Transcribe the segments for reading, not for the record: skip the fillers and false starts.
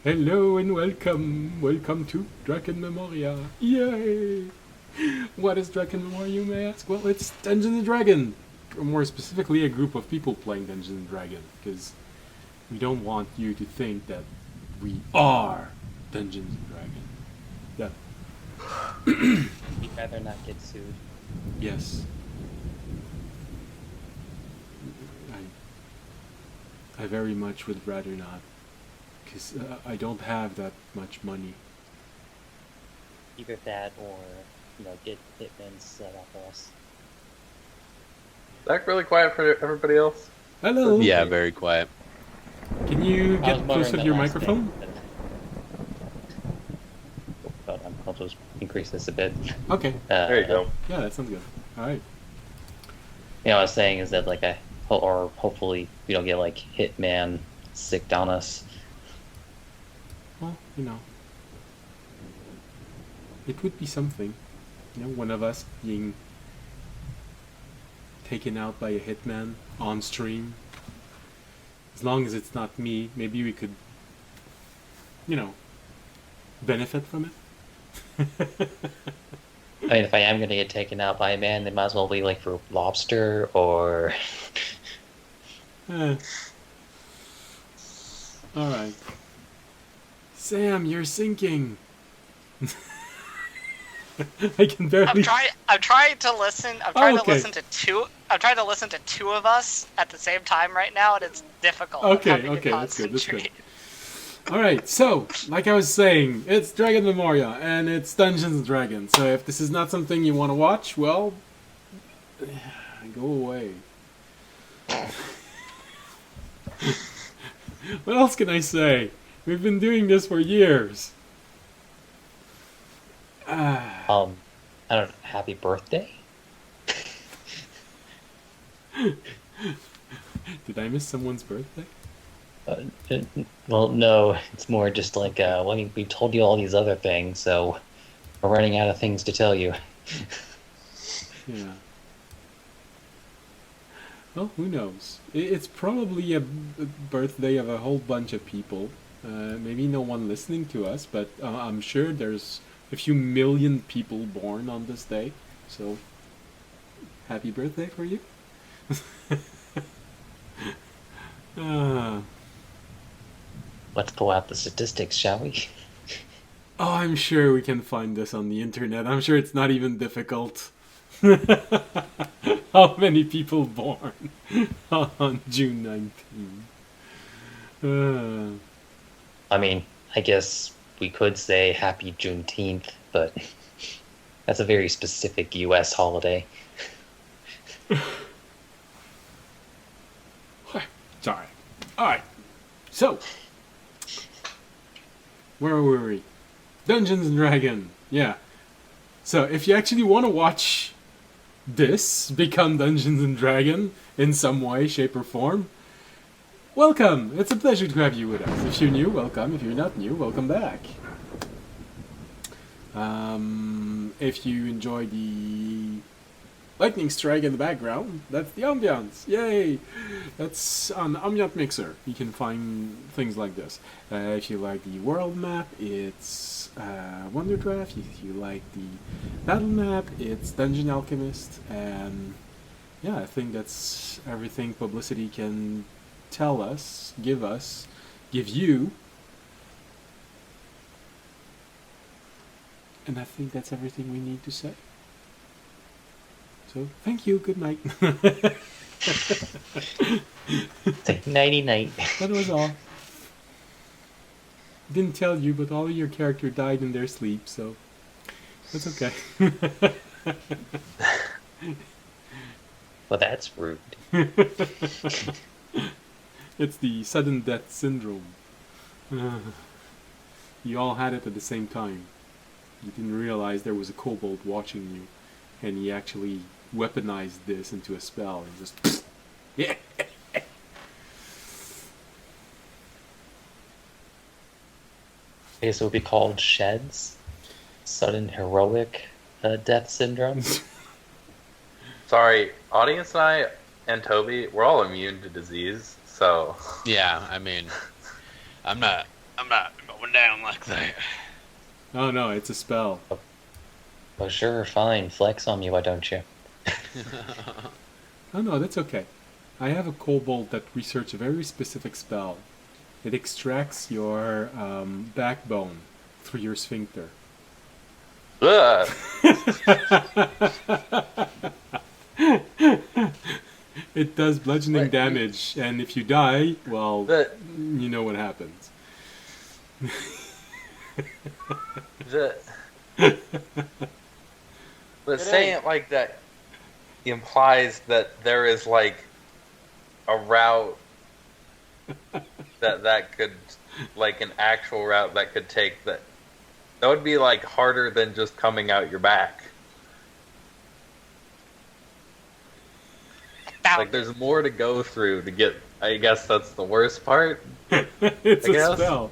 Hello and welcome. Welcome to Drakenmemoria. Yay! What is Drakenmemoria, you may ask? Well, it's Dungeons and Dragons. Or more specifically, a group of people playing Dungeons and Dragons. Because we don't want you to think that we are Dungeons and Dragons. Yeah. You'd rather not get sued. Yes. I very much would rather not. Because I don't have that much money. Either that or, get hitmen set up us. Is that really quiet for everybody else? Hello! Yeah, very quiet. Can you get close to your microphone? But I'll just increase this a bit. Okay. There you go. Yeah, that sounds good. Alright. What I was saying is that, hopefully we don't get, hitman sicked on us. Well, it would be something. One of us being taken out by a hitman on stream. As long as it's not me, maybe we could, benefit from it. I mean, if I am going to get taken out by a man, they might as well be, for lobster or... Alright. Sam, you're sinking. I can barely. I'm trying to listen. I'm trying to listen to two. I'm trying to listen to two of us at the same time right now, and it's difficult. Okay, that's good. That's good. All right. So, like I was saying, it's Drakenmemoria, and it's Dungeons and Dragons. So, if this is not something you want to watch, well, go away. What else can I say? We've been doing this for years. I don't know, happy birthday? Did I miss someone's birthday? Well, no, it's more just we told you all these other things, so we're running out of things to tell you. Yeah. Well, who knows? It's probably a birthday of a whole bunch of people. Maybe no one listening to us, but I'm sure there's a few million people born on this day. So, happy birthday for you. Let's pull out the statistics, shall we? Oh, I'm sure we can find this on the internet. I'm sure it's not even difficult. How many people born on June 19th? I mean, I guess we could say Happy Juneteenth, but that's a very specific U.S. holiday. Sorry. Alright. So, where were we? Dungeons and Dragons. Yeah. So, if you actually want to watch this become Dungeons and Dragons in some way, shape, or form, welcome! It's a pleasure to have you with us. If you're new, welcome. If you're not new, welcome back. If you enjoy the lightning strike in the background, that's the ambiance. Yay! That's on Ambient Mixer. You can find things like this. If you like the world map, it's WonderDraft. If you like the battle map, it's Dungeon Alchemist. And yeah, I think that's everything publicity can tell us, give you. And I think that's everything we need to say. So, thank you, good night. Nighty-night. That was all. Didn't tell you, but all of your character died in their sleep, so that's okay. Well, that's rude. It's the sudden death syndrome. You all had it at the same time. You didn't realize there was a kobold watching you, and he actually weaponized this into a spell and just yeah. I guess it would be called SHEDS, sudden heroic death syndrome. Sorry, audience and I and Toby, we're all immune to disease, so Yeah, I mean, I'm not down like that. Oh no, it's a spell. Oh, sure, fine. Flex on me, why don't you? Oh no, that's okay. I have a kobold that researched a very specific spell. It extracts your backbone through your sphincter. Ugh. It does bludgeoning Wait, damage, and if you die, well, The you know what happens. the but saying it like that implies that there is like a route that could, like an actual route that could take that would be like harder than just coming out your back. Like there's more to go through to get. I guess that's the worst part. It's I a guess. spell.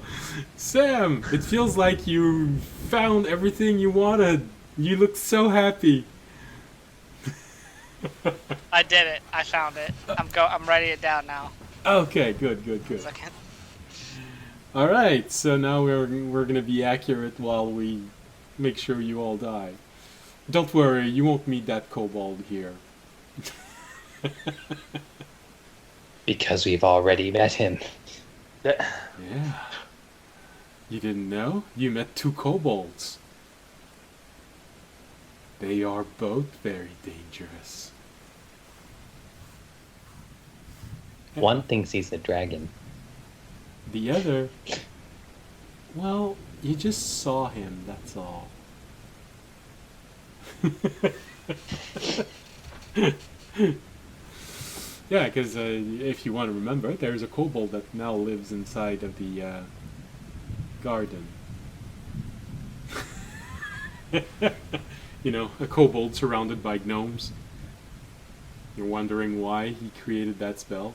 Sam, it feels like you found everything you wanted. You look so happy. I did it. I found it. I'm writing it down now. Okay, good. Second. All right, so now we're gonna be accurate while we make sure you all die. Don't worry, you won't meet that kobold here. Because we've already met him. Yeah. You didn't know? You met two kobolds. They are both very dangerous. One thinks he's a dragon. The other, well, you just saw him, that's all. Yeah, because if you want to remember, there's a kobold that now lives inside of the garden. You know, a kobold surrounded by gnomes. You're wondering why he created that spell?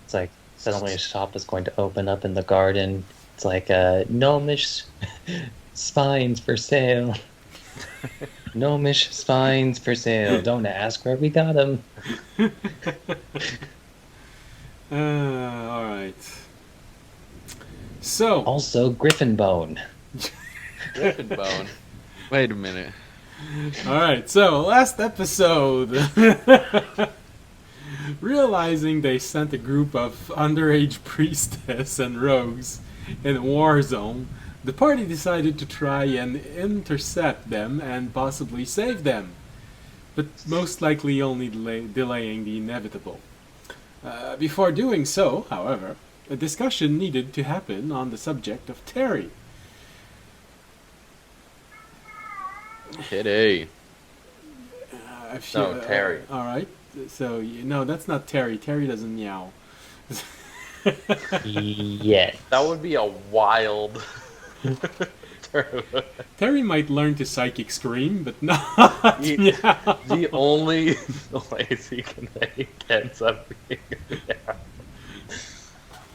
It's like suddenly a shop is going to open up in the garden. It's like gnomish spines for sale. Gnomish spines for sale. Don't ask where we got them. Alright. So. Also, griffin bone. Griffin bone. Wait a minute. Alright, so last episode. Realizing they sent a group of underage priestess and rogues in a war zone, the party decided to try and intercept them and possibly save them, but most likely only delaying the inevitable. Before doing so, however, a discussion needed to happen on the subject of Terry. Kitty. No, Terry. Alright, so, no, that's not Terry. Terry doesn't meow. Yes. That would be a wild. Terry might learn to psychic scream, but not meow. The only noise he can make ends up being yeah.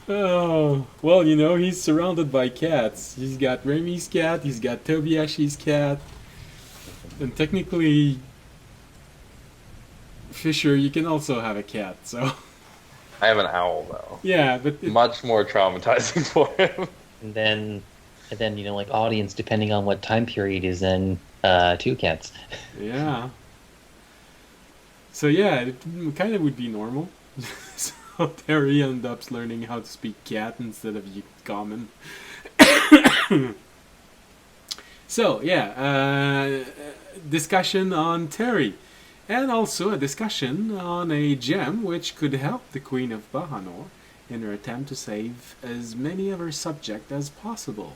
Oh, well, you know, he's surrounded by cats. He's got Remy's cat, he's got Tobiashi's cat, and technically, Fisher, you can also have a cat, so... I have an owl though. Yeah, but... Much more traumatizing for him. And then you know, like audience, depending on what time period is in, 2 cats. Yeah. So yeah, it kind of would be normal. So Terry ends up learning how to speak cat instead of common. So yeah, discussion on Terry. And also a discussion on a gem which could help the Queen of Bahanor in her attempt to save as many of her subjects as possible.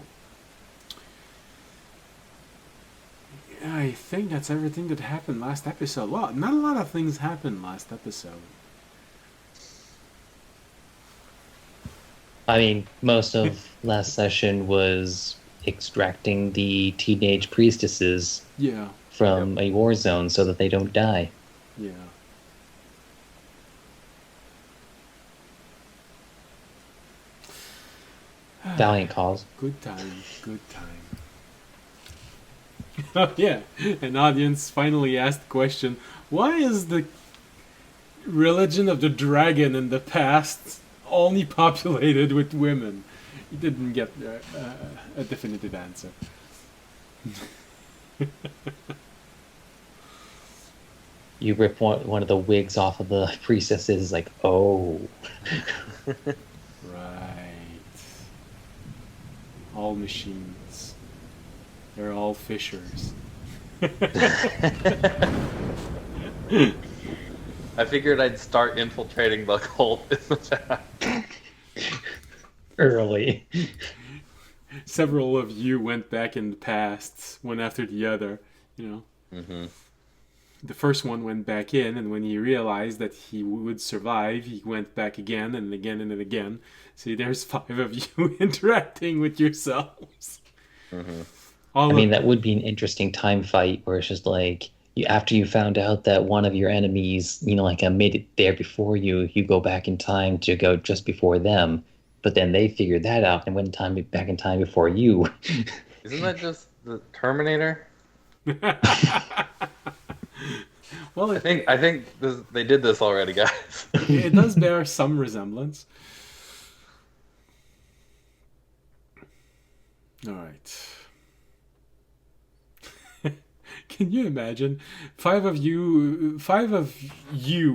I think that's everything that happened last episode. Well, not a lot of things happened last episode. I mean, most of last session was extracting the teenage priestesses Yeah, from a war zone so that they don't die. yeah. Valiant cause. Good time, good time. Oh yeah, an audience finally asked the question, why is the religion of the dragon in the past only populated with women. He didn't get a definitive answer. You rip one of the wigs off of the priestesses, like, oh. Right. All machines. They're all fishers. I figured I'd start infiltrating the cult in the chat. Early. Several of you went back in the past, one after the other, you know. Mm-hmm. The first one went back in, and when he realized that he would survive, he went back again and again and again. See, there's 5 of you interacting with yourselves. Mm-hmm. I mean, that would be an interesting time fight where it's just like, after you found out that one of your enemies, like made it there before you, you go back in time to go just before them. But then they figured that out and went back in time before you. Isn't that just the Terminator? Well, I think they did this already, guys. It does bear some resemblance. All right. Can you imagine 5 of you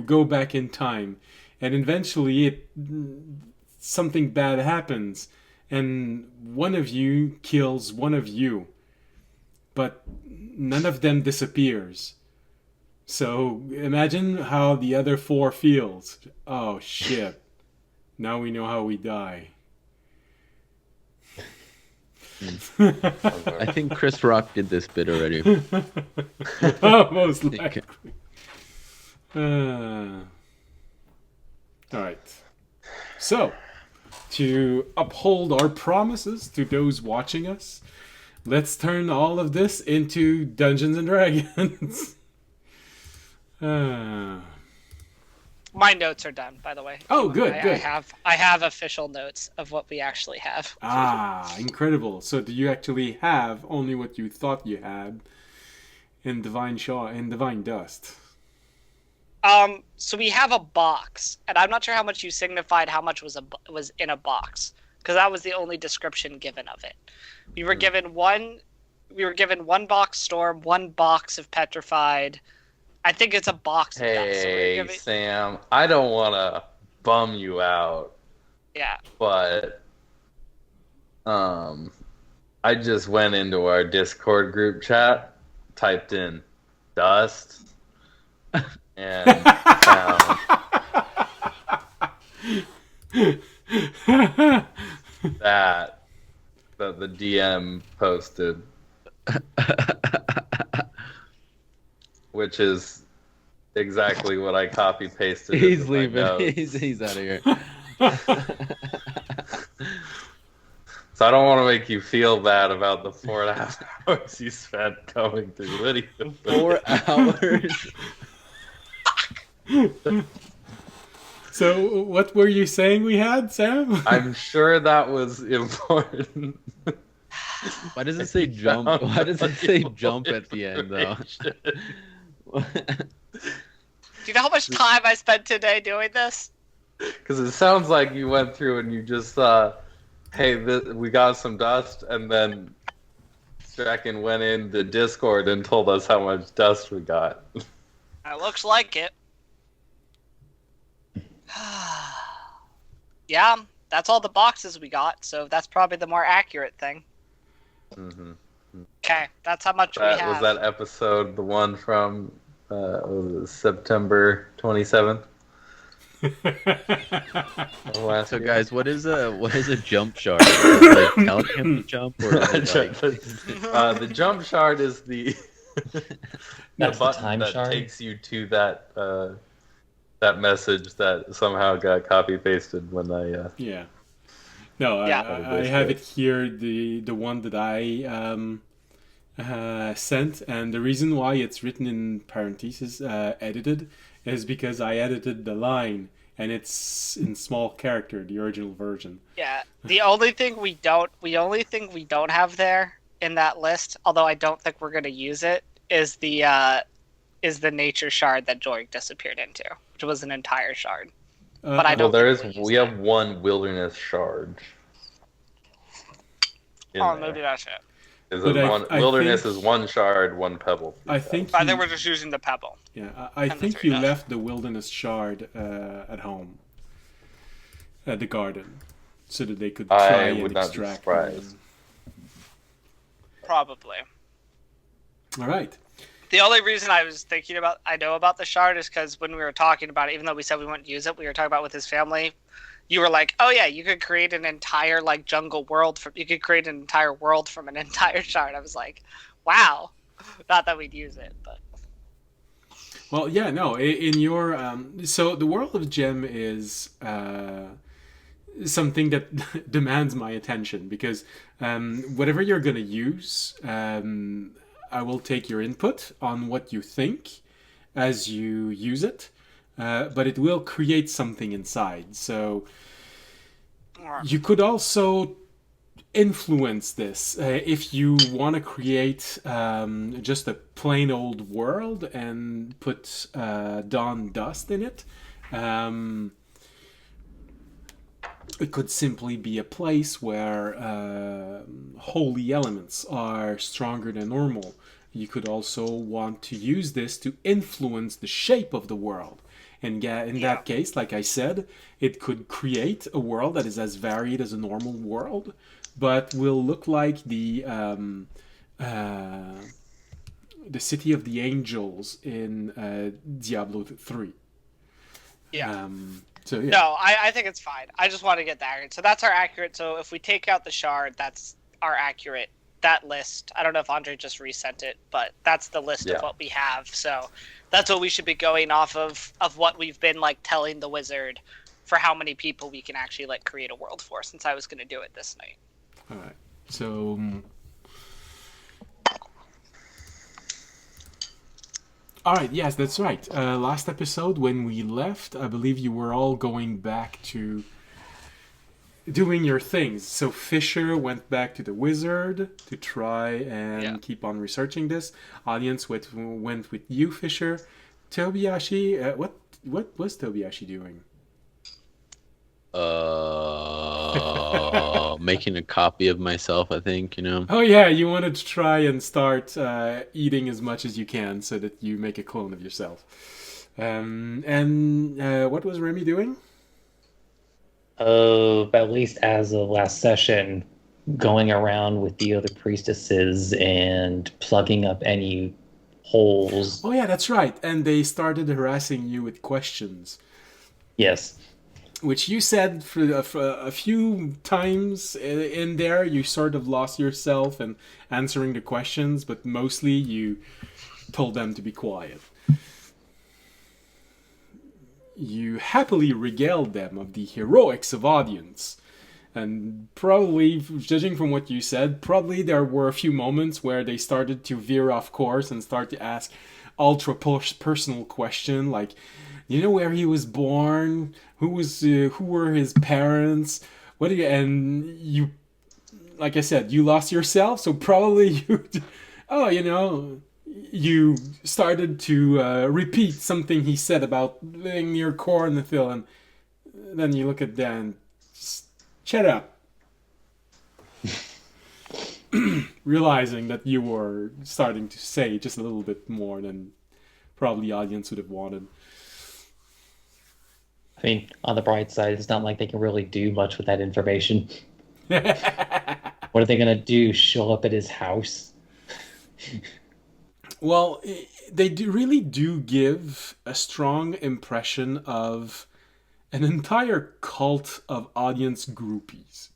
go back in time, and eventually something bad happens, and one of you kills one of you, but none of them disappears. So imagine how the other 4 feels. Oh shit. Now we know how we die. I think Chris Rock did this bit already. Oh, most likely. Alright. So, to uphold our promises to those watching us, let's turn all of this into Dungeons and Dragons. My notes are done, by the way. Oh, good. I have official notes of what we actually have. Ah, incredible. So do you actually have only what you thought you had in Divine Dust? So we have a box, and I'm not sure how much you signified how much was in a box, because that was the only description given of it. We were given one box storm, 1 box of petrified. I think it's a box of dust. Hey, Sam, I don't want to bum you out. Yeah. But I just went into our Discord group chat, typed in dust, and found that the DM posted. Which is exactly what I copy pasted. He's leaving. He's out of here. So I don't want to make you feel bad about the 4.5 hours you spent going through Lydia. 4 hours. So what were you saying we had, Sam? I'm sure that was important. Why does it say jump? Why does it say jump at the end, though? Do you know how much time I spent today doing this? Because it sounds like you went through and you just hey, we got some dust, and then Draken went in the Discord and told us how much dust we got. It looks like it. Yeah, that's all the boxes we got, so that's probably the more accurate thing. Mm-hmm. Okay, that's how much we have. Was that episode the one from September 27th? So guys, what is a jump shard? Is it like telling him to jump, or is it like... the jump shard is the That's the button time that shard? takes you to that message that somehow got copy pasted when I Yeah. No, I have it here, the one that I sent, and the reason why it's written in parentheses, edited, is because I edited the line, and it's in small character, the original version. Yeah, the only thing we don't have there in that list, although I don't think we're gonna use it, is the is the nature shard that Jorik disappeared into, which was an entire shard. But I Well, don't. we have one wilderness shard. Maybe that's it. Wilderness is one shard, one pebble. I think we're just using the pebble. Yeah, I think you left the wilderness shard at home, at the garden, so that they could try and extract them. Probably. All right. The only reason I know about the shard is because when we were talking about it, even though we said we wouldn't use it, we were talking about it with his family. You were like, "Oh yeah, you could create an entire jungle world you could create an entire world from an entire shard." I was like, "Wow." Not that we'd use it, but. Well, yeah, no. In your so the world of Gem is something that demands my attention because whatever you're gonna use, I will take your input on what you think as you use it. But it will create something inside. So you could also influence this if you want to create just a plain old world and put dawn dust in it. It could simply be a place where holy elements are stronger than normal. You could also want to use this to influence the shape of the world. And in that case, like I said, it could create a world that is as varied as a normal world, but will look like the City of the Angels in Diablo 3. Yeah. So yeah. No, I think it's fine. I just want to get that. So that's our accurate. So if we take out the shard, that's our accurate. That list. I don't know if Andre just resent it, but that's the list of what we have. So that's what we should be going off of what we've been telling the wizard for how many people we can actually create a world for, since I was going to do it this night. All right. So all right, yes, that's right. Last episode when we left, I believe you were all going back to doing your things. So Fisher went back to the wizard to try and keep on researching this. Audience went with you, Fisher. Tobiyashi, what was Tobiyashi doing? Making a copy of myself, I think, Oh yeah, you wanted to try and start eating as much as you can so that you make a clone of yourself. And what was Remy doing? At least as of last session, going around with the other priestesses and plugging up any holes. Oh yeah, that's right. And they started harassing you with questions. Yes. Which you said for a few times in there, you sort of lost yourself in answering the questions, but mostly you told them to be quiet. You happily regaled them of the heroics of audience. And probably, judging from what you said, probably there were a few moments where they started to veer off course and start to ask ultra-personal questions like, you know where he was born? Who were his parents? And you, like I said, you lost yourself, so probably you started to repeat something he said about living near Cornfield, and then you look at Dan, just shut up. Realizing that you were starting to say just a little bit more than probably the audience would have wanted. I mean, on the bright side, it's not like they can really do much with that information. What are they going to do? Show up at his house? Well, they really do give a strong impression of an entire cult of audience groupies.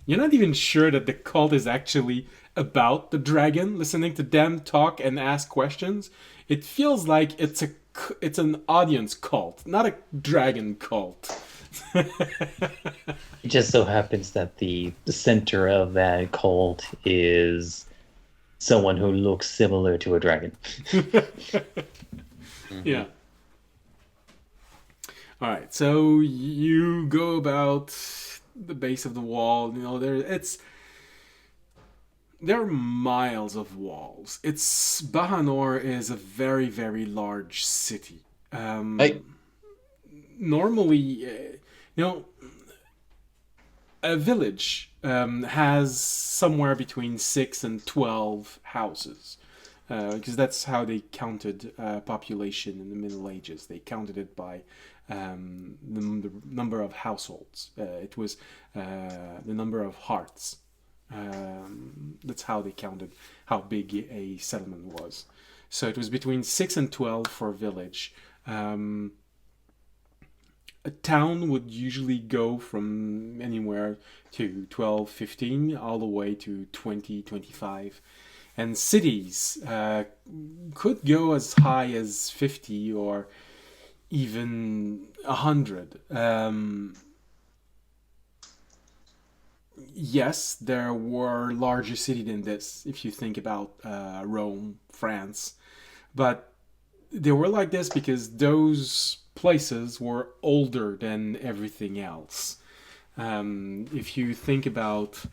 You're not even sure that the cult is actually about the dragon, listening to them talk and ask questions. It feels like it's an audience cult, not a dragon cult. It just so happens that the center of that cult is someone who looks similar to a dragon. Yeah. All right, so you go about the base of the wall. there are miles of walls. Bahanor is a very, very large city. Hey. Normally, a village has somewhere between 6 and 12 houses. Because that's how they counted population in the Middle Ages. They counted it by the number of households. It was the number of hearts. That's how they counted how big a settlement was. So it was between 6 and 12 for a village. A town would usually go from anywhere to 12, 15, all the way to 20, 25. And cities could go as high as 50 or even 100. Yes, there were larger cities than this, if you think about Rome, France. But they were like this because those places were older than everything else. If you think about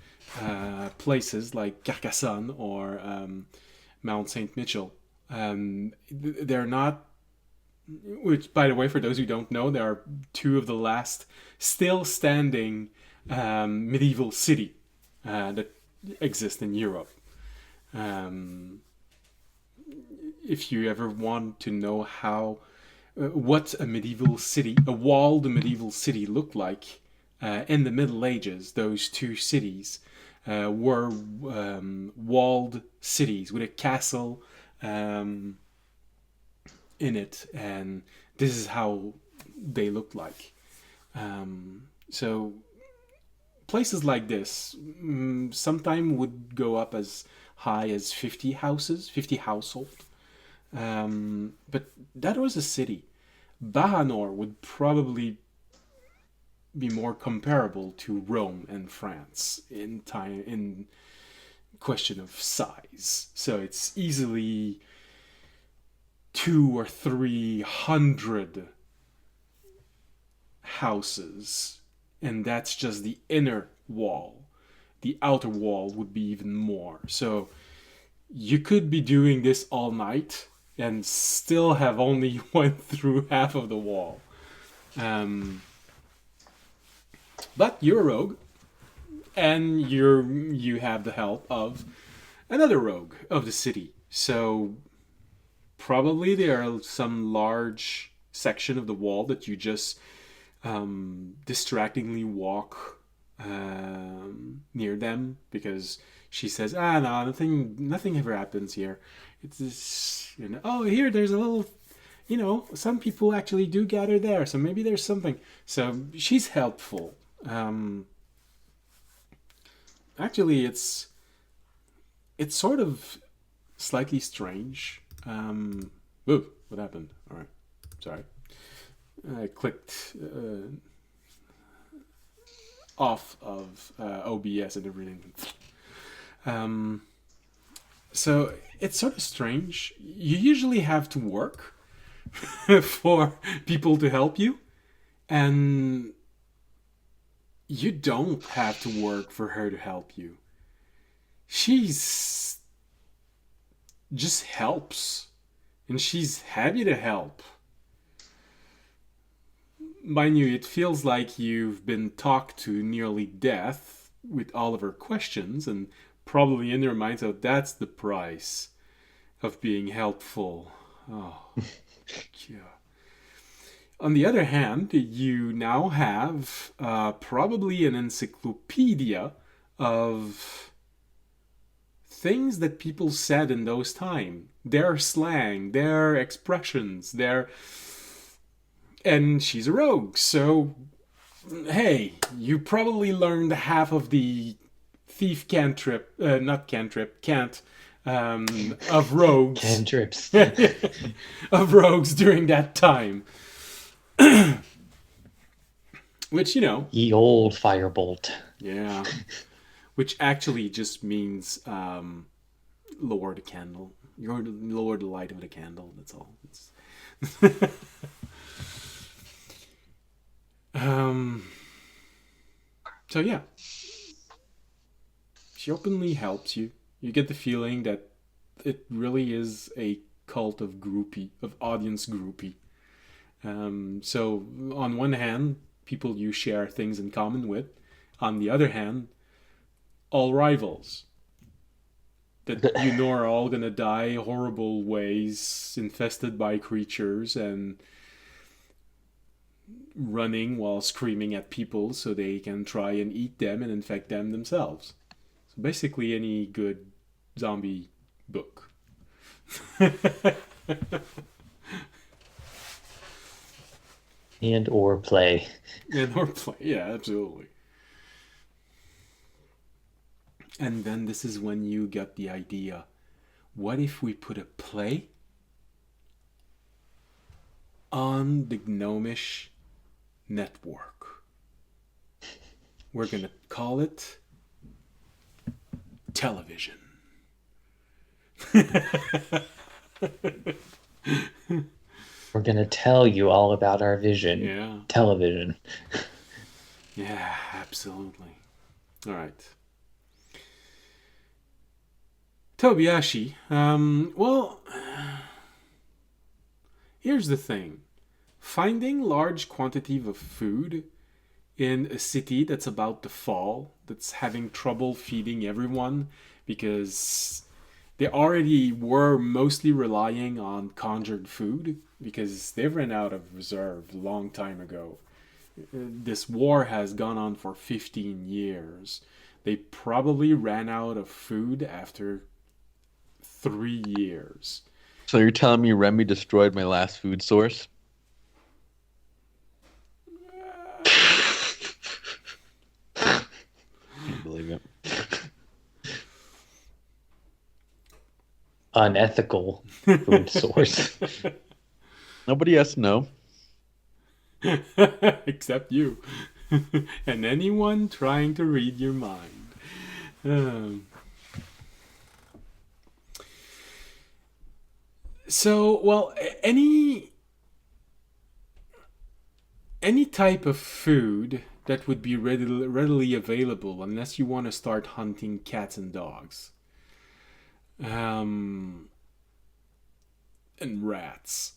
places like Carcassonne or Mount St. Mitchell, they're not, which, by the way, for those who don't know, they are two of the last still standing medieval city that exist in Europe. If you ever want to know how what a walled medieval city looked like in the Middle Ages, those two cities were walled cities with a castle in it, and this is how they looked like. So places like this sometimes would go up as high as 50 households. But that was a city. Bahanor would probably be more comparable to Rome and France in time, in question of size. So it's easily 200 or 300 houses, and that's just the inner wall. The outer wall would be even more. So you could be doing this all night and still have only went through half of the wall. But you're a rogue, and you have the help of another rogue of the city. So probably there are some large section of the wall that you just distractingly walk near them, because she says, no, nothing ever happens here. It's this, oh, here, there's a little, some people actually do gather there, so maybe there's something. So she's helpful. Actually, it's sort of slightly strange. Ooh, what happened? All right, sorry. I clicked off of OBS and everything. So it's sort of strange. You usually have to work for people to help you, and you don't have to work for her to help you. She's just helps, and she's happy to help. Mind you, it feels like you've been talked to nearly death with all of her questions, and probably in your mind, so that's the price of being helpful. Oh, yeah. On the other hand, you now have probably an encyclopedia of things that people said in those times. Their slang, their expressions, and she's a rogue, so hey, you probably learned half of the thief cant of rogues. Cantrips. Of rogues during that time. Which, Ye old firebolt. Yeah. Which actually just means lower the candle. You're lower the light of the candle, that's all. So yeah. She openly helps you. You get the feeling that it really is a cult of audience groupie. So on one hand, people you share things in common with. On the other hand, all rivals that you know are all gonna die horrible ways, infested by creatures and running while screaming at people so they can try and eat them and infect them themselves. So basically any good zombie book. And or play. Yeah, absolutely. And then this is when you got the idea, what if we put a play on the Gnomish network? We're going to call it television. We're going to tell you all about our vision. Yeah. Television. Yeah, absolutely. All right. Tobiashi, well, here's the thing. Finding large quantities of food in a city that's about to fall, that's having trouble feeding everyone because they already were mostly relying on conjured food because they've run out of reserve a long time ago. This war has gone on for 15 years. They probably ran out of food after 3 years. So you're telling me Remy destroyed my last food source? Can't believe it. Unethical food source. Nobody has to know. Except you. And anyone trying to read your mind. So, well, any type of food that would be readily available, unless you want to start hunting cats and dogs, and rats.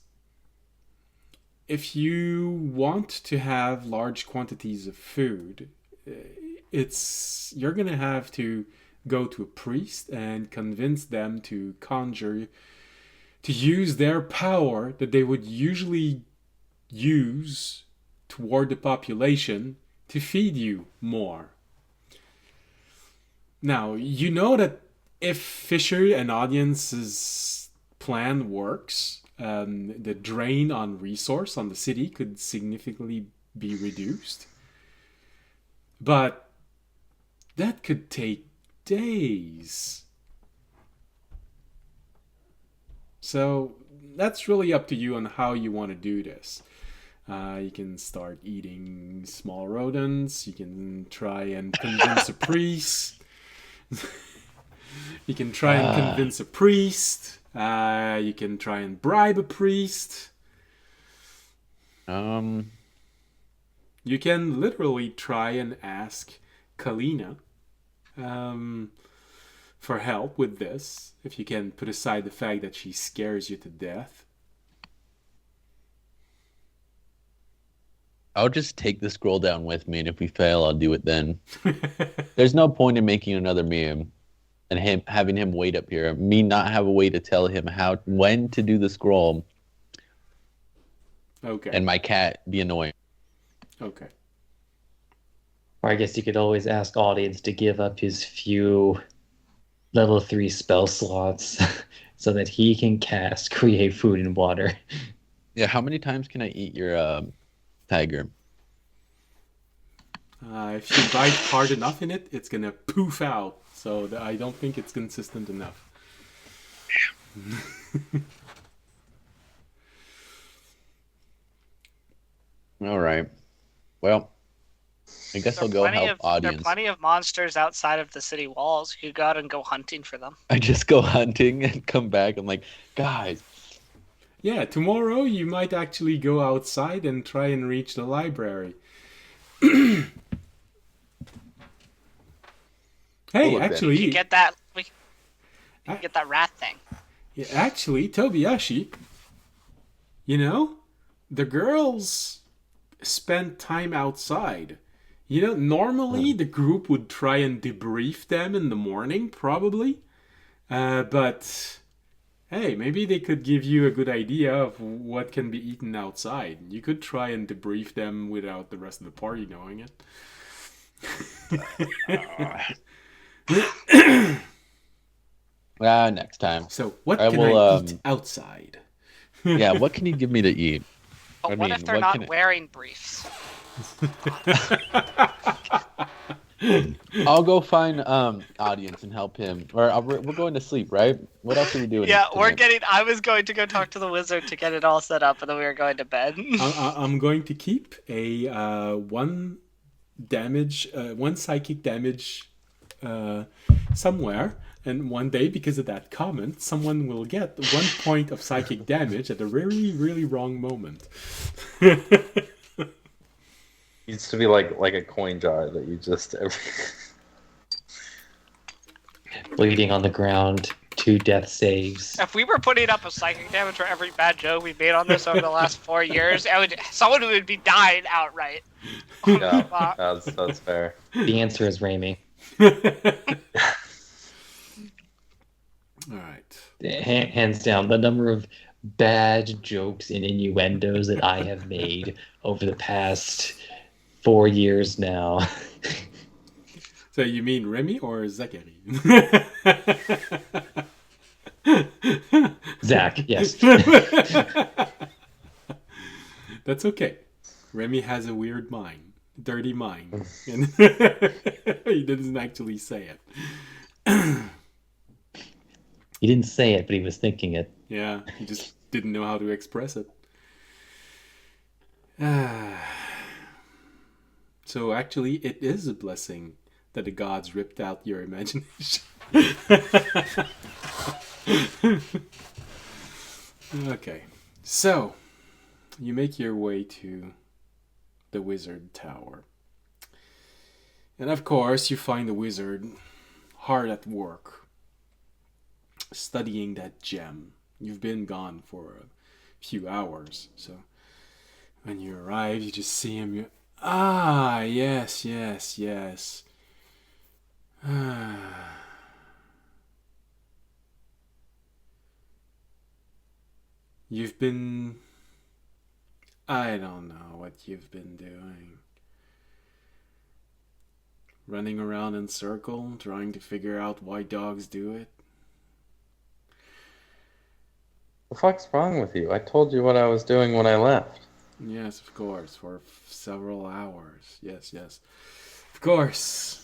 If you want to have large quantities of food, you're gonna have to go to a priest and convince them to use their power that they would usually use toward the population to feed you more. Now, you know that if Fisher and Audience's plan works, the drain on resource on the city could significantly be reduced. But that could take days. So that's really up to you on how you want to do this. You can start eating small rodents. You can try and convince a priest. You can try and convince a priest. You can try and bribe a priest. You can literally try and ask Kalina for help with this, if you can put aside the fact that she scares you to death. I'll just take the scroll down with me, and if we fail, I'll do it then. There's no point in making another meme and having him wait up here. Me not have a way to tell him when to do the scroll. Okay. And my cat be annoying. Okay. Or I guess you could always ask Audience to give up his few level 3 spell slots so that he can cast Create Food and Water. Yeah, how many times can I eat your tiger? If you bite hard enough in it, it's gonna poof out. So I don't think it's consistent enough. All right. Well, I guess I'll go help Audience. There are plenty of monsters outside of the city walls. You go out and go hunting for them. I just go hunting and come back. I'm like, guys. Yeah, tomorrow you might actually go outside and try and reach the library. Hey, look, actually, We get that. You can get that rat thing. Yeah, actually, Tobiyashi, the girls spent time outside. Normally the group would try and debrief them in the morning, probably. But hey, maybe they could give you a good idea of what can be eaten outside. You could try and debrief them without the rest of the party knowing it. Next time. So, what I can will, I eat outside? Yeah, what can you give me to eat? But what if they're not wearing briefs? I'll go find audience and help him. Or we're going to sleep, right? What else are we doing? Yeah, tonight? I was going to go talk to the wizard to get it all set up, and then we were going to bed. I'm going to keep a one psychic damage somewhere, and one day, because of that comment, someone will get 1 point of psychic damage at a really, really wrong moment. Needs to be like a coin jar that you just Bleeding on the ground, 2 death saves. If we were putting up a psychic damage for every bad joke we've made on this over the last 4 years, someone would be dying outright. Yeah, that's fair. The answer is Raimi. All right. Hands down, the number of bad jokes and innuendos that I have made over the past 4 years now. So you mean Remy or Zachary? Zach, yes. That's okay. Remy has a weird mind. Dirty mind. And he doesn't actually say it. He didn't say it, but he was thinking it. Yeah, he just didn't know how to express it. So actually, it is a blessing that the gods ripped out your imagination. Okay, so you make your way to the wizard tower. And of course, you find the wizard hard at work, studying that gem. You've been gone for a few hours, so when you arrive, you just see him. Yes. You've been... I don't know what you've been doing. Running around in circle, trying to figure out why dogs do it. The fuck's wrong with you? I told you what I was doing when I left. Yes, of course, for several hours. Yes. Of course.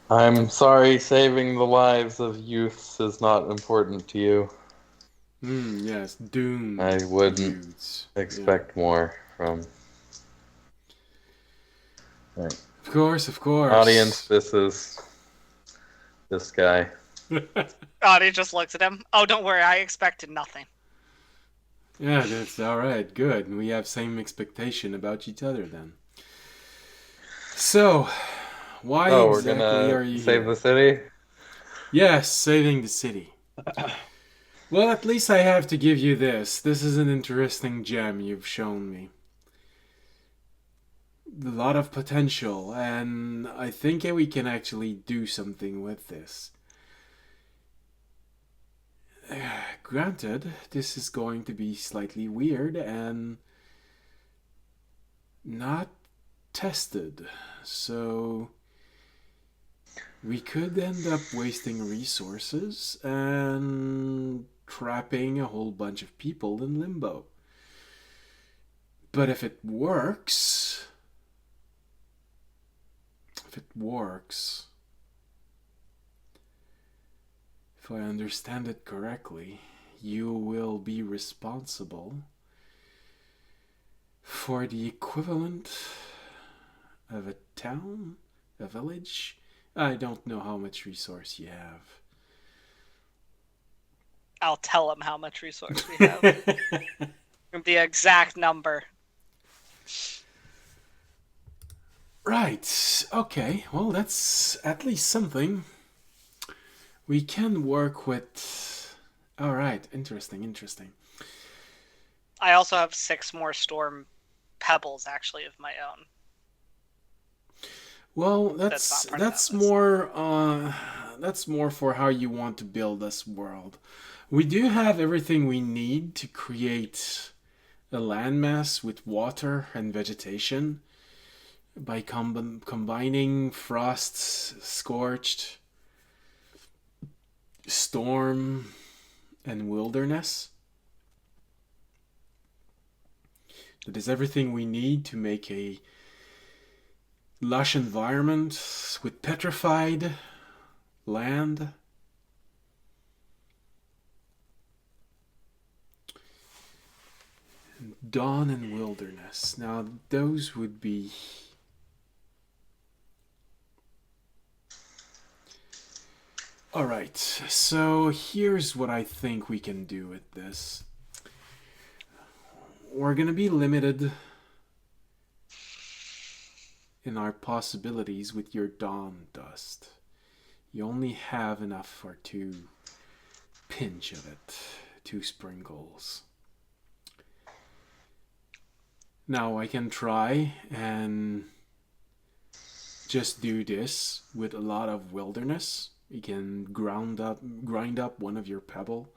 I'm sorry, saving the lives of youths is not important to you. Yes, doomed. I wouldn't dudes. expect more from... Right. Of course. Audience, this is this guy. He just looks at him. Oh, don't worry, I expected nothing. Yeah, that's alright, good. We have same expectation about each other then. So, why exactly are you save here? the city? Yes, saving the city. Well, at least I have to give you this. This is an interesting gem you've shown me. A lot of potential, and I think we can actually do something with this. Granted, this is going to be slightly weird and not tested, so we could end up wasting resources and trapping a whole bunch of people in limbo. But if it works, if I understand it correctly, you will be responsible for the equivalent of a town, a village. I don't know how much resource you have. I'll tell him how much resource we have. The exact number. Right, okay, well that's at least something. We can work with... Alright, interesting. I also have 6 more storm pebbles, actually, of my own. Well, That's not part of that's that list. that's more for how you want to build this world. We do have everything we need to create a landmass with water and vegetation by combining frost, scorched, storm, and wilderness. That is everything we need to make a lush environment with petrified land. Dawn and wilderness. Now, those would be... Alright, so here's what I think we can do with this. We're gonna be limited in our possibilities with your dawn dust. You only have enough for 2 pinch of it, 2 sprinkles. Now I can try and just do this with a lot of wilderness. You can grind up one of your pebble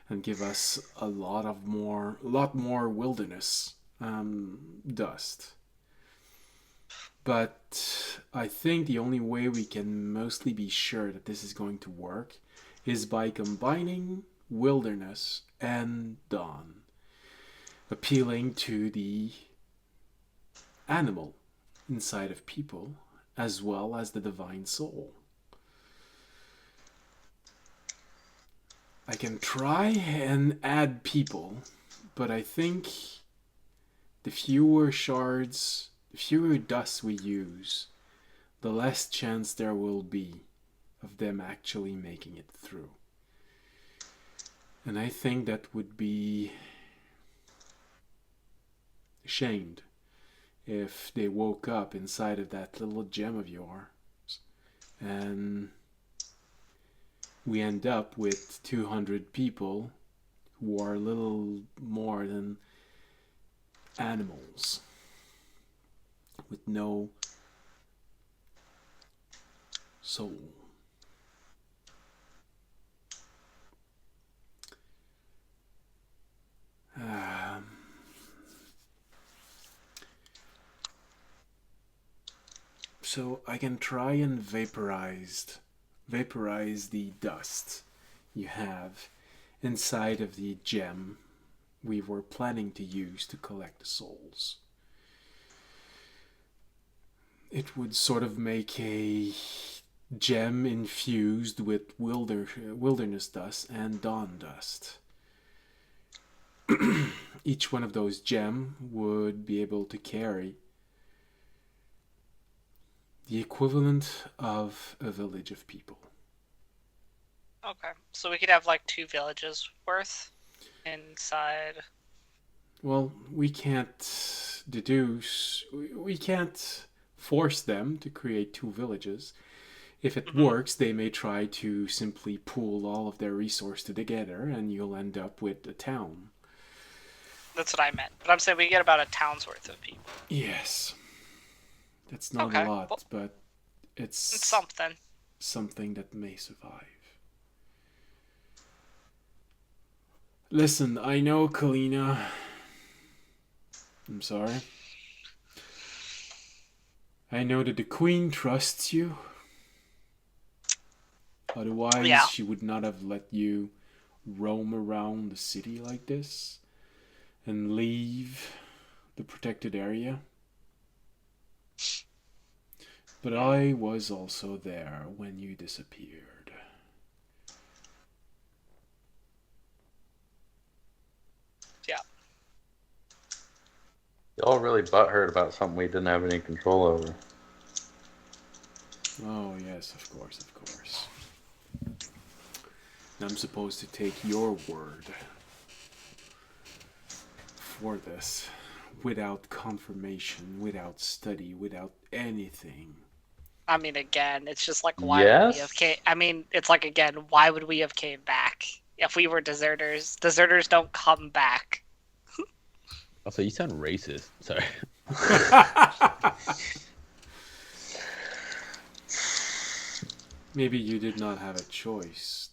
and give us a lot more wilderness dust. But I think the only way we can mostly be sure that this is going to work is by combining wilderness and dawn, appealing to the animal inside of people as well as the divine soul. I can try and add people, but I think the fewer shards, the fewer dust we use, the less chance there will be of them actually making it through. And I think that would be ashamed if they woke up inside of that little gem of yours and we end up with 200 people who are little more than animals with no soul. So I can try and vaporize the dust you have inside of the gem we were planning to use to collect the souls. It would sort of make a gem infused with wilderness dust and dawn dust. Each one of those gem would be able to carry the equivalent of a village of people. Okay, so we could have like 2 villages worth inside. Well, we can't force them to create 2 villages. If it works, they may try to simply pool all of their resources together and you'll end up with a town. That's what I meant. But I'm saying we get about a town's worth of people. Yes. That's not Okay, a lot, well, but it's something. Something that may survive. Listen, I know, Kalina. I'm sorry. I know that the Queen trusts you. Otherwise, she would not have let you roam around the city like this and leave the protected area. But I was also there when you disappeared. Yeah. Y'all really butthurt about something we didn't have any control over. Oh, yes, of course. And I'm supposed to take your word for this without confirmation, without study, without anything. I mean, again, it's just like, why would we have Yes? came? I mean, it's like, again, why would we have came back if we were deserters? Deserters don't come back. Also, you sound racist. Sorry. Maybe you did not have a choice.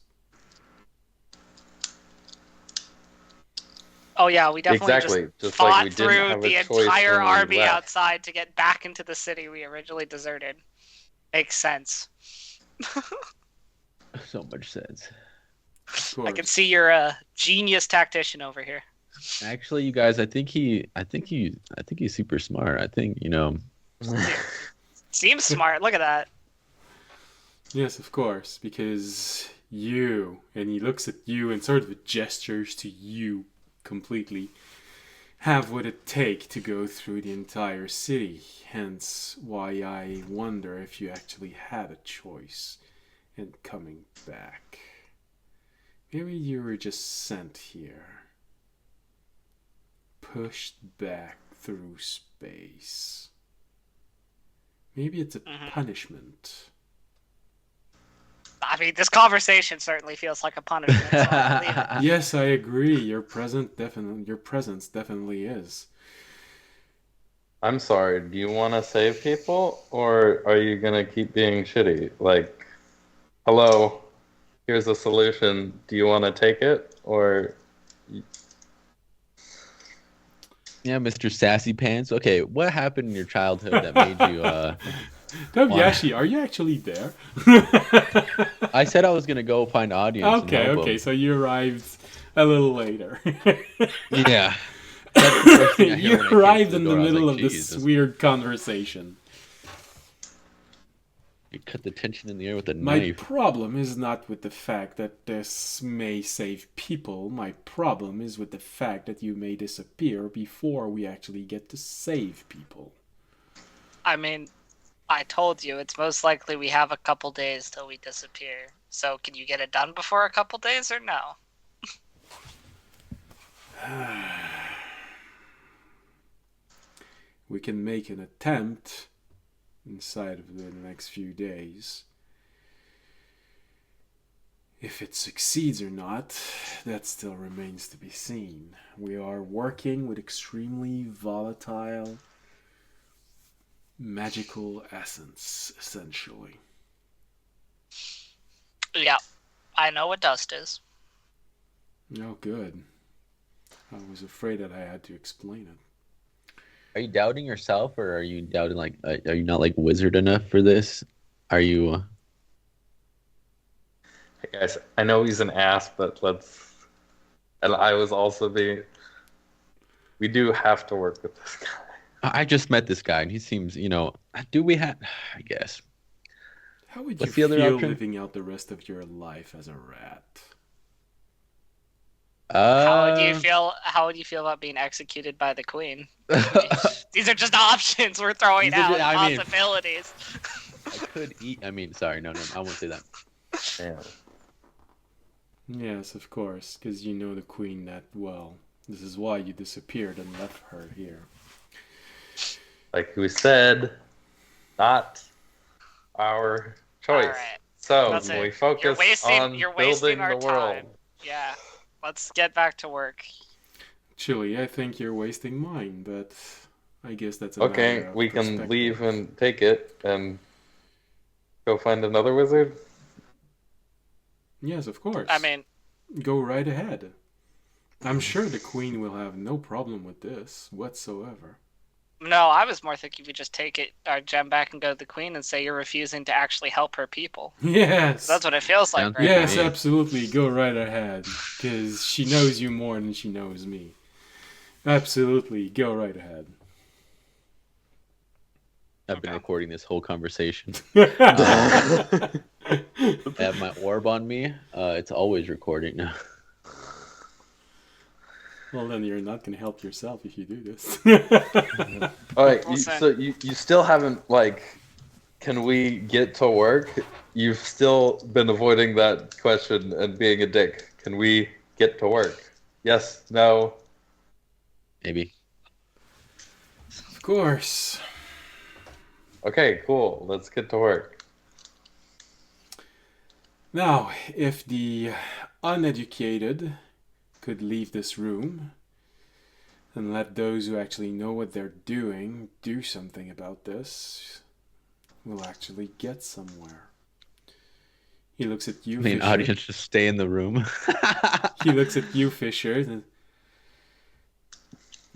Oh yeah, we definitely Exactly. Just fought like we didn't through have a the choice entire when we army left. outside to get back into the city we originally deserted. Makes sense. So much sense. Of I can course. see you're a genius tactician over here. Actually, you guys, I think he's super smart. I think, Seems smart. Look at that. Yes, of course, because you, and he looks at you and sort of gestures to you completely, have what it takes to go through the entire city. Hence why I wonder if you actually had a choice in coming back. Maybe you were just sent here. Pushed back through space. Maybe it's a punishment. I mean, this conversation certainly feels like a punishment. So I believe it. Yes, I agree. Your presence definitely is. I'm sorry, do you want to save people? Or are you going to keep being shitty? Like, hello, here's a solution. Do you want to take it? Or... Yeah, Mr. Sassy Pants. Okay, what happened in your childhood that made you Yashi, are you actually there? I said I was gonna go find audience. Okay, and help okay, him. so you arrived a little later. Yeah. That's the first thing I hear You when I came arrived to in the the door. I was middle like, of this Jesus. weird conversation. You cut the tension in the air with a My knife. problem is not with the fact that this may save people. My problem is with the fact that you may disappear before we actually get to save people. I mean, I told you, it's most likely we have a couple days till we disappear. So can you get it done before a couple days or no? We can make an attempt inside of the next few days. If it succeeds or not, that still remains to be seen. We are working with extremely volatile magical essence, essentially. Yeah, I know what dust is. Oh, good. I was afraid that I had to explain it. Are you doubting yourself, or are you doubting are you not wizard enough for this? Are you? Hey guys, I know he's an ass, but let's... And I was also being... We do have to work with this guy. I just met this guy, and he seems, Do we have? I guess. How would What's you the other feel option? living out the rest of your life as a rat? How would you feel about being executed by the queen? These are just options we're throwing These are out, just- I mean- possibilities. I could eat. Sorry, no, I won't say that. Damn. Yes, of course, because you know the queen that well. This is why you disappeared and left her here. Like we said, not our choice. Alright, So that's it. we focus on you're building wasting our the world. time. Yeah, let's get back to work. Chili, I think you're wasting mine, but I guess that's a Okay, matter of we can perspective. leave and take it and go find another wizard. Yes, of course. I mean, Go right ahead. I'm sure the queen will have no problem with this whatsoever. no, I was more thinking we just take our gem back and go to the queen and say you're refusing to actually help her people. Yes. That's what it feels like Sounds right Yes, me. absolutely. Go right ahead, because she knows you more than she knows me. Absolutely, go right ahead. I've been Okay. recording this whole conversation. Well, I have my orb on me. It's always recording now. then you're not going to help yourself if you do this. All right, Listen. so you still haven't, can we get to work? You've still been avoiding that question and being a dick. Can we get to work? Yes, no. Maybe. Of course. Okay, cool. Let's get to work. Now, if the uneducated could leave this room and let those who actually know what they're doing do something about this, we'll actually get somewhere. He looks at you, I mean, Fisher. audience, just stay in the room. He looks at you, Fisher, and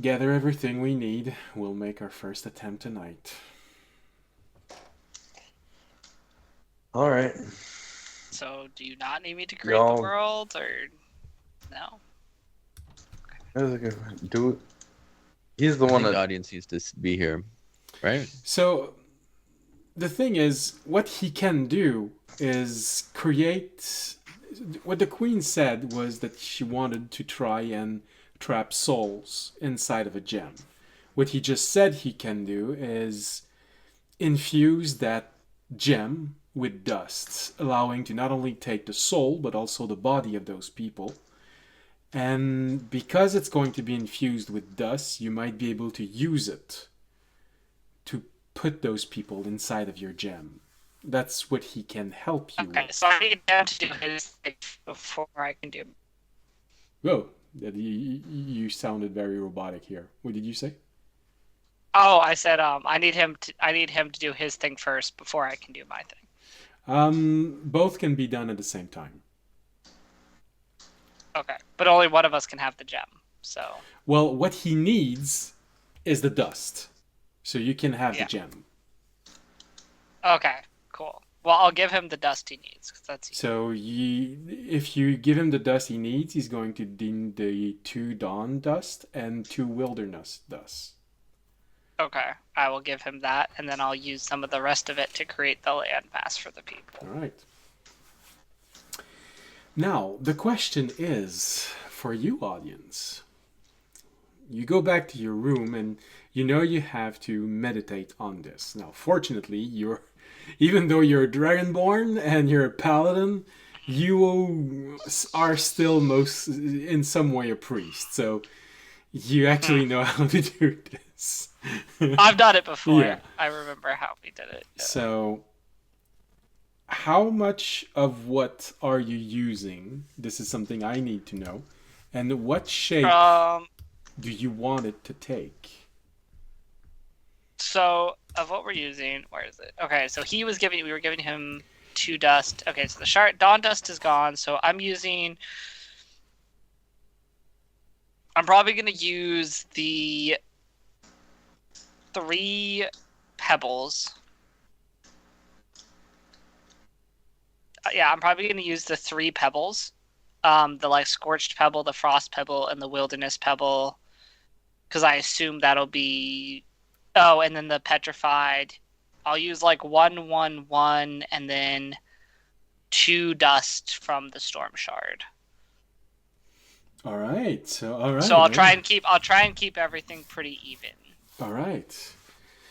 gather everything we need. We'll make our first attempt tonight. All right. So, do you not need me to create Y'all- the world, or no? He's the I one think the that. audience needs to be here, right? So, the thing is, what he can do is create. What the queen said was that she wanted to try and trap souls inside of a gem. What he just said he can do is infuse that gem with dust, allowing to not only take the soul but also the body of those people. And because it's going to be infused with dust, you might be able to use it to put those people inside of your gem. That's what he can help you Okay, with. so I need him to do his thing before I can do. Whoa, you sounded very robotic here. What did you say? Oh, I said I need him to do his thing first before I can do my thing. Both can be done at the same time. Okay, but only one of us can have the gem. So Well, what he needs is the dust. So you can have Yeah. the gem. okay, cool. Well, I'll give him the dust he needs because that's easy. So if you give him the dust he needs, he's going to need the 2 dawn dust and 2 wilderness dust. Okay, I will give him that, and then I'll use some of the rest of it to create the landmass for the people. All right. Now, the question is, for you audience, you go back to your room and you know you have to meditate on this. Now, fortunately, even though you're a dragonborn and you're a paladin, you are still in some way a priest. So you actually know how to do this. I've done it before. Yeah. I remember how we did it. Yeah. So, how much of what are you using? This is something I need to know. And what shape do you want it to take? So of what we're using, where is it? Okay, so we were giving him 2 dust. Okay, so the dawn dust is gone. So I'm probably gonna use the 3 pebbles. Yeah, I'm probably gonna use the 3 pebbles. The like scorched pebble, the frost pebble, and the wilderness pebble. Because I assume that'll be. Oh, and then the petrified. I'll use like 1, 1, 1, and then 2 dust from the storm shard. All right. So I'll try and keep everything pretty even. All right.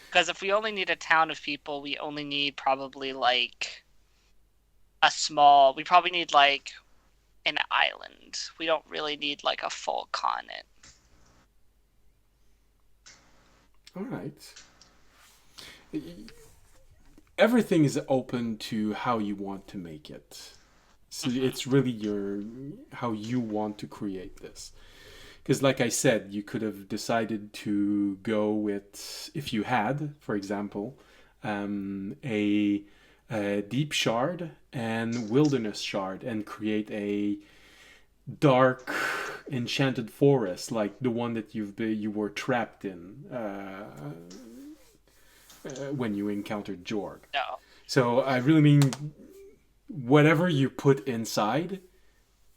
Because if we only need a town of people, we only need probably like we probably need like an island. We don't really need like a full continent. All right. Everything is open to how you want to make it. So it's really how you want to create this. Because like I said, you could have decided to go with, if you had, for example, a deep shard and wilderness shard and create a dark enchanted forest like the one that you were trapped in when you encountered Jorg. No. So I really mean whatever you put inside,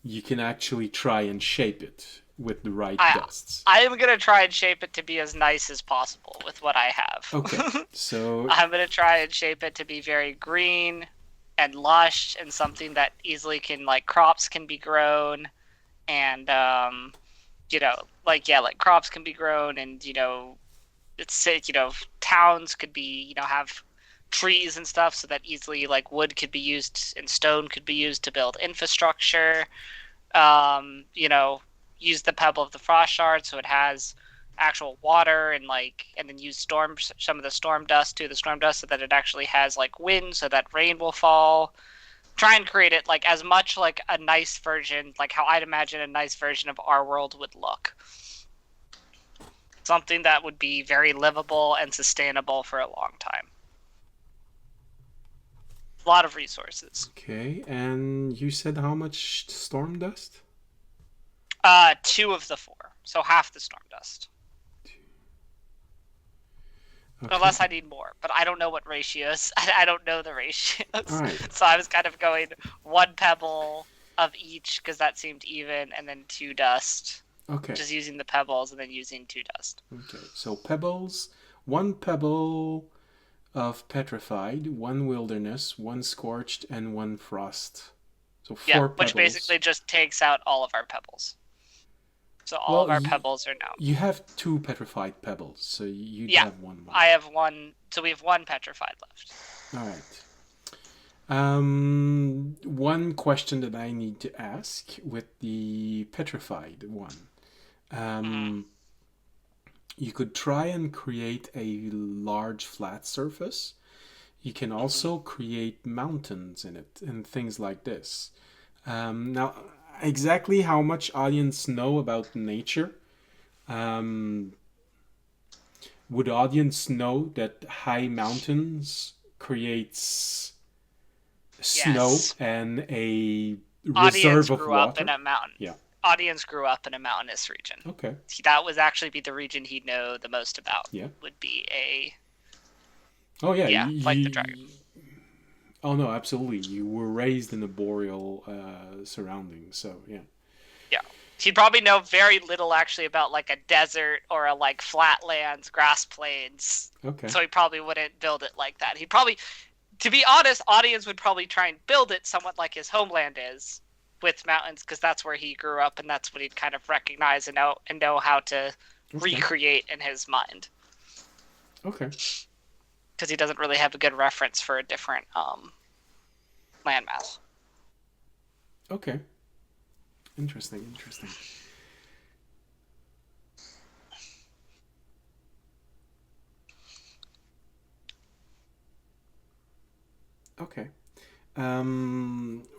you can actually try and shape it with the right dusts. I am going to try and shape it to be as nice as possible with what I have. Okay, so I'm going to try and shape it to be very green and lush and something that easily crops can be grown and, crops can be grown and, towns could be, have trees and stuff so that easily wood could be used and stone could be used to build infrastructure. Use the pebble of the frost shard so it has actual water and then use some of the storm dust so that it actually has like wind so that rain will fall. Try and create it like as much like a nice version, like how I'd imagine a nice version of our world would look. Something that would be very livable and sustainable for a long time. A lot of resources. Okay, and you said how much storm dust? 2 of the 4, so half the storm dust. Okay. Unless I need more, but I don't know what ratios. I don't know the ratios. All right. So I was kind of going 1 pebble of each because that seemed even, and then 2 dust. Okay. Just using the pebbles and then using 2 dust. Okay, so pebbles, 1 pebble of petrified, 1 wilderness, 1 scorched, and 1 frost. So 4 pebbles. Which basically just takes out all of our pebbles. So all of our pebbles are now. You have 2 petrified pebbles, so you'd have 1 more. I have 1. So we have 1 petrified left. All right. One question that I need to ask with the petrified one. You could try and create a large flat surface. You can also create mountains in it and things like this. Now, exactly how much audience know about nature? Would audience know that high mountains creates snow and a reserve of water? Audience grew up in a mountain. Yeah. Audience grew up in a mountainous region. Okay. That would actually be the region he'd know the most about. Yeah. Would be a... Oh, yeah. Yeah, like the dragon. Oh, no, absolutely. You were raised in the boreal surroundings, so yeah. Yeah. He'd probably know very little actually about like a desert or a like flatlands, grass plains. Okay. So he probably wouldn't build it like that. He'd probably, to be honest, audience would probably try and build it somewhat like his homeland is, with mountains, because that's where he grew up and that's what he'd kind of recognize and know how to recreate in his mind. Okay. Because he doesn't really have a good reference for a different landmass. Okay. Interesting. Okay.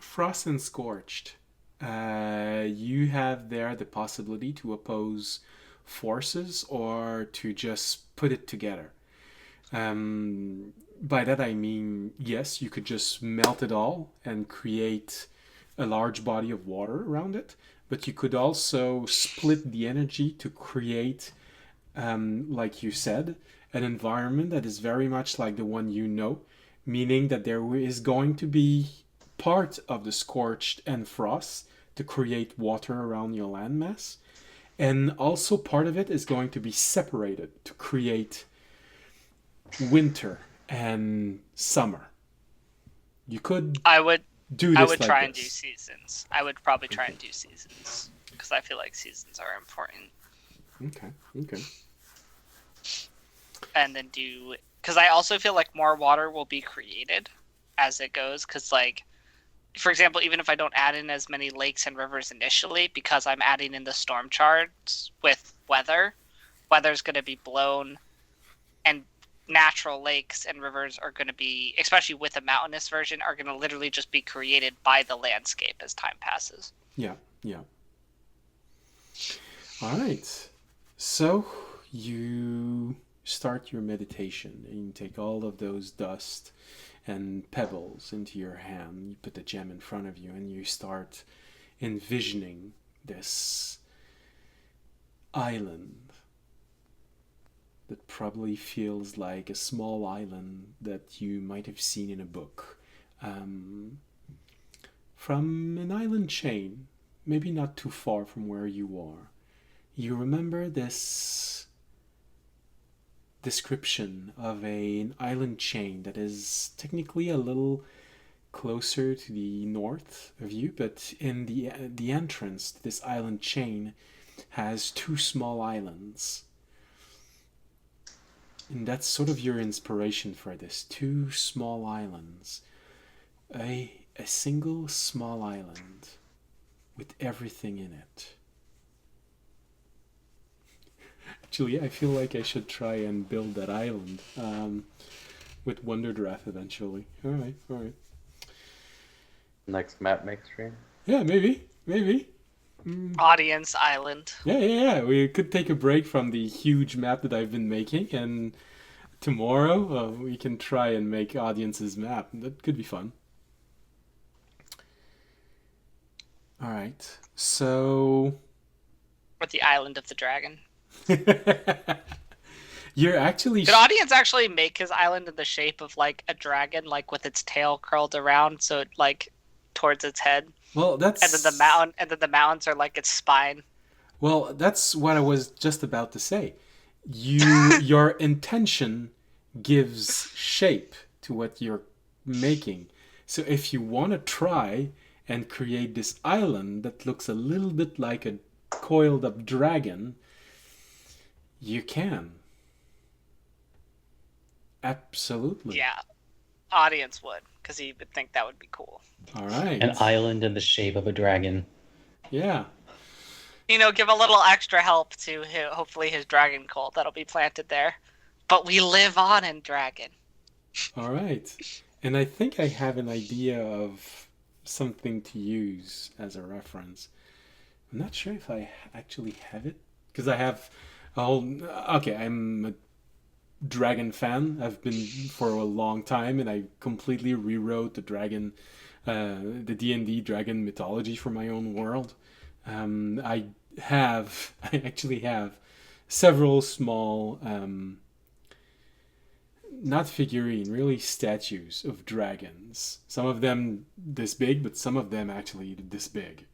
Frost and Scorched. You have there the possibility to oppose forces or to just put it together. By that I mean, yes, you could just melt it all and create a large body of water around it, but you could also split the energy to create, like you said, an environment that is very much like the one you know, meaning that there is going to be part of the Scorched and Frost to create water around your landmass, and also part of it is going to be separated to create winter and summer. You could I would like try and this. do seasons. I would probably try and do seasons because I feel like seasons are important. Okay. And then because I also feel like more water will be created as it goes. Because like, for example, even if I don't add in as many lakes and rivers initially, because I'm adding in the storm charts with weather's going to be blown, and natural lakes and rivers are going to be, especially with a mountainous version, are going to literally just be created by the landscape as time passes. Yeah. All right. So you start your meditation and you take all of those dust and pebbles into your hand. You put the gem in front of you and you start envisioning this island that probably feels like a small island that you might have seen in a book. From an island chain, maybe not too far from where you are. You remember this description of an island chain that is technically a little closer to the north of you, but in the entrance to this island chain has 2 small islands. And that's sort of your inspiration for this. 2 small islands. A single small island with everything in it. Actually, I feel like I should try and build that island with WonderDraft eventually. All right, all right. Next map make stream. Yeah, maybe. Audience Island. Yeah. We could take a break from the huge map that I've been making, and tomorrow we can try and make Audience's map. That could be fun. All right, so Or the Island of the Dragon. you're actually Did Audience actually make his island in the shape of like a dragon, like with its tail curled around, so it, like towards its head, well. That's and then the mountains are like its spine. Well, that's what I was just about to say. Your intention gives shape to what you're making. So if you want to try and create this island that looks a little bit like a coiled up dragon, you can. Absolutely. Yeah, Audience would, because he would think that would be cool. All right. An island in the shape of a dragon. Yeah. You know, give a little extra help to hopefully his dragon cult that'll be planted there. But we live on in Dragon. All right. And I think I have an idea of something to use as a reference. I'm not sure if I actually have it, because I have a whole... Okay, I'm a Dragon fan. I've been for a long time, and I completely rewrote the Dragon, the D&D Dragon mythology for my own world. I actually have several small, not figurine, really statues of dragons. Some of them this big, but some of them actually this big.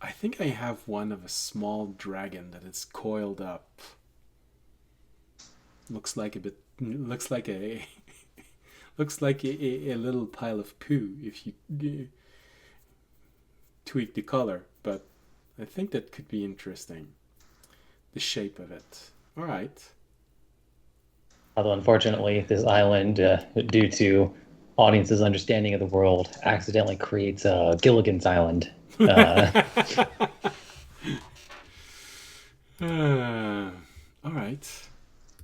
I think I have one of a small dragon that is coiled up. Looks like a little pile of poo if you tweak the color, but I think that could be interesting. The shape of it. All right. Although, unfortunately, this island, due to Audience's understanding of the world, accidentally creates Gilligan's Island. All right.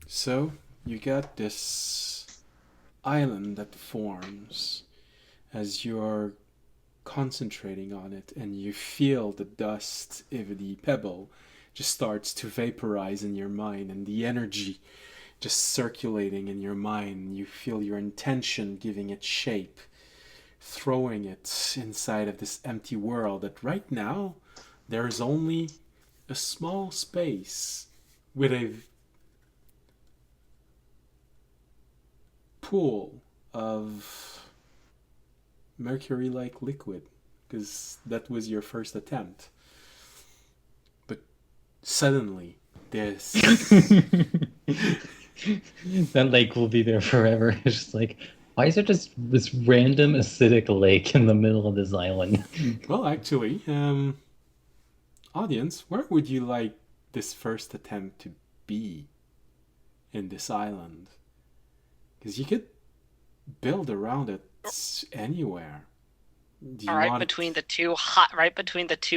So you got this island that forms as you're concentrating on it, and you feel the dust of the pebble just starts to vaporize in your mind, and the energy just circulating in your mind. You feel your intention giving it shape, throwing it inside of this empty world that right now there is only a small space with a pool of mercury-like liquid, because that was your first attempt. But suddenly this That lake will be there forever. It's just like, why is there just this random acidic lake in the middle of this island? Well, actually, audience, where would you like this first attempt to be in this island? Because you could build around it anywhere. Do you Right want... between the two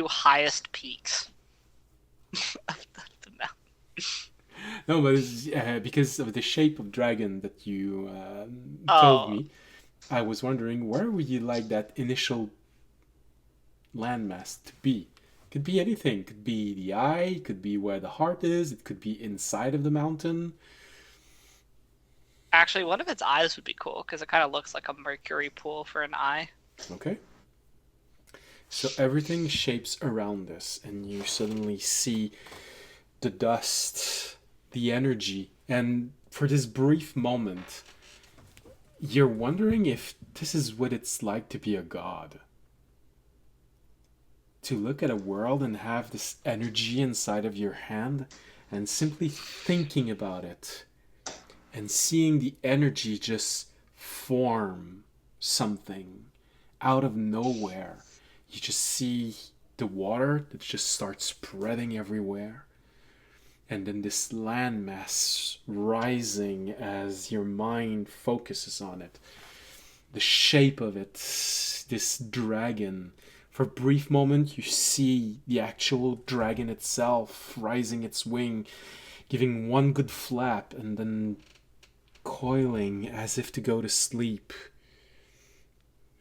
highest peaks of the mountain. No, but it's, because of the shape of dragon that you told me, I was wondering, where would you like that initial landmass to be? Could be anything. Could be the eye, could be where the heart is, it could be inside of the mountain. Actually, one of its eyes would be cool, because it kind of looks like a mercury pool for an eye. Okay. So everything shapes around this, and you suddenly see the dust, the energy, and for this brief moment, you're wondering if this is what it's like to be a god. To look at a world and have this energy inside of your hand, and simply thinking about it, and seeing the energy just form something out of nowhere. You just see the water that just starts spreading everywhere. And then this landmass rising as your mind focuses on it. The shape of it, this dragon For a brief moment, you see the actual dragon itself rising its wing, giving one good flap, and then coiling as if to go to sleep.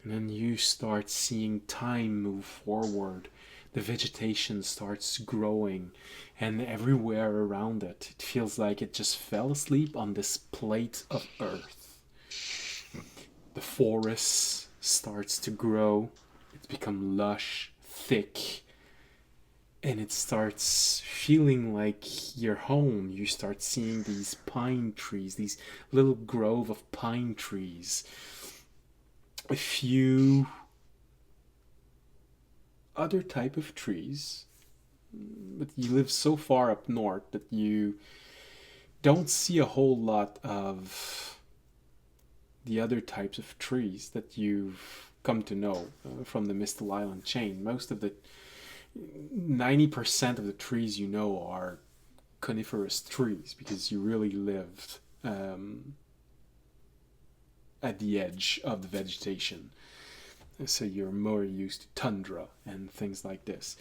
And then you start seeing time move forward. The vegetation starts growing, and everywhere around it, it feels like it just fell asleep on this plate of earth. The forest starts to grow. It's become lush, thick, and it starts feeling like your home. You start seeing these pine trees, these little grove of pine trees. A few other type of trees, but you live so far up north that you don't see a whole lot of the other types of trees that you've come to know from the Mistle Island chain. Most of the 90% of the trees you know are coniferous trees because you really lived at the edge of the vegetation. So you're more used to tundra and things like this.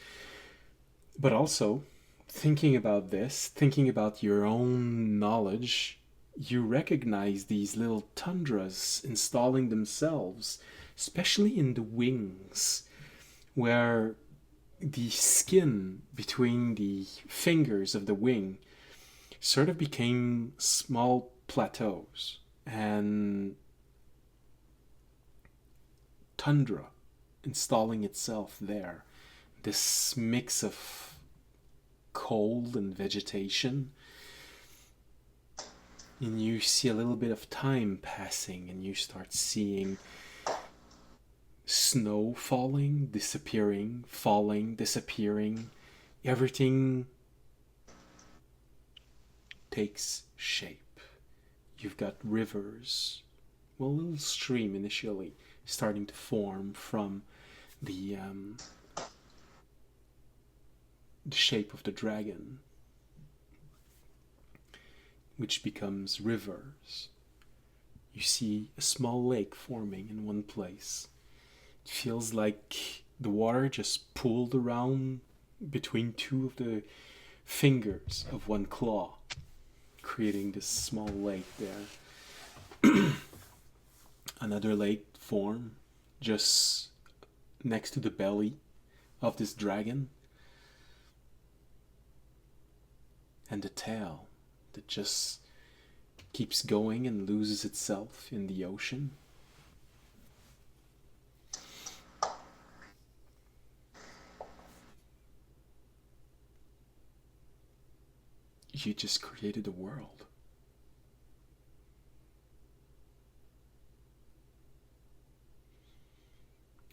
But also, thinking about this, thinking about your own knowledge, you recognize these little tundras installing themselves, especially in the wings, where the skin between the fingers of the wing sort of became small plateaus, and tundra installing itself there. This mix of cold and vegetation, and you see a little bit of time passing, and you start seeing snow falling, disappearing, falling, disappearing. Everything takes shape. You've got rivers, well, a little stream initially, starting to form from the shape of the dragon, which becomes rivers. You see a small lake forming in one place. It feels like the water just pooled around between two of the fingers of one claw, creating this small lake there. Another lake form just next to the belly of this dragon, and the tail that just keeps going and loses itself in the ocean. You just created a world.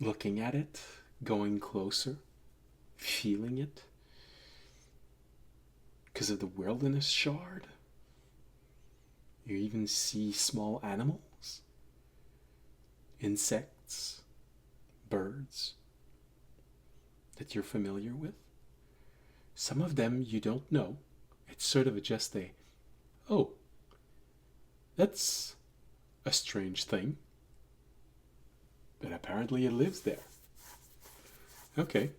Looking at it, going closer, feeling it, because of the wilderness shard. You even see small animals, insects, birds that you're familiar with. Some of them you don't know. It's sort of just a, oh, that's a strange thing. But apparently it lives there. Okay.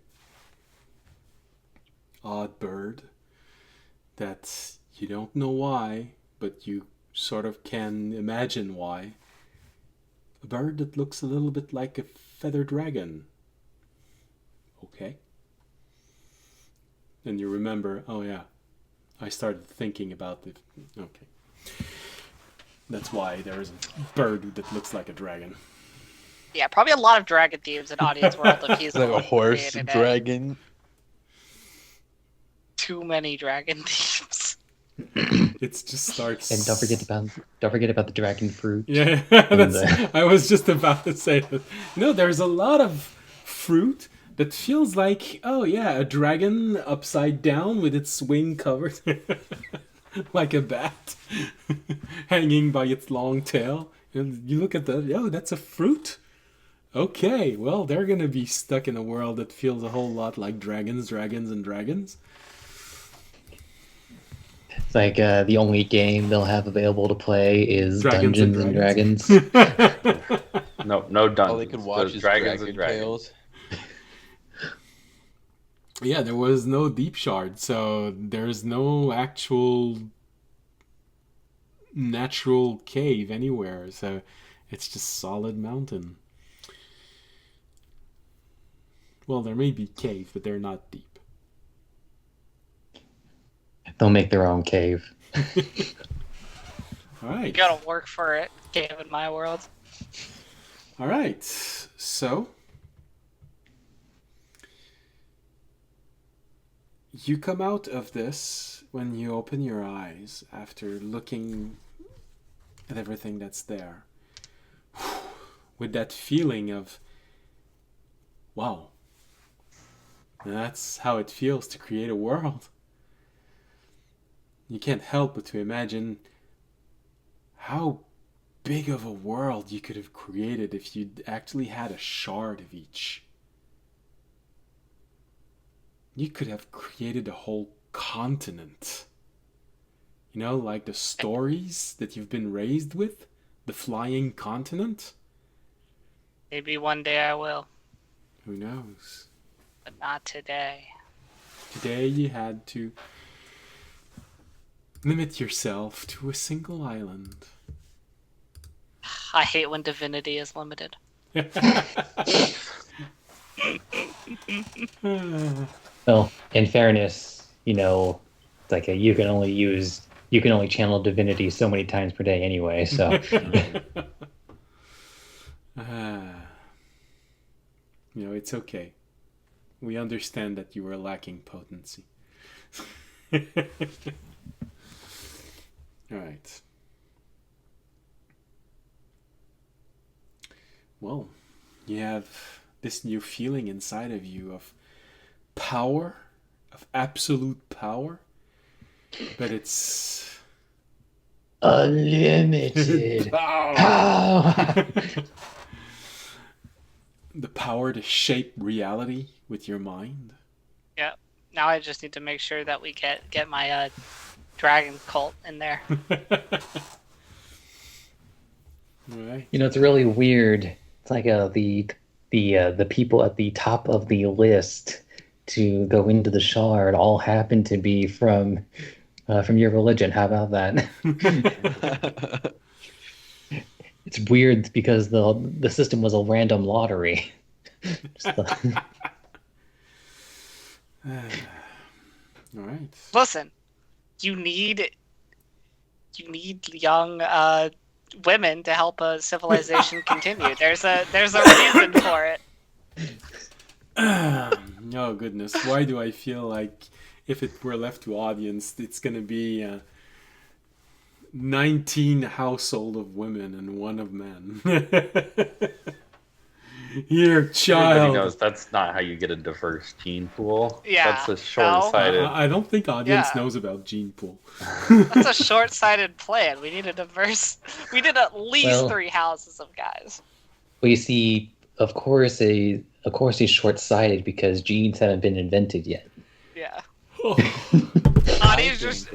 Odd bird that you don't know why, but you sort of can imagine why. A bird that looks a little bit like a feather dragon. Okay. And you remember, oh yeah, I started thinking about it. Okay. That's why there is a bird that looks like a dragon. Yeah, probably a lot of dragon themes in Audience World if he's Like a horse created it. dragon. Too many dragon themes. It just starts. And don't forget about the dragon fruit. Yeah, I was just about to say that. No, there's a lot of fruit that feels like, oh yeah, a dragon upside down with its wing covered like a bat, hanging by its long tail. And you look at that, oh, that's a fruit. Okay, well, they're gonna be stuck in a world that feels a whole lot like dragons, and dragons. It's like the only game they'll have available to play is Dungeons and Dragons. No dungeons. All they could watch There's is Dragons Dragon and Dragons. Tales. Yeah, there was no deep shard, so there's no actual natural cave anywhere. So it's just solid mountain. Well, there may be caves, but they're not deep. They'll make their own cave. All right. You gotta work for it. Game in my world. All right. So you come out of this when you open your eyes after looking at everything that's there with that feeling of, wow, that's how it feels to create a world. You can't help but to imagine how big of a world you could have created if you'd actually had a shard of each. You could have created a whole continent. You know, like the stories that you've been raised with? The flying continent? Maybe one day I will, Who knows? but not today. Today you had to limit yourself to a single island. I hate when divinity is limited. Well, in fairness, it's like you can only channel divinity so many times per day anyway. So it's okay. We understand that you were lacking potency. All right. Well, you have this new feeling inside of you of power, of absolute power, but it's unlimited power. The power to shape reality with your mind. Yeah. Now I just need to make sure that we get my dragon cult in there. Right. It's really weird. It's like the people at the top of the list to go into the shard all happen to be from your religion. How about that? It's weird because the system was a random lottery. All right. Listen, you need young women to help a civilization continue. There's a reason for it. Oh goodness, why do I feel like if it were left to audience, it's gonna be 19 household of women and one of men. Here, Everybody child. knows that's not how you get a diverse gene pool. Yeah, That's a short-sighted. I don't think audience Yeah. knows about gene pool. That's a short-sighted plan. We need a diverse. We need at least 3 houses of guys. Well, you see, of course, he's short-sighted because genes haven't been invented yet. Yeah. Oh. Audience just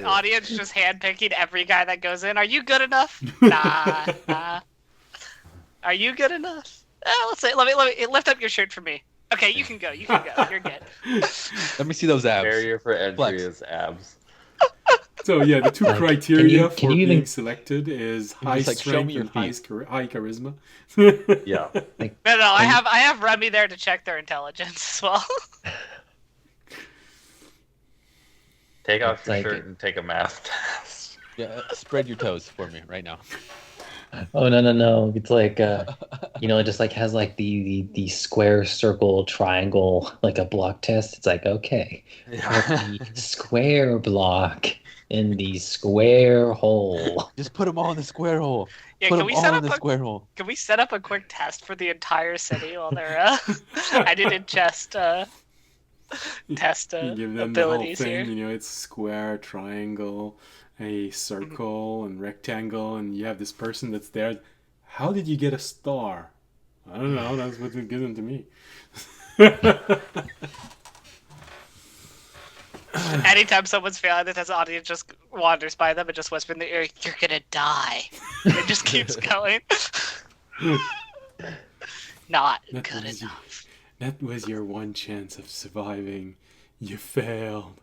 handpicking every guy that goes in. Are you good enough? Nah. Are you good enough? Let's say. Let me lift up your shirt for me. Okay, you can go. You're good. Let me see those abs. Barrier for entry Flex. is abs. So yeah, the two Like, criteria can for you being even- selected is Can you high just, like, show strength me your and high, feet? high charisma. Yeah. No. I have Remy there to check their intelligence as well. Take off It's your like- shirt and take a math test. Yeah, spread your toes for me right now. Oh no! It's like it just like has like the square, circle, triangle, like a block test. It's like, okay, Yeah. the square block in the square hole. Just put them all in the square hole. Yeah, Put can them we all set in up the square hole. Can we set up a quick test for the entire city while they're I didn't test You give them the whole abilities thing, here. it's square, triangle, a circle, and rectangle, and you have this person that's there. How did you get a star? I don't know, that's what's given to me. Anytime someone's failing the test, the audience just wanders by them and just whispers in their ear, "You're gonna die." It just keeps going. Not That good was enough. That was your one chance of surviving. You failed.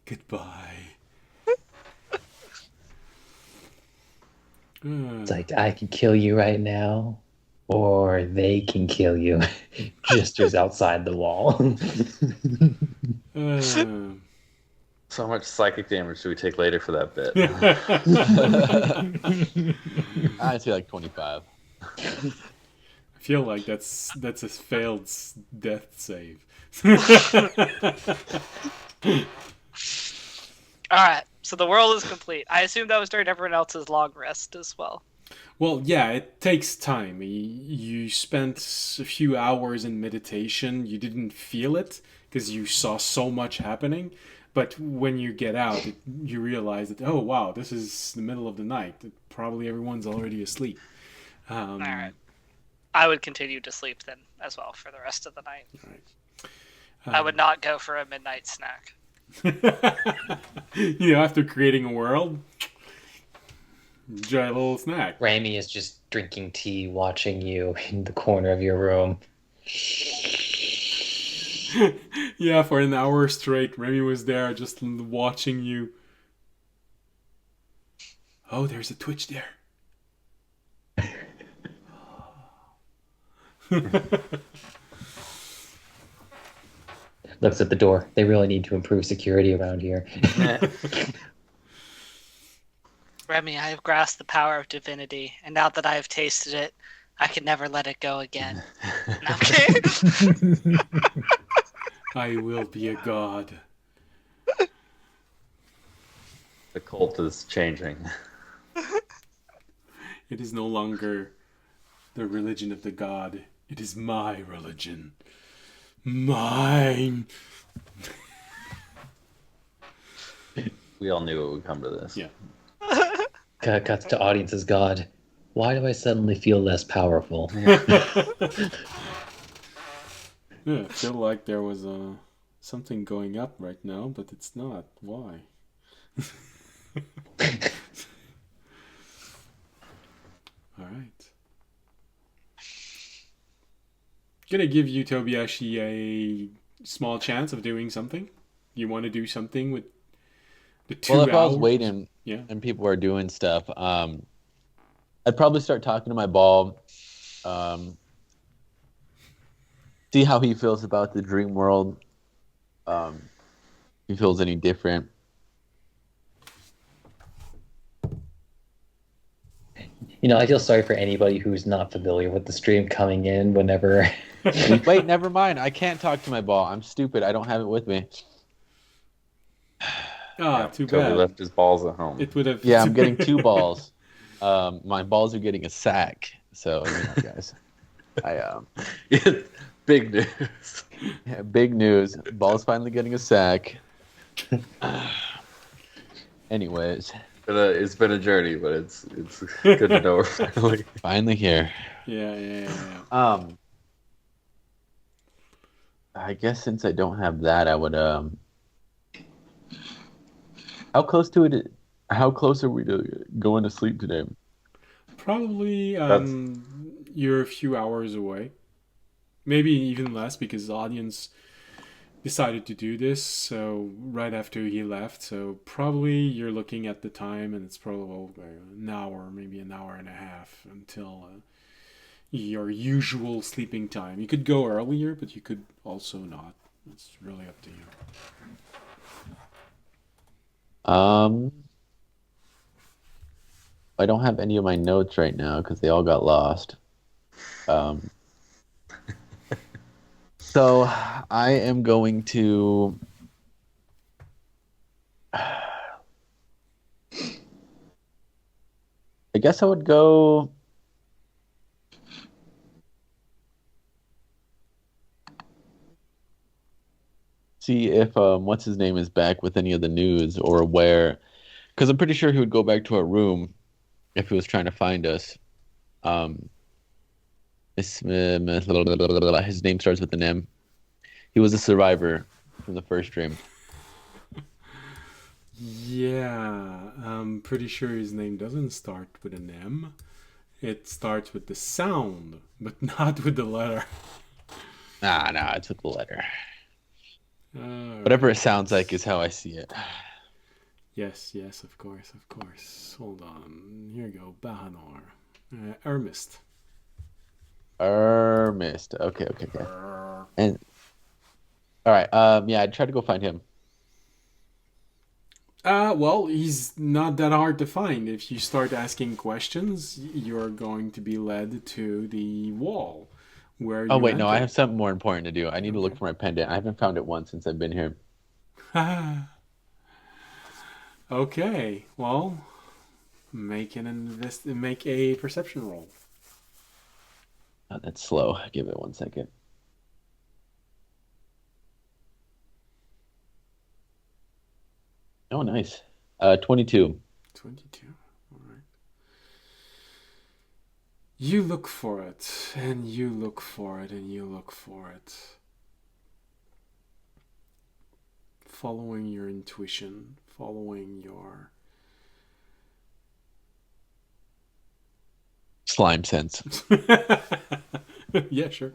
Goodbye. It's like, I can kill you right now, or they can kill you. Gestures outside the wall. So much psychic damage do we take later for that bit? I'd say like 25. I feel like that's a failed death save. Alright, so the world is complete. I assume that was during everyone else's long rest as well. Well, yeah, it takes time. You spent a few hours in meditation. You didn't feel it because you saw so much happening. But when you get out, you realize that, oh, wow, this is the middle of the night. Probably everyone's already asleep. Alright. I would continue to sleep then as well for the rest of the night. Right. I would not go for a midnight snack. After creating a world, enjoy a little snack. Rami is just drinking tea, watching you in the corner of your room. Yeah, for an hour straight, Remy was there just watching you. Oh, there's a Twitch there. Looks at the door. They really need to improve security around here. Remy, I have grasped the power of divinity, and now that I have tasted it, I can never let it go again. No, I'm kidding. I will be a god. The cult is changing. It is no longer the religion of the god. It is my religion. Mine. We all knew it would come to this. Yeah. Cuts to audience's God. Why do I suddenly feel less powerful? Yeah, I feel like there was something going up right now, but it's not. Why? All right. Gonna give you, Tobiashi, a small chance of doing something. You want to do something with the 2 hours? Well, if I was waiting Yeah. and people are doing stuff, I'd probably start talking to my ball, see how he feels about the dream world, if he feels any different. I feel sorry for anybody who's not familiar with the stream coming in whenever... Wait, never mind. I can't talk to my ball. I'm stupid. I don't have it with me. Too Toby bad. left his balls at home. It would have. Yeah, I'm getting 2 balls. My balls are getting a sack. So, guys, Big news. yeah, big news. Ball's finally getting a sack. Anyways, It's been a journey, but it's good to know we're finally. here. Yeah. I guess since I don't have that, I would How close are we to going to sleep today? Probably you're a few hours away. Maybe even less because the audience decided to do this so right after he left. So probably you're looking at the time and it's probably an hour, maybe an hour and a half until your usual sleeping time. You could go earlier, but you could also not. It's really up to you. I don't have any of my notes right now because they all got lost. So I am going to. I guess I would go. See if what's his name is back with any of the news or where, because I'm pretty sure he would go back to our room if he was trying to find us. His name starts with an M. He was a survivor from the first dream. Yeah, I'm pretty sure his name doesn't start with an M. It starts with the sound, but not with the letter. Nah, it's with the letter. Whatever it sounds like is how I see it. Yes, of course. Hold on. Here you go. Bahanor. Ermist. Missed. Okay. And all right. Yeah, I tried to go find him. Well, he's not that hard to find. If you start asking questions, you're going to be led to the wall where Oh you wait, no, I entered. have something more important to do. I need to look Okay. for my pendant. I haven't found it once since I've been here. Okay, well, make a perception roll. Oh, that's slow. Give it 1 second. Oh, nice. 22. 22. All right. You look for it, and you look for it, and you look for it. Following your intuition, following your Slime sense. yeah, sure.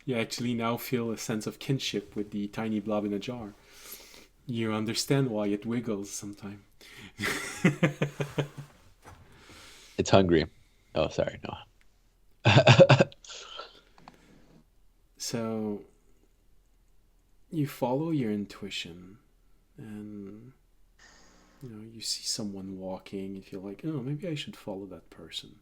You actually now feel a sense of kinship with the tiny blob in a jar. You understand why it wiggles sometimes. It's hungry. Oh, sorry, no. So you follow your intuition, and you see someone walking. You feel like, oh, maybe I should follow that person.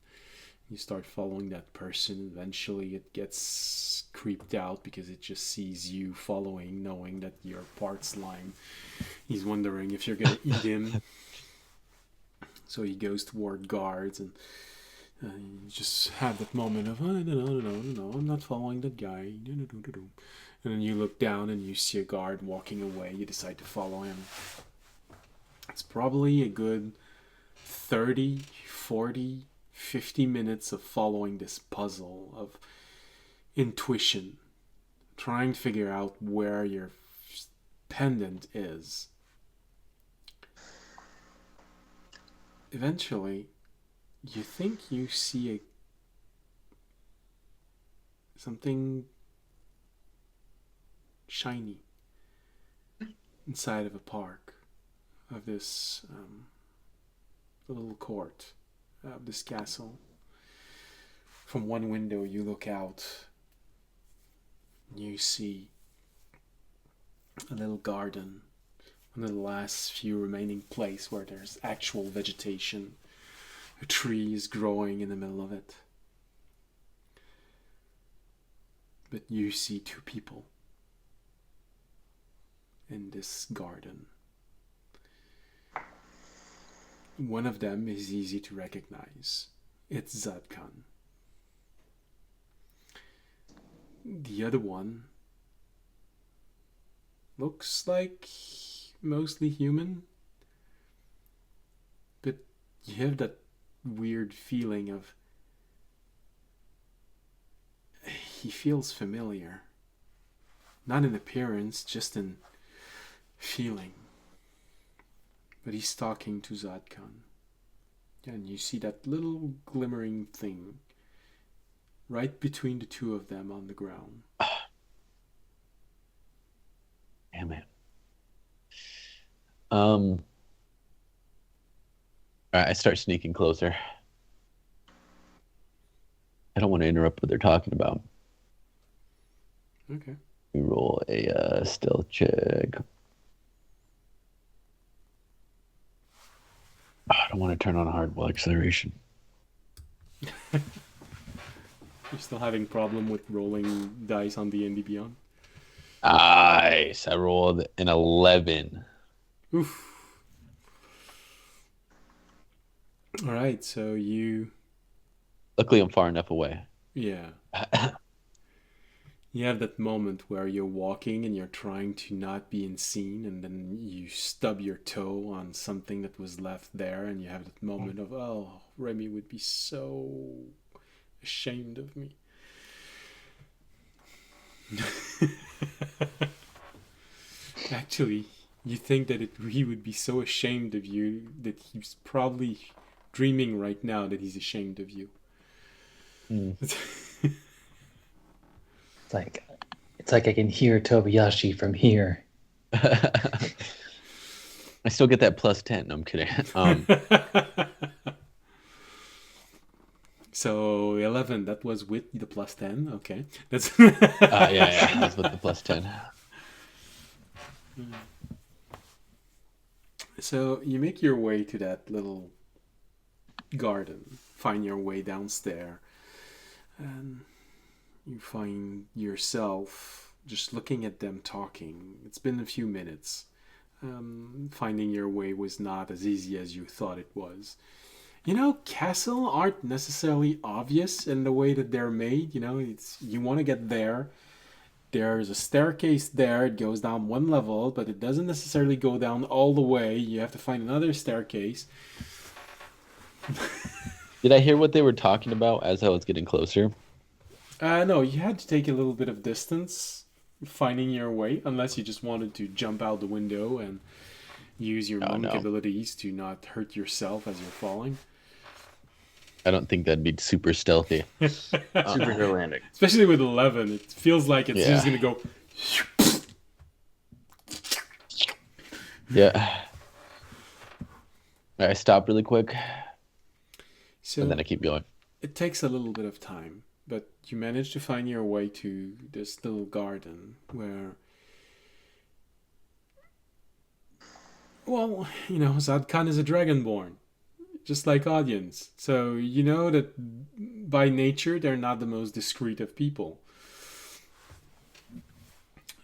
You start following that person. Eventually, it gets creeped out because it just sees you following, knowing that you're part slime. He's wondering if you're gonna eat him. So he goes toward guards, and you just have that moment of, oh, no, I'm not following that guy. And then you look down and you see a guard walking away. You decide to follow him. It's probably a good 30, 40, 50 minutes of following this puzzle of intuition, trying to figure out where your pendant is. Eventually, you think you see something shiny inside of a park of this little court of this castle. From one window you look out and you see a little garden, one of the last few remaining place where there's actual vegetation. A tree is growing in the middle of it. But you see two people in this garden. One of them is easy to recognize. It's Zadkan. The other one looks like mostly human, but you have that weird feeling of he feels familiar. Not in appearance, just in feeling. But he's talking to Zadkan. And you see that little glimmering thing right between the two of them on the ground. Damn it. Alright, I start sneaking closer. I don't want to interrupt what they're talking about. Okay. We roll a stealth check. I don't want to turn on hardware acceleration. You're still having problem with rolling dice on D&D Beyond? Nice. I rolled an 11. Oof. Alright, so you... Luckily, I'm far enough away. Yeah. You have that moment where you're walking and you're trying to not be seen, and then you stub your toe on something that was left there, and you have that moment of, oh, Remy would be so ashamed of me. Actually, you think that he would be so ashamed of you that he's probably dreaming right now that he's ashamed of you. It's like, It's like I can hear Tobayashi from here. I still get that plus 10. No, I'm kidding. So 11, that was with the plus 10. Okay. That's yeah, that's with the plus 10. So you make your way to that little garden, find your way downstairs, and you find yourself just looking at them talking. It's been a few minutes. Finding your way was not as easy as you thought it was. You know, castles aren't necessarily obvious in the way that they're made. You know, it's you want to get there. There's a staircase there. It goes down one level, but it doesn't necessarily go down all the way. You have to find another staircase. Did I hear what they were talking about as I was getting closer? No, you had to take a little bit of distance finding your way, unless you just wanted to jump out the window and use your monk abilities to not hurt yourself as you're falling. I don't think that'd be super stealthy. Superhero landing. Especially with 11, it feels like it's just going to go... Yeah. I stop really quick, So and then I keep going. it takes a little bit of time, but you manage to find your way to this little garden where... Well, you know, Zadkan is a dragonborn, just like audience. So you know that by nature they're not the most discreet of people.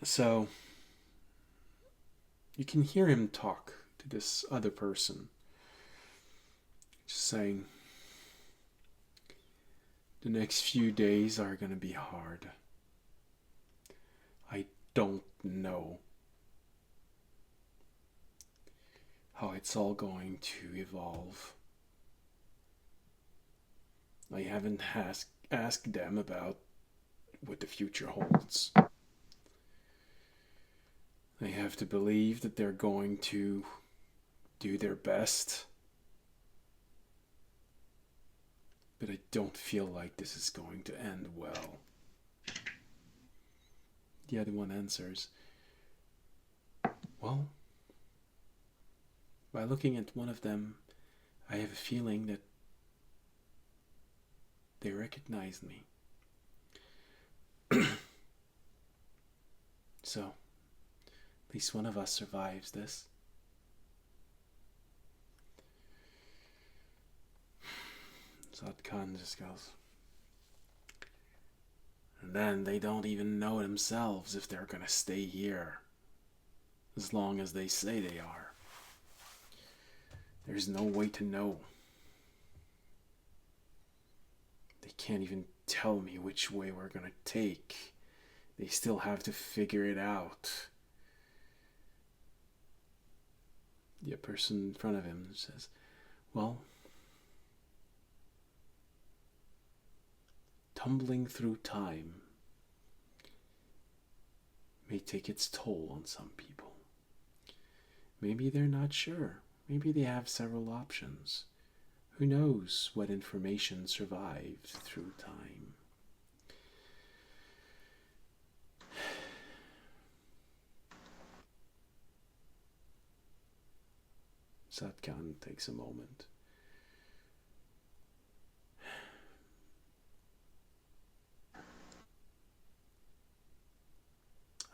So you can hear him talk to this other person, just saying, the next few days are going to be hard. I don't know how it's all going to evolve. I haven't asked them about what the future holds. I have to believe that they're going to do their best. But I don't feel like this is going to end well. The other one answers, well, by looking at one of them, I have a feeling that they recognize me. So, at least one of us survives this. Zadkan just goes, and then they don't even know themselves if they're gonna stay here as long as they say they are. There's no way to know. They can't even tell me which way we're gonna take. They still have to figure it out. The person in front of him says, well, tumbling through time may take its toll on some people. Maybe they're not sure. Maybe they have several options. Who knows what information survived through time? Zadkan takes a moment.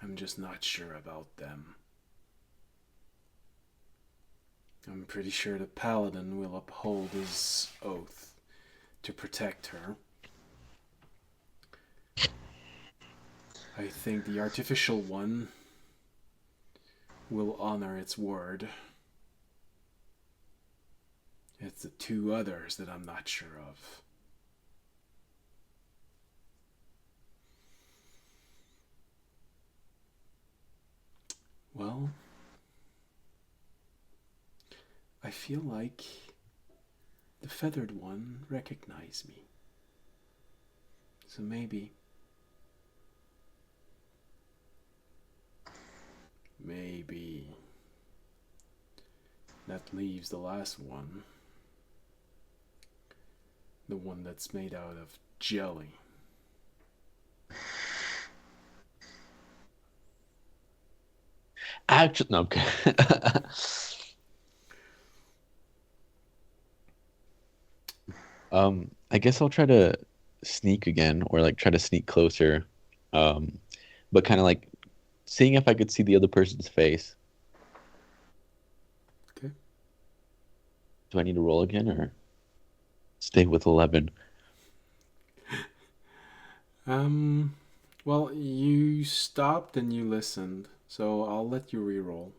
I'm just not sure about them. I'm pretty sure the paladin will uphold his oath to protect her. I think the artificial one will honor its word. It's the two others that I'm not sure of. Well, I feel like the feathered one recognized me. So maybe that leaves the last one. The one that's made out of jelly. Actually, no. Okay. I guess I'll try to sneak again, or like try to sneak closer, but kind of like seeing if I could see the other person's face. Okay. Do I need to roll again, or stay with 11? Well, you stopped and you listened, so I'll let you re-roll.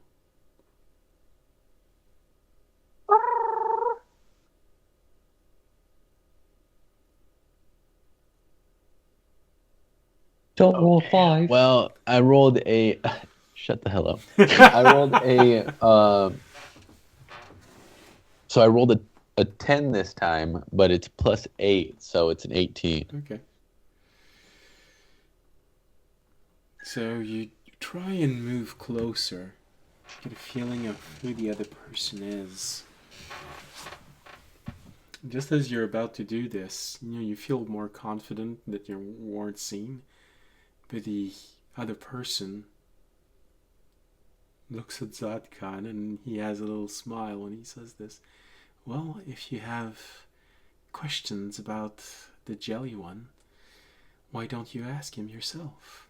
Don't roll 5. Well, I rolled a. Shut the hell up. I rolled a. So I rolled a 10 this time, but it's +8, so it's an 18. Okay. So you try and move closer. Get a feeling of who the other person is. Just as you're about to do this, you feel more confident that you weren't seen. But the other person looks at Zadkan and he has a little smile when he says this. Well, if you have questions about the jelly one, why don't you ask him yourself?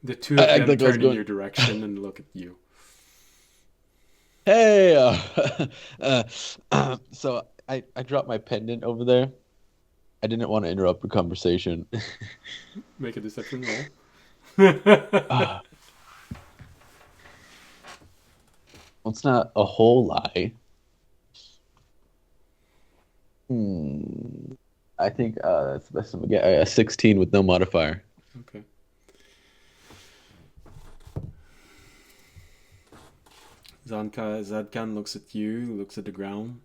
The two of them turn in your direction and look at you. Hey! So I dropped my pendant over there. I didn't want to interrupt the conversation. Make a deception roll. Well, it's not a whole lie. I think that's the best I'm gonna get. A 16 with no modifier. Okay. Zadkan looks at you, looks at the ground.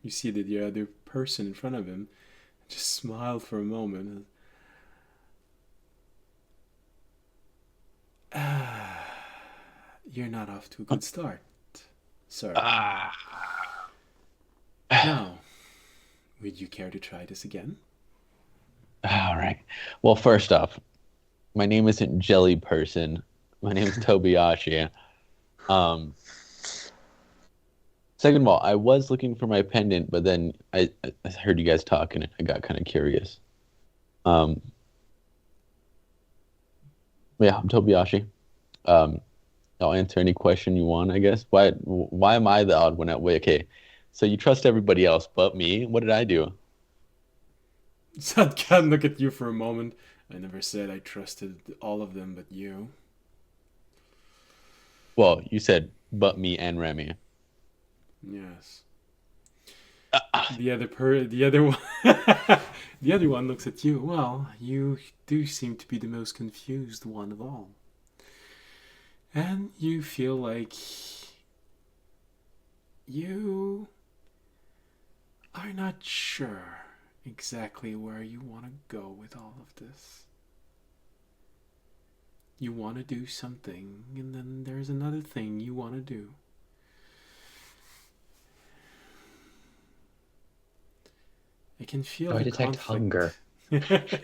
You see that the other person in front of him just smiled for a moment. You're not off to a good start, sir. Now, would you care to try this again? All right. Well, first off, my name isn't Jelly Person. My name is Tobiyashi. Second of all, I was looking for my pendant, but then I heard you guys talking and I got kind of curious. Yeah, I'm Tobiyashi. I'll answer any question you want, I guess. Why am I the odd one out? Wait, okay. So you trust everybody else but me? What did I do? Zadkan look at you for a moment. I never said I trusted all of them but you. Well, you said but me and Remy. Yes. The other one the other one looks at you. Well, you do seem to be the most confused one of all. And you feel like you are not sure exactly where you want to go with all of this. You want to do something, and then there's another thing you want to do. I can feel I the detect conflict. hunger.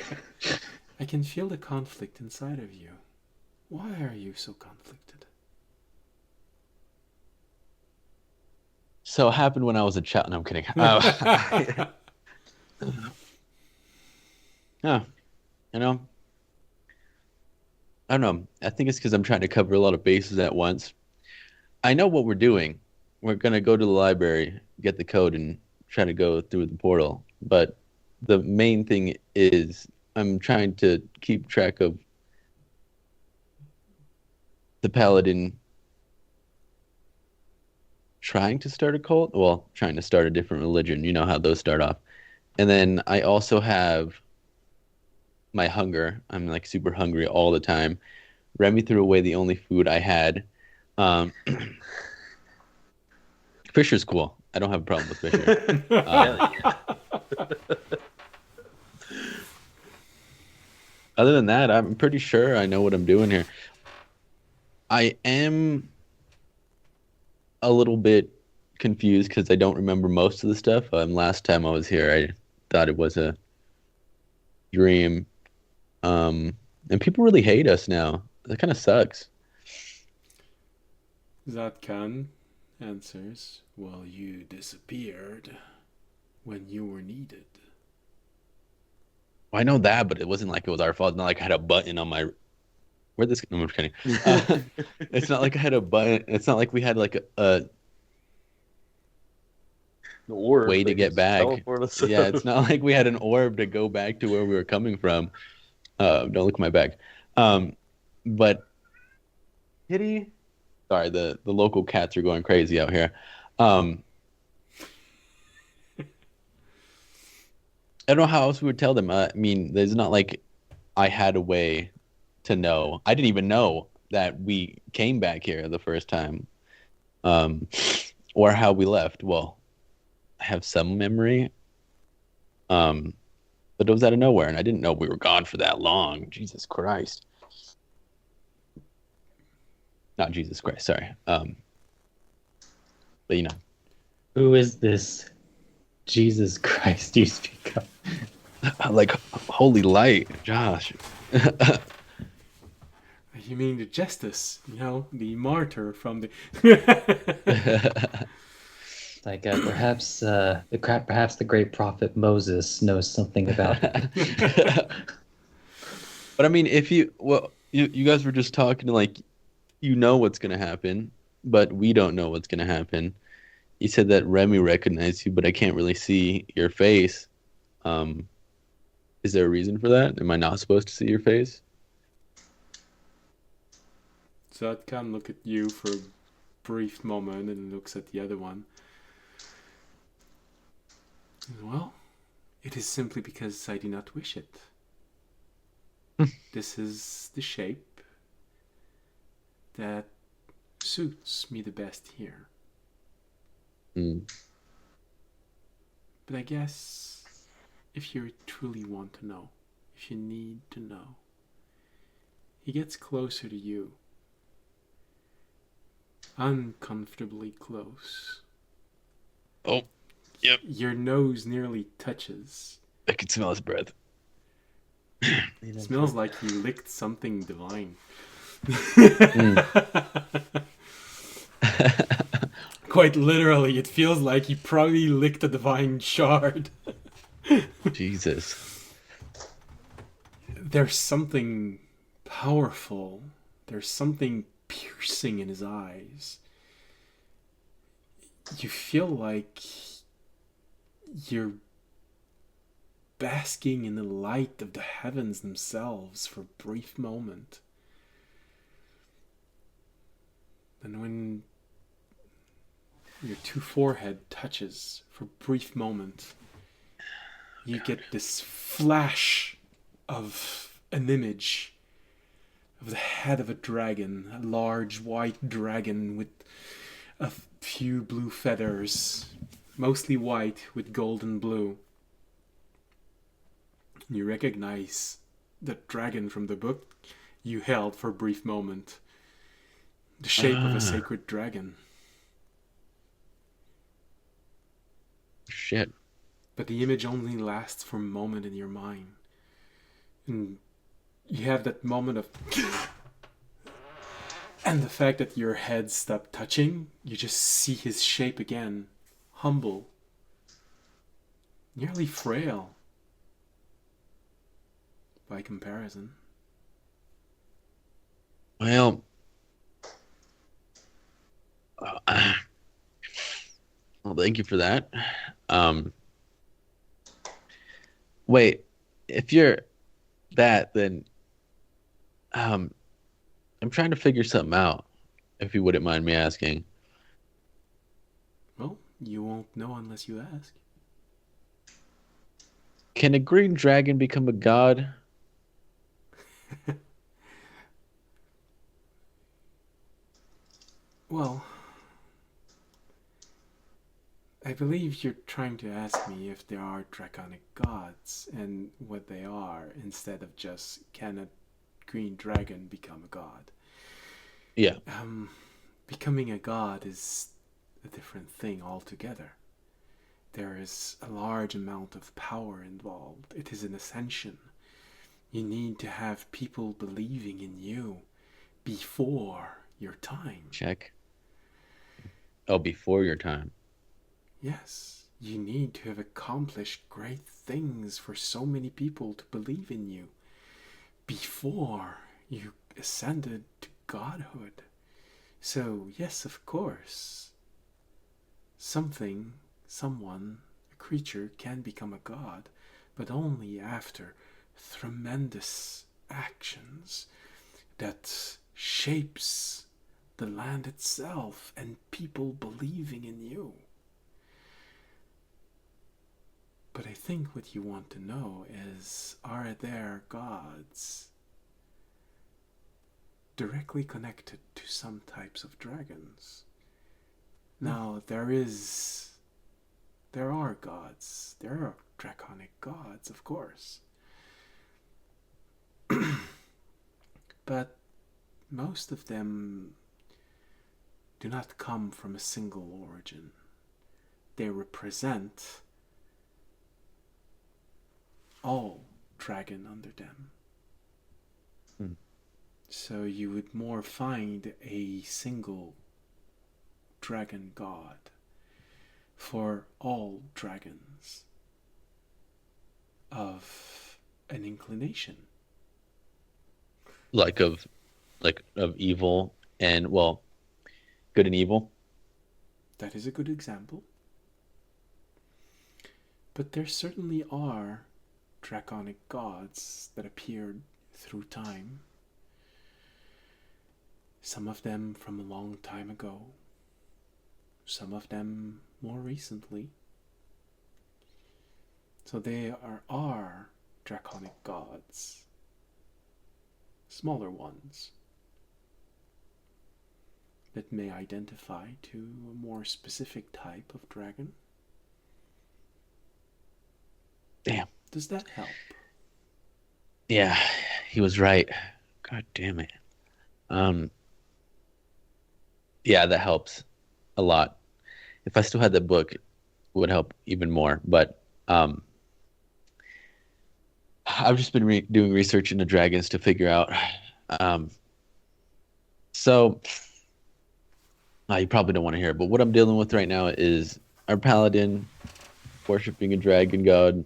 I can feel the conflict inside of you. Why are you so conflicted? So it happened when I was a child. No, I'm kidding. Yeah, you know, I don't know. I think it's because I'm trying to cover a lot of bases at once. I know what we're doing. We're going to go to the library, get the code, and try to go through the portal. But the main thing is I'm trying to keep track of the paladin trying to start a cult. Well, trying to start a different religion. You know how those start off. And then I also have my hunger. I'm like super hungry all the time. Remy threw away the only food I had. Fisher's cool. I don't have a problem with Fisher. Other than that, I'm pretty sure I know what I'm doing here. I am a little bit confused because I don't remember most of the stuff. Last time I was here, I thought it was a dream. And people really hate us now. That kind of sucks. Zatkan answers, well, you disappeared when you were needed. Well, I know that, but it wasn't like it was our fault. It's not like I had a button on my. Where this? No, I'm just kidding. It's not like I had a button. It's not like we had like a The orb, way they to get just back. teleport us Yeah, out. it's not like we had an orb to go back to where we were coming from. Don't look at my back. But Kitty, sorry, the local cats are going crazy out here. I don't know how else we would tell them. I mean, there's not like I had a way to know. I didn't even know that we came back here the first time, or how we left. Well, I have some memory, but it was out of nowhere, and I didn't know we were gone for that long. Jesus Christ. Not Jesus Christ, sorry. But you know. Who is this Jesus Christ you speak of? Like holy light, Josh. You mean the Justice, the martyr from the... Like perhaps the great prophet Moses knows something about it. But I mean, if you guys were just talking like you know what's gonna happen, but we don't know what's gonna happen. You said that Remy recognized you, but I can't really see your face. Is there a reason for that? Am I not supposed to see your face? Zatkan look at you for a brief moment and looks at the other one. Well, it is simply because I do not wish it. This is the shape that suits me the best here. But I guess if you truly want to know, if you need to know, he gets closer to you. Uncomfortably close. Oh, yep. Your nose nearly touches. I can smell his breath. It smells like he licked something divine. Quite literally, it feels like he probably licked a divine shard. Jesus. There's something powerful. There's something piercing in his eyes. You feel like you're basking in the light of the heavens themselves for a brief moment. And when your two forehead touches for a brief moment, you get this flash of an image of the head of a dragon, a large white dragon with a few blue feathers, mostly white with golden blue. You recognize the dragon from the book you held for a brief moment. The shape of a sacred dragon. Shit. But the image only lasts for a moment in your mind. And you have that moment of... And the fact that your head stopped touching, you just see his shape again. Humble. Nearly frail. By comparison. Well, well, thank you for that. Wait, if you're that, then I'm trying to figure something out, if you wouldn't mind me asking. Well, you won't know unless you ask. Can a green dragon become a god? Well, I believe you're trying to ask me if there are draconic gods and what they are, instead of just can a green dragon become a god. Yeah. Becoming a god is a different thing altogether. There is a large amount of power involved. It is an ascension. You need to have people believing in you. before your time. Check. Oh, before your time. Yes, you need to have accomplished great things for so many people to believe in you before you ascended to godhood. So, yes, of course, someone, a creature can become a god, but only after tremendous actions that shapes the land itself and people believing in you. But I think what you want to know is, are there gods directly connected to some types of dragons? Now, there are gods. There are draconic gods, of course. But most of them do not come from a single origin. They represent all dragon under them. So you would more find a single dragon god for all dragons of an inclination. Like of evil and, well, good and evil. That is a good example. But there certainly are draconic gods that appeared through time. Some of them from a long time ago. Some of them more recently. So there are draconic gods. Smaller ones that may identify to a more specific type of dragon. Damn. Does that help? Yeah, he was right. God damn it. Yeah, that helps a lot. If I still had that book, it would help even more. But I've just been doing research into dragons to figure out. So you probably don't want to hear it, but what I'm dealing with right now is our paladin worshiping a dragon god.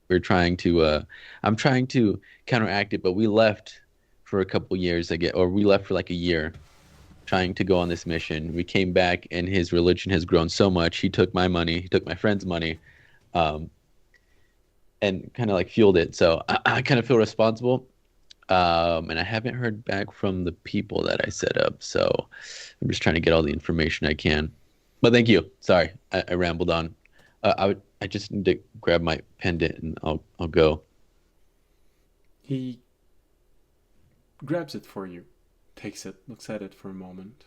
We're trying to. I'm trying to counteract it, but we left for a couple years. We left for like a year, trying to go on this mission. We came back, and his religion has grown so much. He took my money. He took my friend's money, and kind of like fueled it. So I kind of feel responsible. And I haven't heard back from the people that I set up. So I'm just trying to get all the information I can. But thank you. Sorry, I rambled on. I just need to grab my pendant and I'll go. He grabs it for you, takes it, looks at it for a moment.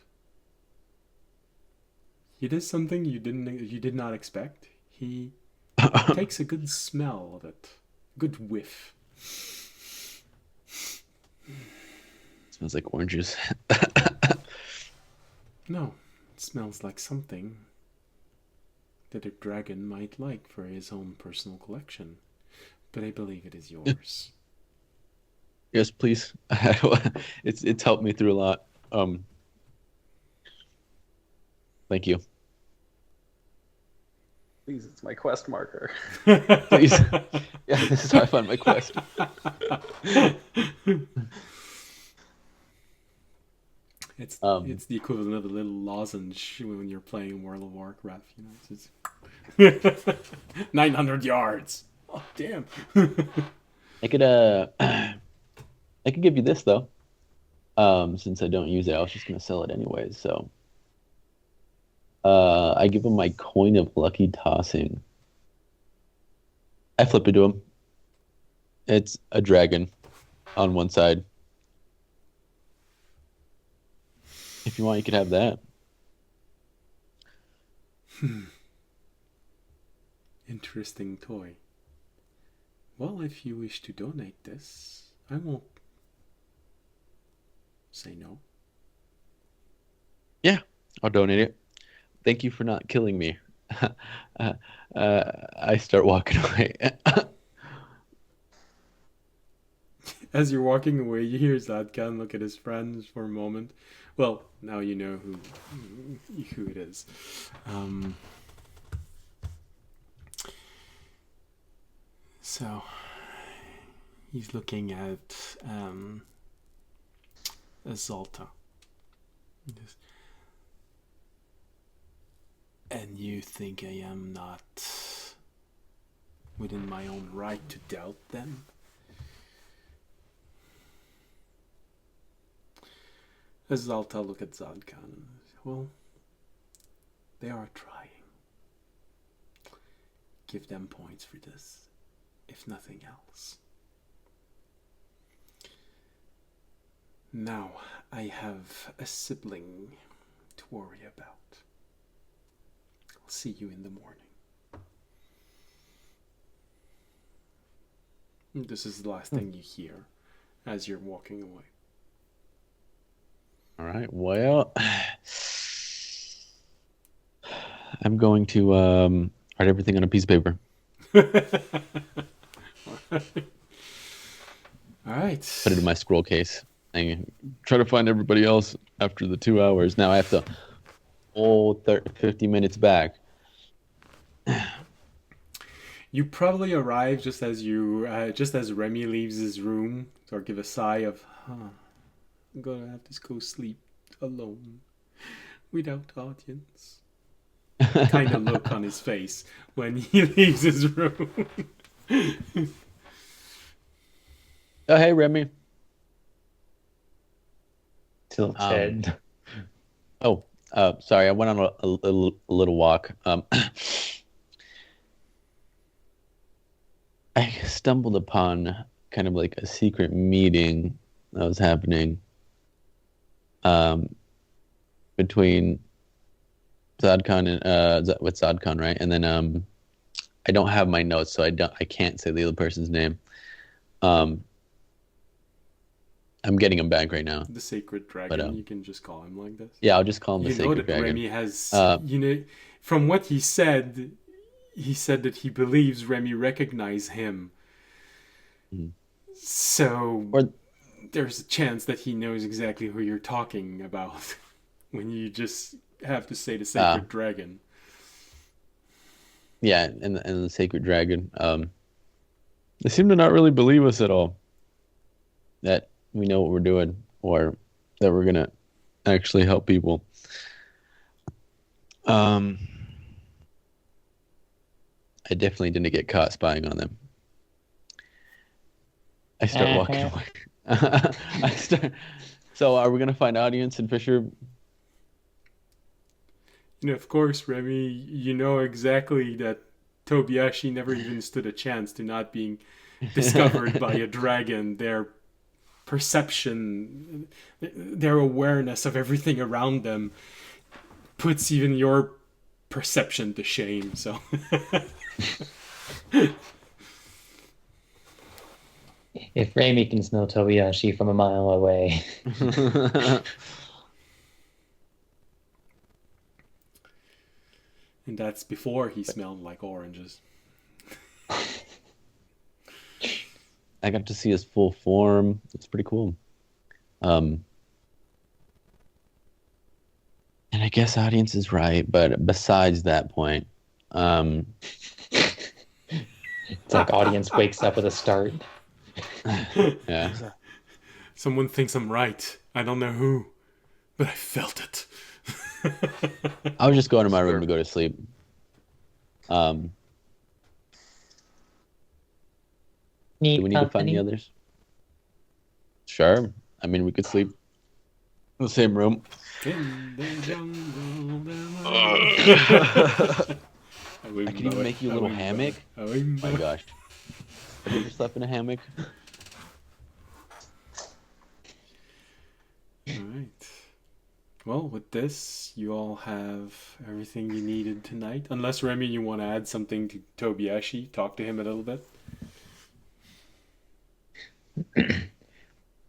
He does something you did not expect. He takes a good smell of it, good whiff. Smells like oranges. No, it smells like something that a dragon might like for his own personal collection. But I believe it is yours. Yes, please. It's helped me through a lot. Thank you. Please, it's my quest marker. Please. Yeah, this is how I find my quest. It's the equivalent of a little lozenge when you're playing World of Warcraft. You know, it's 900 yards. Oh damn! I could give you this though. Since I don't use it, I was just gonna sell it anyways. So I give him my coin of lucky tossing. I flip it to him. It's a dragon on one side. If you want, you could have that. Interesting toy. Well, if you wish to donate this, I won't say no. Yeah, I'll donate it. Thank you for not killing me. I start walking away. As you're walking away, you hear Zadkan look at his friends for a moment. Well, now you know who it is. So he's looking at Azalta. And you think I am not within my own right to doubt them? Azalta look at Zadkan. Well, they are trying. Give them points for this, if nothing else. Now, I have a sibling to worry about. I'll see you in the morning. This is the last thing you hear as you're walking away. All right. Well, I'm going to write everything on a piece of paper. All right. Put it in my scroll case. And try to find everybody else after the 2 hours. Now I have to hold 50 minutes back. You probably arrive just as Remy leaves his room, or give a sigh of, I'm gonna have to go sleep alone, without audience. Kind of look on his face when he leaves his room. Oh, hey, Remy. Till Ted. Sorry, I went on a little walk. I stumbled upon kind of like a secret meeting that was happening between Zadkan and with Zadkan, right? And then I don't have my notes, so I can't say the other person's name. I'm getting him back right now. The Sacred Dragon, but, you can just call him like this. Yeah, I'll just call him the Sacred Dragon. Remy has, from what he said that he believes Remy recognized him. Mm-hmm. So there's a chance that he knows exactly who you're talking about when you just have to say the Sacred Dragon. Yeah, and the Sacred Dragon. They seem to not really believe us at all. That we know what we're doing, or that we're gonna actually help people. I definitely didn't get caught spying on them. I start walking away. So are we gonna find audience and Fisher? Of course, Remy, you know exactly that Tobiashi never even stood a chance to not being discovered by a dragon. Their perception, their awareness of everything around them puts even your perception to shame, so... If Remy can smell Tobiashi from a mile away... And that's before he smelled like oranges. I got to see his full form. It's pretty cool. And I guess audience is right, but besides that point, it's like audience wakes up with a start. Yeah. Someone thinks I'm right. I don't know who, but I felt it. I was just going to my room to go to sleep. Do we need to find the others? Sure. I mean, we could sleep in the same room. In the jungle, I can even make you a little hammock. Oh my gosh. Have you ever slept in a hammock? Alright. Well, with this, you all have everything you needed tonight. Unless, Remy, you want to add something to Tobiashi, talk to him a little bit.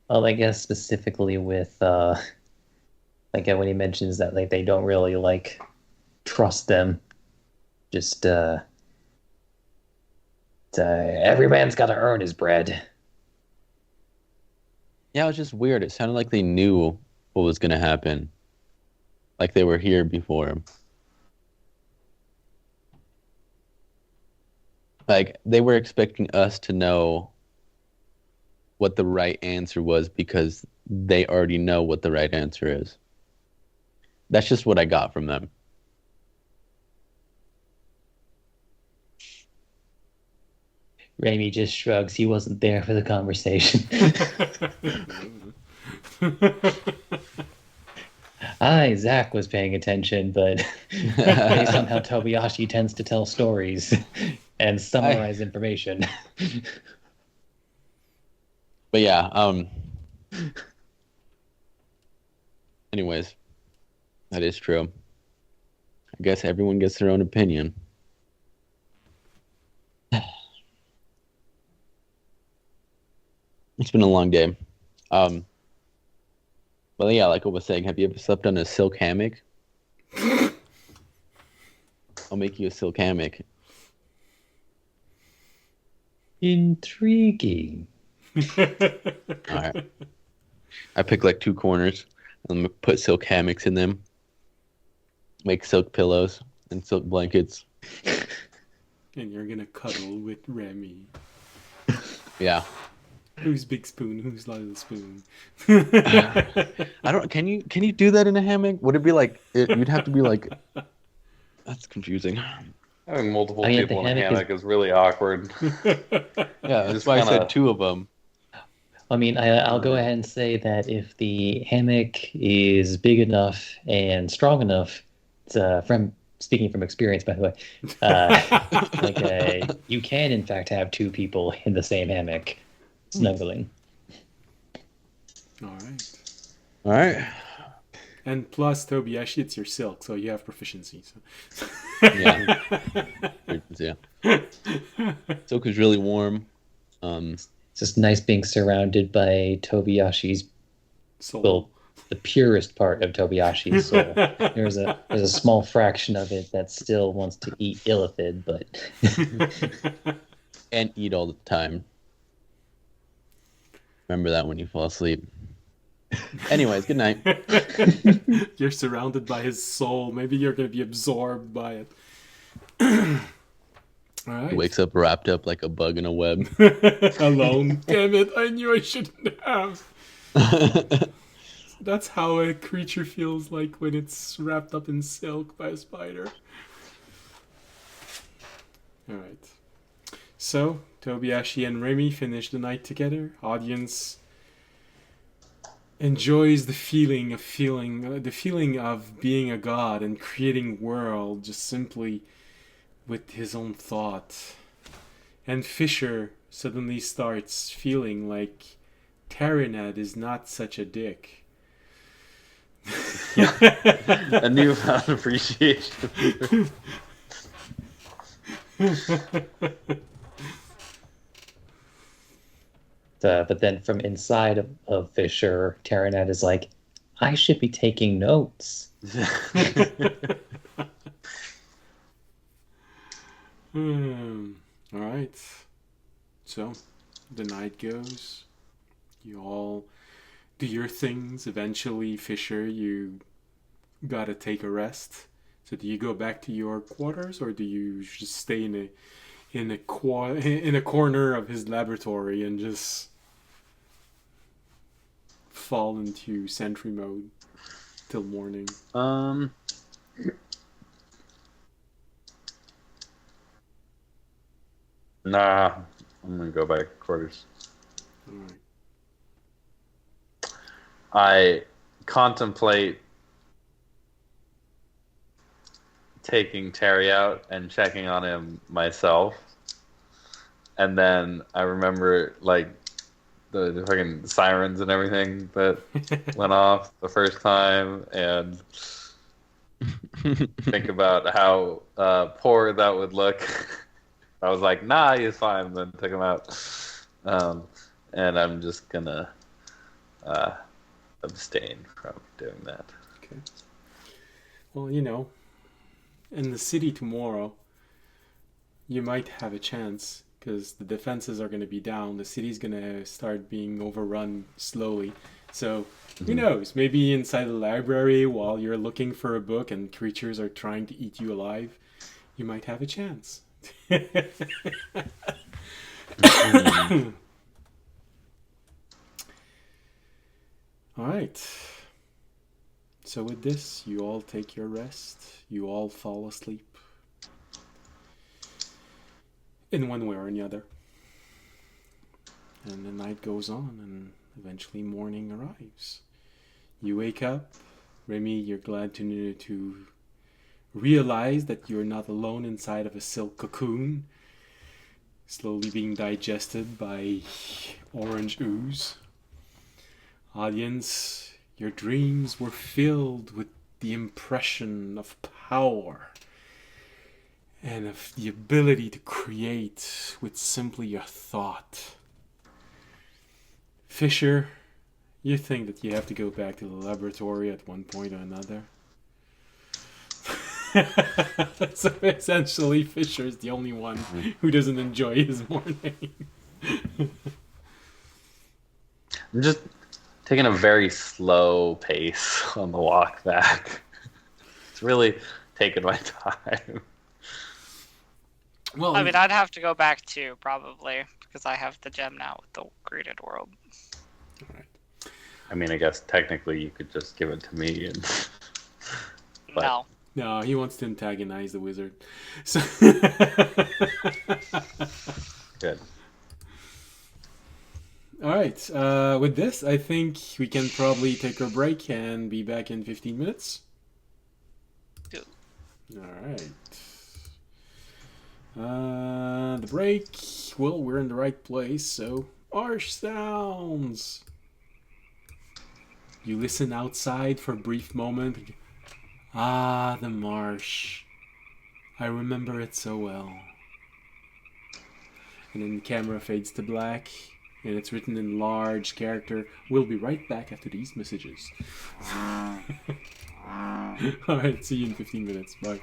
Well, I guess specifically with, like when he mentions that like they don't really trust them. Just every man's got to earn his bread. Yeah, it was just weird. It sounded like they knew what was gonna happen. Like they were here before. Like they were expecting us to know what the right answer was because they already know what the right answer is. That's just what I got from them. Raimi just shrugs. He wasn't there for the conversation. Zach was paying attention, but based on how Tobiyashi tends to tell stories and summarize information. But yeah, anyways, that is true. I guess everyone gets their own opinion. It's been a long day. But yeah, like I was saying, have you ever slept on a silk hammock? I'll make you a silk hammock. Intriguing. All right. I pick like 2 corners and put silk hammocks in them. Make silk pillows and silk blankets. And you're gonna cuddle with Remy. Yeah. Who's big spoon? Who's little spoon? I don't. Can you do that in a hammock? Would it be like? You'd have to be like. That's confusing. Having multiple yeah, people the in a hammock hammock is really awkward. Yeah, that's Just why I kinda- said 2 of them. I mean, I'll go ahead and say that if the hammock is big enough and strong enough, from speaking from experience, by the way, you can in fact have 2 people in the same hammock snuggling. All right. All right. And plus, Tobiyashi, it's your silk, so you have proficiency. So. Yeah. Yeah. Silk is really warm. It's just nice being surrounded by Tobiyashi's, Soul. well, the purest part of Tobiyashi's soul. There's a small fraction of it that still wants to eat Illithid, but And eat all the time. Remember that when you fall asleep. Anyways, good night. You're surrounded by his soul. Maybe you're going to be absorbed by it. All right. He wakes up wrapped up like a bug in a web. Alone. Damn it, I knew I shouldn't have. That's how a creature feels like when it's wrapped up in silk by a spider. Alright. So, Tobiyashi and Remy finish the night together. Audience enjoys the feeling of being a god and creating world just simply with his own thought. And Fisher suddenly starts feeling like Taranad is not such a dick. A newfound appreciation. but then from inside of Fisher, Taranad is like, I should be taking notes. Alright. So, the night goes. You all do your things. Eventually, Fisher, you gotta take a rest. So do you go back to your quarters, or do you just stay in a corner of his laboratory and just fall into sentry mode till morning? Nah, I'm gonna go back quarters. Alright. I contemplate taking Terry out and checking on him myself. And then I remember, like, the fucking sirens and everything that went off the first time, and think about how poor that would look. I was like, nah, he's fine, then took him out. And I'm just gonna abstain from doing that. Okay. Well, you know, in the city tomorrow, you might have a chance because the defenses are going to be down. The city's going to start being overrun slowly. So who knows? Maybe inside the library while you're looking for a book and creatures are trying to eat you alive, you might have a chance. All right. So with this, you all take your rest. You all fall asleep. In one way or another. And the night goes on, and eventually morning arrives. You wake up. Remy, you're glad to realize that you're not alone inside of a silk cocoon, slowly being digested by orange ooze. Audience, your dreams were filled with the impression of power and of the ability to create with simply your thought. Fisher, you think that you have to go back to the laboratory at one point or another? So essentially, Fisher is the only one who doesn't enjoy his morning. I'm just taking a very slow pace on the walk back. It's really taking my time. Well, I mean, I'd have to go back too, probably, because I have the gem now with the greeted world. all right. I mean, I guess technically you could just give it to me. But- No. No, he wants to antagonize the wizard. So Good. all right. With this, I think we can probably take our break and be back in 15 minutes. Good. All right. The break. Well, we're in the right place, so harsh sounds. You listen outside for a brief moment. Ah, the marsh. I remember it so well. And then the camera fades to black, and it's written in large character. We'll be right back after these messages. Alright, see you in 15 minutes. Bye.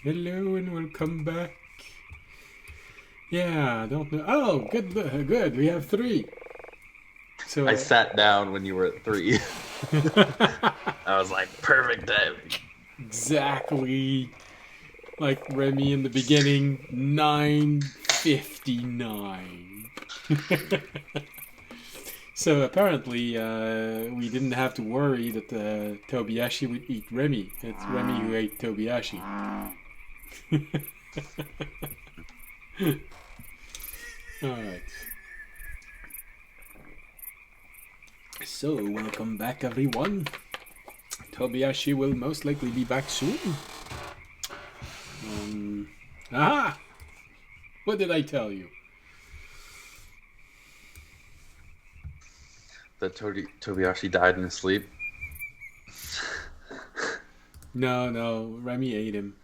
Hello and welcome back. Yeah, I don't know. Oh, good. We have 3. So I sat down when you were at 3. I was like, perfect timing. exactly like Remy in the beginning, 9:59. So apparently, we didn't have to worry that Tobiyashi would eat Remy. It's Remy who ate Tobiyashi. Alright. So, welcome back everyone. Tobiyashi will most likely be back soon. Aha! What did I tell you? That Tobiyashi died in his sleep. No, Remy ate him.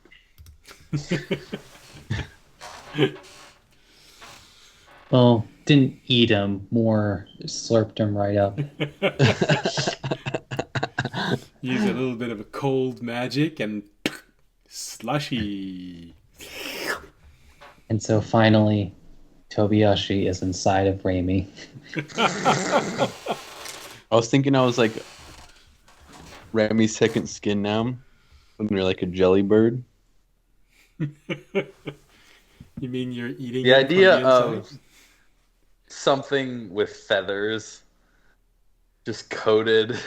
Well, didn't eat him, more slurped him right up. Use a little bit of a cold magic and slushy. And so finally, Tobiyashi is inside of Raimi. I was thinking I was like Remy's second skin now. When you're like a jelly bird. You mean you're eating The it idea from the of inside? something with feathers just coated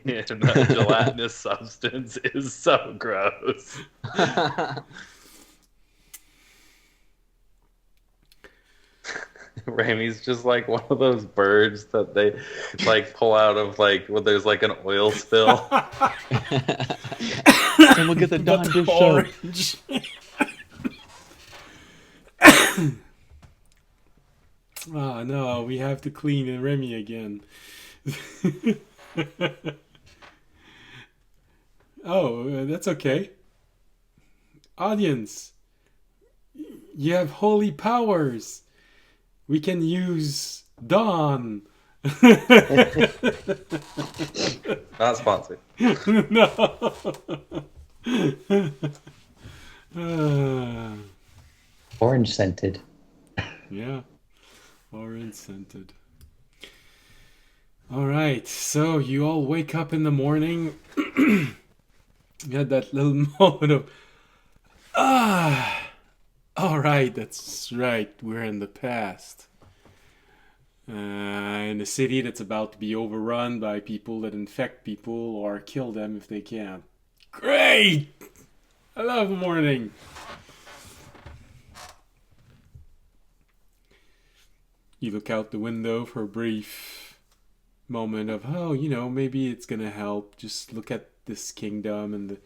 in a gelatinous substance is so gross. Raimi's just like one of those birds that they like pull out of like when there's like an oil spill. And look at the Don But Dish show. orange. Oh no, we have to clean Remy again. Oh, that's okay. Audience, you have holy powers. We can use Dawn. Not sponsored. No. Ah, Orange scented. yeah. Orange scented. All right. So you all wake up in the morning. You had that little moment of, all right, that's right. We're in the past. In a city that's about to be overrun by people that infect people or kill them if they can. Great! I love the morning. You look out the window for a brief moment of, oh, maybe it's gonna help. Just look at this kingdom and the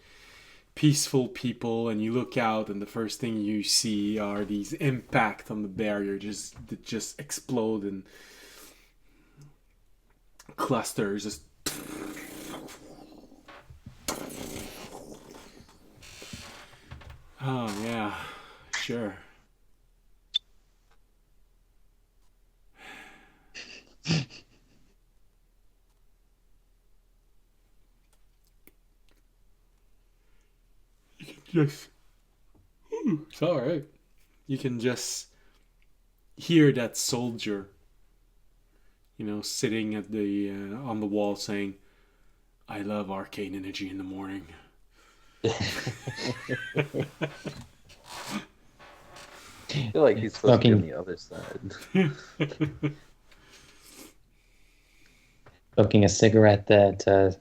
peaceful people, and you look out and the first thing you see are these impact on the barrier that just explode in clusters. Just oh yeah, sure. Just it's all right. You can just hear that soldier, sitting at the on the wall saying, "I love arcane energy in the morning." I feel like he's supposed to be on the other side. Smoking a cigarette that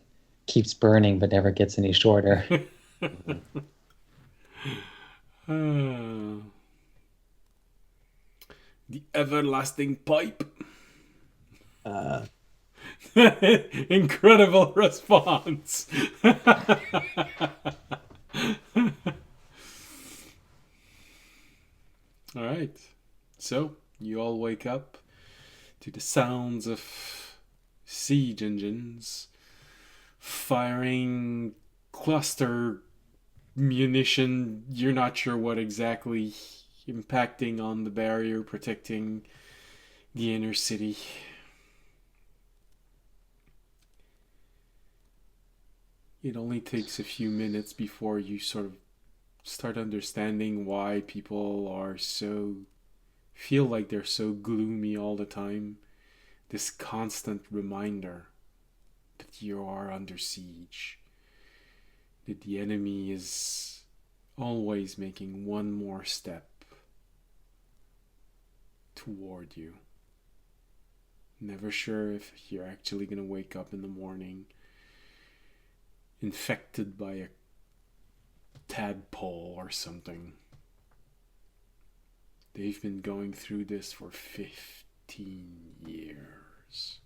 keeps burning but never gets any shorter. The everlasting pipe. Incredible response. All right. So you all wake up to the sounds of siege engines firing cluster munition. You're not sure what exactly impacting on the barrier, protecting the inner city. It only takes a few minutes before you sort of start understanding why people feel like they're so gloomy all the time. This constant reminder that you are under siege, that the enemy is always making one more step toward you. Never sure if you're actually going to wake up in the morning infected by a tadpole or something. They've been going through this for 15 years.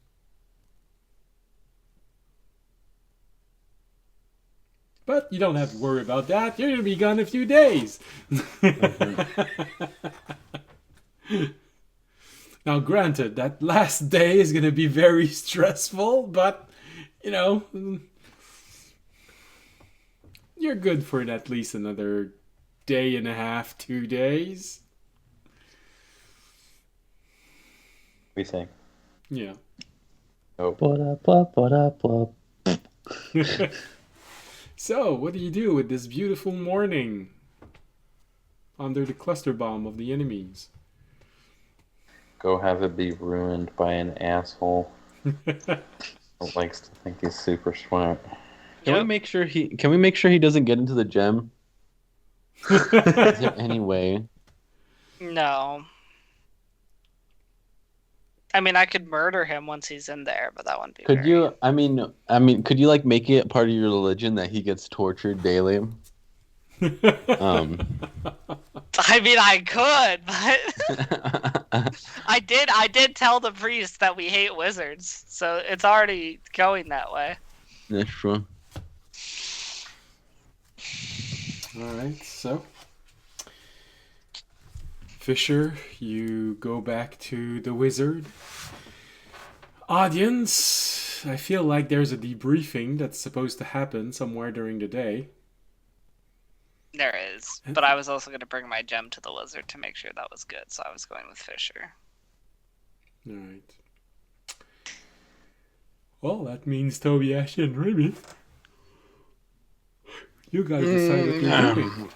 But you don't have to worry about that. You're going to be gone in a few days. Now, granted, that last day is going to be very stressful, but, you're good for at least another day and a half, 2 days. We think. Yeah. Oh. So, what do you do with this beautiful morning under the cluster bomb of the enemies? Go have it be ruined by an asshole who likes to think he's super smart. Can we make sure he doesn't get into the gem? Is there any way? No. I mean, I could murder him once he's in there, but that wouldn't be. Could you? I mean, could you make it part of your religion that he gets tortured daily? I mean, I could, but I did tell the priest that we hate wizards, so it's already going that way. That's true. All right, so Fisher, you go back to the wizard. Audience, I feel like there's a debriefing that's supposed to happen somewhere during the day. There is, but I was also going to bring my gem to the lizard to make sure that was good, so I was going with Fisher. All right. Well, that means Tobiashi and Remy. You guys decide what you're doing.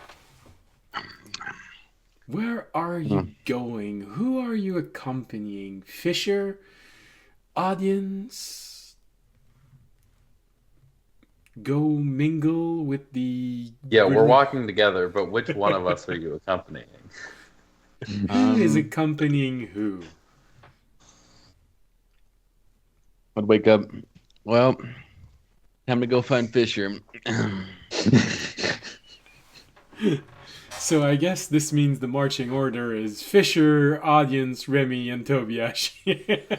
Where are you going? Who are you accompanying? Fisher? Audience? Go mingle with the... Yeah, we're walking together, but which one of us are you accompanying? Who is accompanying who? I'd wake up. Well, time to go find Fisher. So I guess this means the marching order is Fisher, Audience, Remy, and Tobiashi.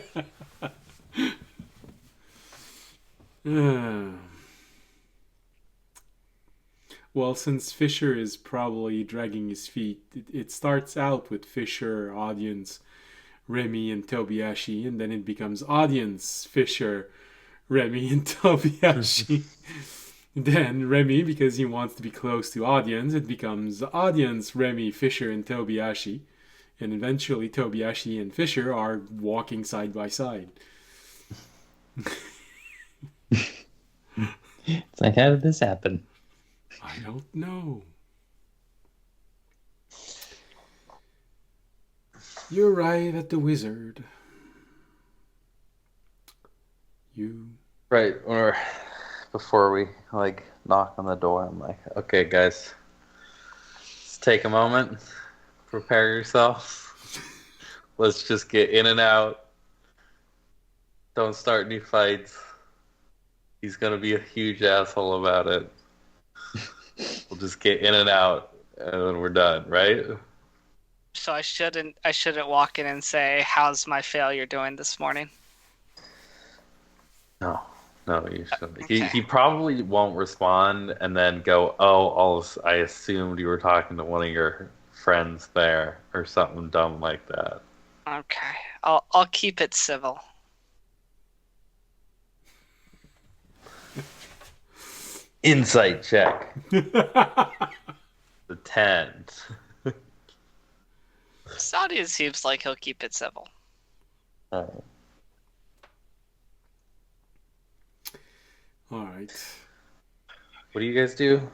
Well, since Fisher is probably dragging his feet, it starts out with Fisher, Audience, Remy, and Tobiashi, and then it becomes Audience, Fisher, Remy, and Tobiashi. Then Remy, because he wants to be close to Audience, it becomes Audience, Remy, Fisher, and Tobiashi. And eventually Tobiashi and Fisher are walking side by side. It's like, how did this happen? I don't know. You arrive at the wizard. Right, or before we knock on the door, I'm like, okay, guys, let's take a moment, prepare yourselves. Let's just get in and out. Don't start any fights. He's gonna be a huge asshole about it. We'll just get in and out, and then we're done, right? So I shouldn't walk in and say, "How's my failure doing this morning?" No, you shouldn't. Okay. He probably won't respond, and then go, "Oh, I assumed you were talking to one of your friends there," or something dumb like that. Okay, I'll keep it civil. Insight check. The 10. Sadia seems like he'll keep it civil. All right. What do you guys do?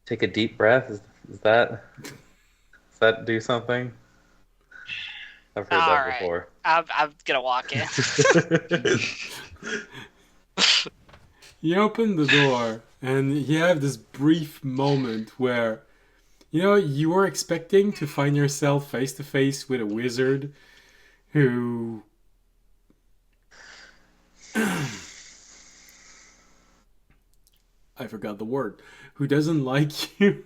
Take a deep breath? Does that do something? I've heard that before. I'm gonna walk in. You open the door and you have this brief moment where, you were expecting to find yourself face to face with a wizard who... I forgot the word. Who doesn't like you.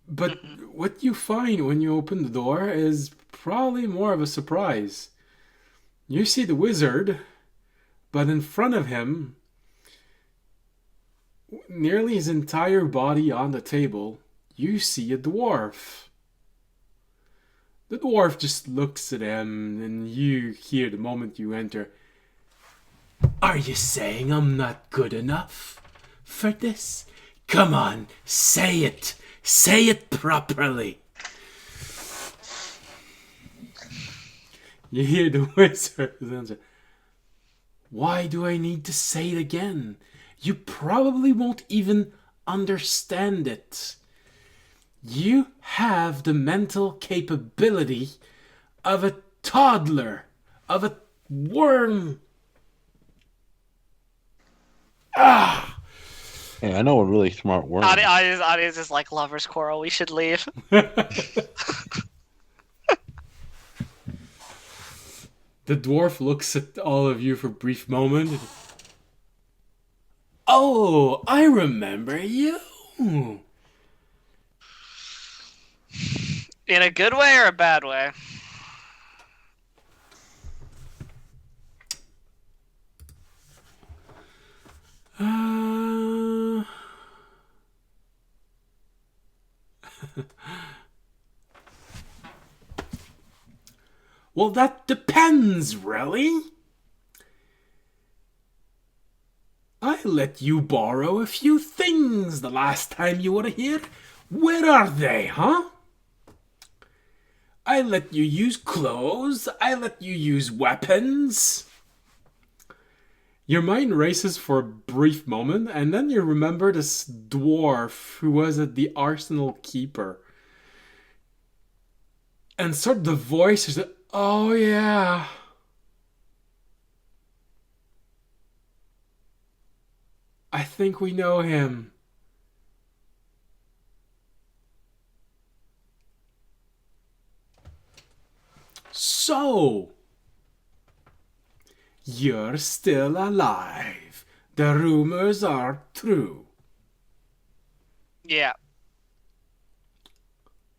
But what you find when you open the door is probably more of a surprise. You see the wizard, but in front of him, nearly his entire body on the table, you see a dwarf. The dwarf just looks at him, and you hear the moment you enter, "Are you saying I'm not good enough for this? Come on, say it. Say it properly." You hear the wizard answer, "Why do I need to say it again? You probably won't even understand it. You have the mental capability of a toddler, of a worm." Ah! Hey, I know a really smart worm. Audience is like lovers' quarrel. We should leave. The dwarf looks at all of you for a brief moment. "Oh, I remember you." In a good way or a bad way? Well, that depends, really. I let you borrow a few things the last time you were here. Where are they, huh? I let you use clothes. I let you use weapons. Your mind races for a brief moment, and then you remember this dwarf who was at the arsenal keeper. And sort of the voice is, oh yeah. I think we know him. So, you're still alive. The rumors are true. Yeah.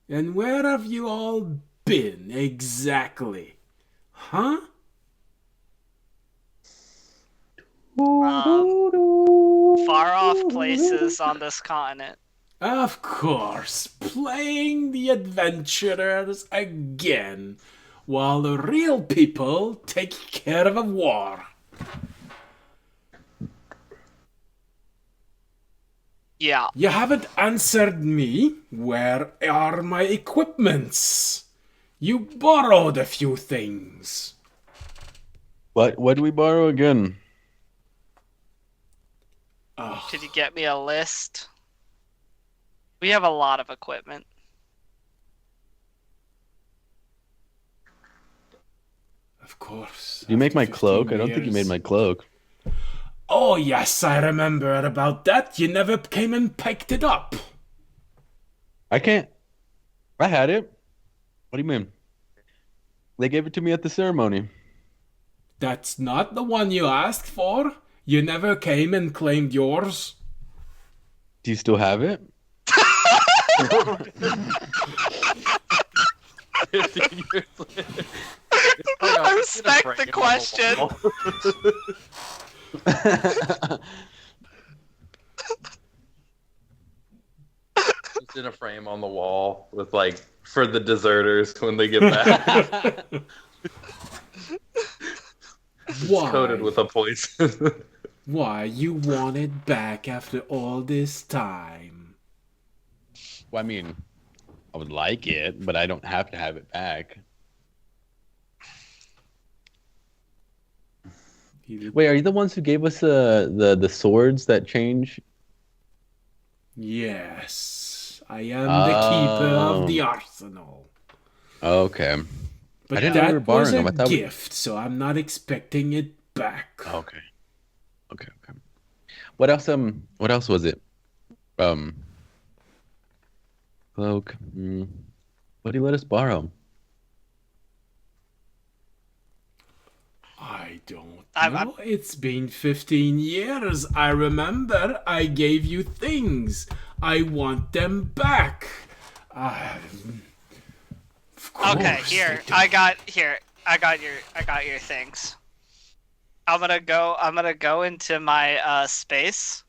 And where have you all been exactly? Huh? Far off places on this continent. Of course, playing the adventurers again, while the real people take care of a war. Yeah. You haven't answered me. Where are my equipments? You borrowed a few things. What did we borrow again? Oh, Could you get me a list? We have a lot of equipment. of course. Did you make after my 15 cloak? I don't think you made years. my cloak. Oh, yes, I remember about that. You never came and picked it up. I can't. I had it. What do you mean? They gave it to me at the ceremony. That's not the one you asked for. You never came and claimed yours. Do you still have it? 15 years later. I respect the question. Just in a frame on the wall with like for the deserters when they get back. Why? Coated with a poison. Why you want it back after all this time? Well, I mean, I would like it, but I don't have to have it back. Wait, are you the ones who gave us the swords that change? Yes, I am the keeper of the arsenal. Okay. But I didn't know we were that was borrowing a them. I thought gift, so I'm not expecting it back. Okay. Okay. What else? What else was it? Cloak. What did you let us borrow? I don't I'm- know. It's been 15 years. I remember I gave you things. I want them back. Of Okay, course here. they I got your things. I'm gonna go into my space.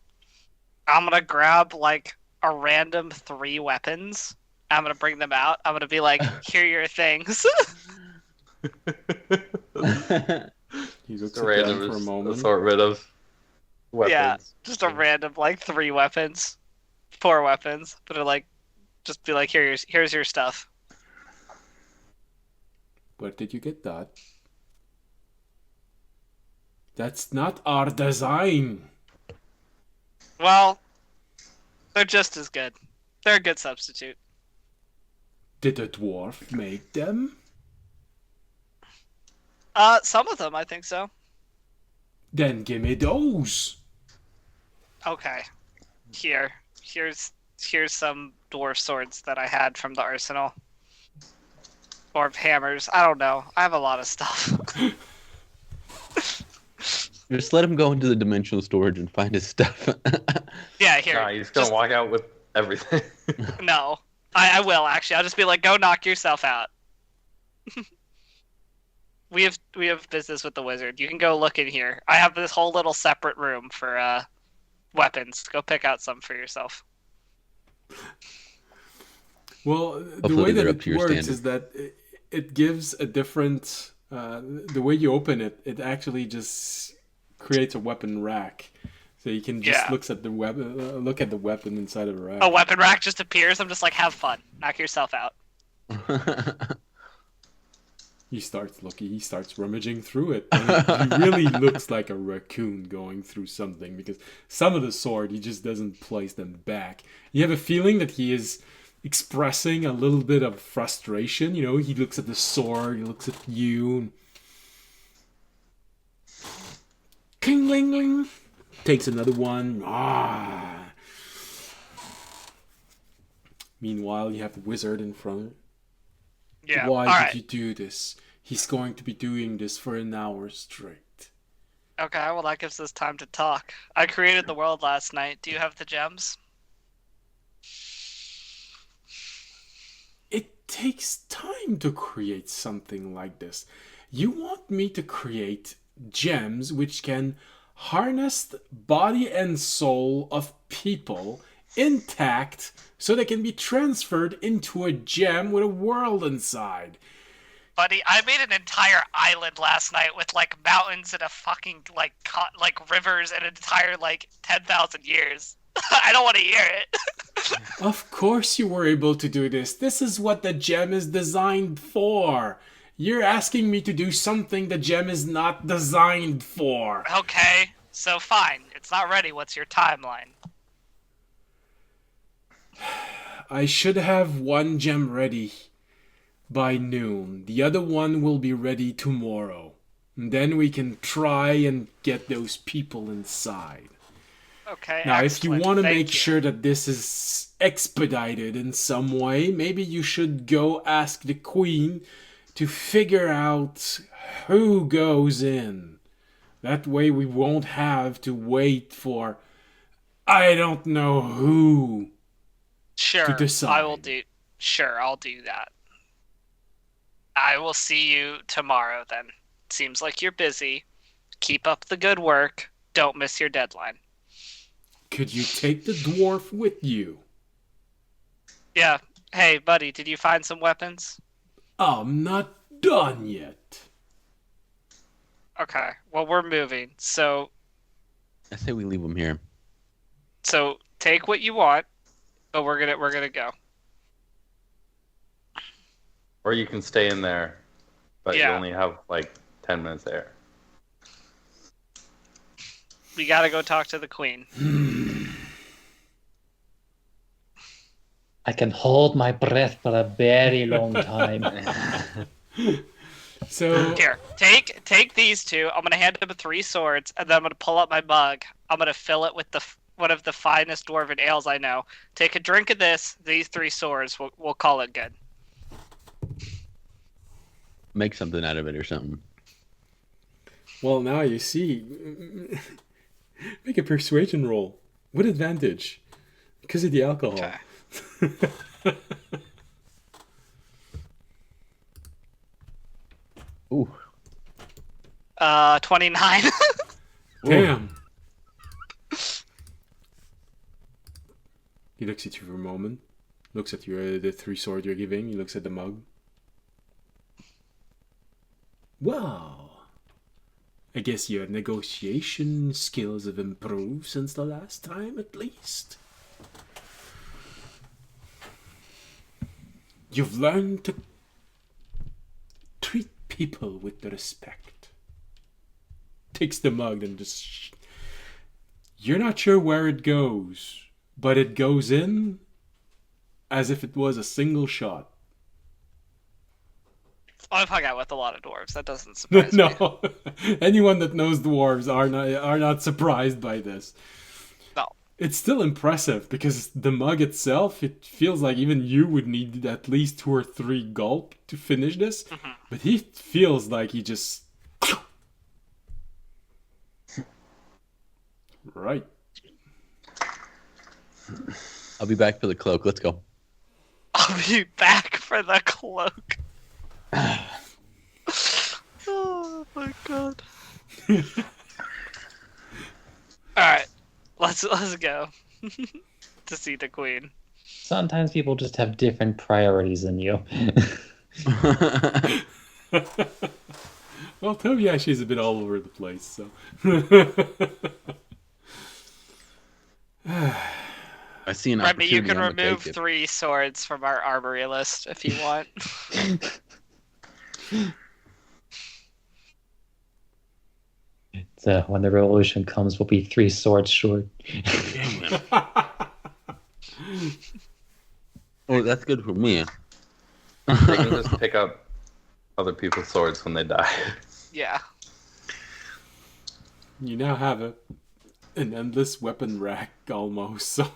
I'm gonna grab like a random 3 weapons. I'm gonna bring them out. I'm gonna be like, here are your things. He looks Just a at them random for a moment. assortment of weapons. Yeah, just a random like 3 weapons, 4 weapons. But like, just be like, here's your stuff. Where did you get that? That's not our design. Well, they're just as good. They're a good substitute. Did a dwarf make them? Some of them, I think so. Then give me those. Okay. Here's some dwarf swords that I had from the arsenal. Dwarf hammers. I don't know. I have a lot of stuff. Just let him go into the dimensional storage and find his stuff. Yeah, here. Nah, he's gonna walk out with everything. No. I will actually. I'll just be like, go knock yourself out. We have business with the wizard. You can go look in here. I have this whole little separate room for weapons. Go pick out some for yourself. Well, the Hopefully way that they're up it to your works standard. is that it gives a different. The way you open it, it actually just creates a weapon rack, so you can just Yeah. look at the weapon inside of a rack. A weapon rack just appears. I'm just like, have fun. Knock yourself out. He starts looking. He starts rummaging through it. And he really looks like a raccoon going through something because some of the sword he just doesn't place them back. You have a feeling that he is expressing a little bit of frustration. You know, he looks at the sword. He looks at you. And cling, ling, ling. Takes another one. Ah. Meanwhile, you have the wizard in front. Yeah. Why did you do this? He's going to be doing this for an hour straight. Okay, well that gives us time to talk. I created the world last night. Do you have the gems? It takes time to create something like this. You want me to create gems which can harness the body and soul of people intact so they can be transferred into a gem with a world inside. Buddy, I made an entire island last night with like mountains and a fucking like rivers and an entire like 10,000 years. I don't want to hear it. Of course you were able to do this. This is what the gem is designed for. You're asking me to do something the gem is not designed for. Okay, so fine. It's not ready. What's your timeline? I should have one gem ready by noon. The other one will be ready tomorrow. And then we can try and get those people inside. Okay, Now, if you excellent. want to Thank make you. sure that this is expedited in some way, maybe you should go ask the queen to figure out who goes in. That way we won't have to wait for I don't know who Sure, to decide. I will do. Sure, I'll do that. I will see you tomorrow then. Seems like you're busy. Keep up the good work. Don't miss your deadline. Could you take the dwarf with you? Yeah. Hey, buddy, did you find some weapons? I'm not done yet. Okay. Well, we're moving. So I say we leave him here. take what you want, but we're gonna go. Or you can stay in there, but Yeah. you only have like 10 minutes there. We gotta go talk to the queen. I can hold my breath for a very long time. So Here, take these two. I'm gonna hand him 3 swords, and then I'm gonna pull up my mug. I'm gonna fill it with one of the finest dwarven ales I know. Take a drink of this. These 3 swords. We'll call it good. Make something out of it or something. well, now you see. Make a persuasion roll with advantage because of the alcohol. Okay. Ooh. 29. Damn. He looks at you for a moment. Looks at you, the 3 sword you're giving. He looks at the mug. Wow. I guess your negotiation skills have improved since the last time, at least. You've learned to treat people with respect. Takes the mug and just... You're not sure where it goes, but it goes in as if it was a single shot. I've hung out with a lot of dwarves. That doesn't surprise me. No, anyone that knows dwarves are not surprised by this. No. It's still impressive because the mug itself, it feels like even you would need at least 2 or 3 gulp to finish this. Mm-hmm. But he feels like he just... Right. I'll be back for the cloak. Let's go. I'll be back for the cloak. Oh my god. Alright. Let's go. To see the queen. Sometimes people just have different priorities than you. Well, Tobiashi's a bit all over the place, so... I see an Remy, opportunity. you can I'm gonna remove take it. 3 swords from our armory list if you want. when the revolution comes, we'll be 3 swords short. Oh, that's good for me. They can just pick up other people's swords when they die. Yeah. You now have an endless weapon rack almost. So.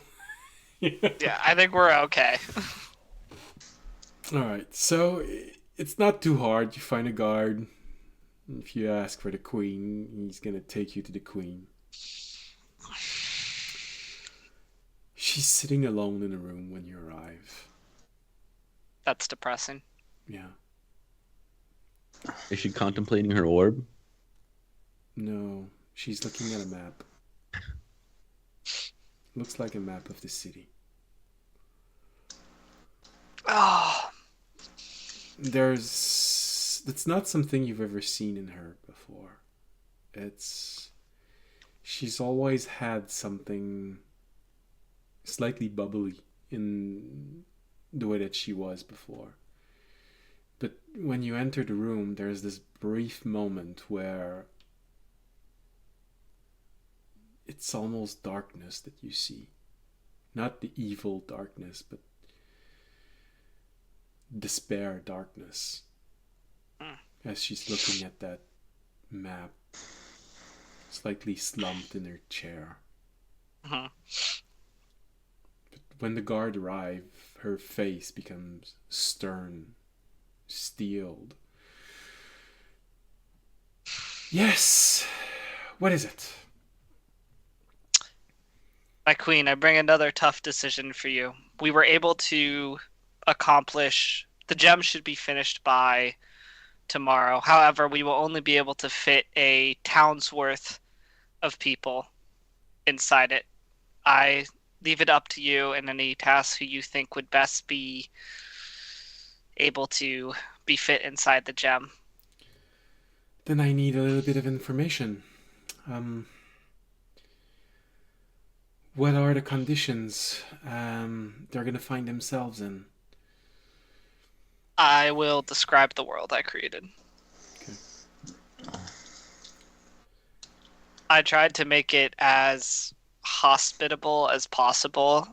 Yeah, I think we're okay. Alright, so it's not too hard. You find a guard. If you ask for the queen, he's gonna take you to the queen. She's sitting alone in a room when you arrive. That's depressing. Yeah. Is she contemplating her orb? No, she's looking at a map. Looks like a map of the city. Oh, That's not something you've ever seen in her before. She's always had something slightly bubbly in the way that she was before. But when you enter the room, there's this brief moment where it's almost darkness that you see. Not the evil darkness, but despair darkness. As she's looking at that map, slightly slumped in her chair. uh-huh. But when the guard arrive, her face becomes stern, steeled. Yes! What is it? My queen, I bring another tough decision for you. We were able to accomplish... The gem should be finished by tomorrow. However, we will only be able to fit a town's worth of people inside it. I leave it up to you and any tasks who you think would best be able to be fit inside the gem. Then I need a little bit of information. What are the conditions they're going to find themselves in? I will describe the world I created. Okay. I tried to make it as hospitable as possible.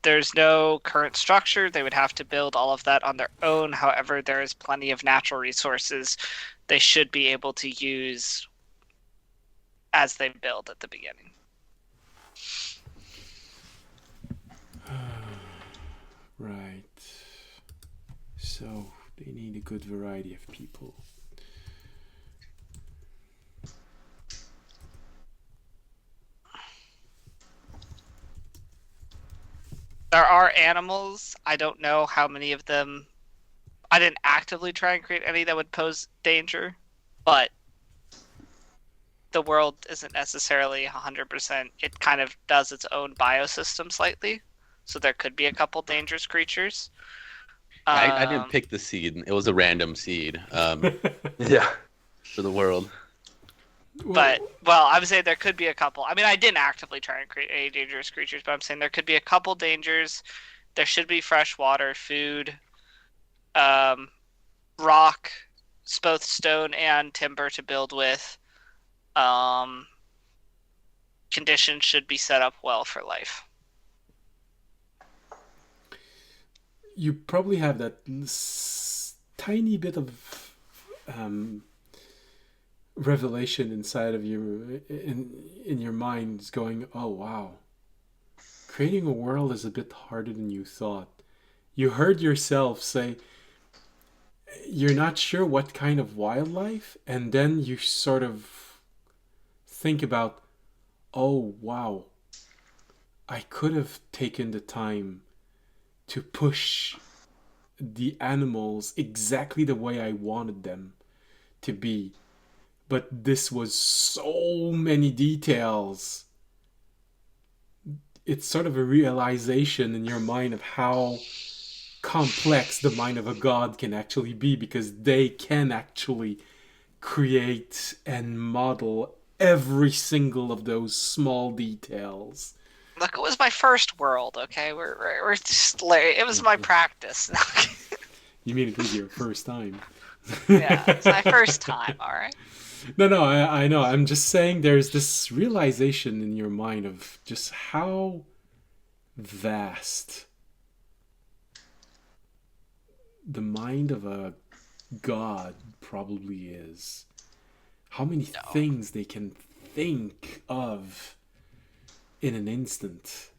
There's no current structure. They would have to build all of that on their own. However, there is plenty of natural resources they should be able to use as they build at the beginning. Right. So they need a good variety of people. There are animals. I don't know how many of them. I didn't actively try and create any that would pose danger, but the world isn't necessarily 100%. It kind of does its own biosystem slightly, so there could be a couple dangerous creatures. I didn't pick the seed. It was a random seed Yeah. for the world. But, well, I'm saying there could be a couple. I mean, I didn't actively try and create any dangerous creatures, but I'm saying there could be a couple dangers. There should be fresh water, food, rock, both stone and timber to build with. Conditions should be set up well for life. You probably have that tiny bit of revelation inside of you in your mind going, oh wow, creating a world is a bit harder than you thought. You heard yourself say you're not sure what kind of wildlife, and then you sort of think about, oh wow, I could have taken the time to push the animals exactly the way I wanted them to be. But this was so many details. It's sort of a realization in your mind of how complex the mind of a god can actually be, because they can actually create and model every single of those small details. Look, it was my first world, okay? We're just it was my practice. You mean it was your first time? Yeah, it's my first time, all right? No, I know. I'm just saying there's this realization in your mind of just how vast the mind of a god probably is. How many things they can think of in an instant.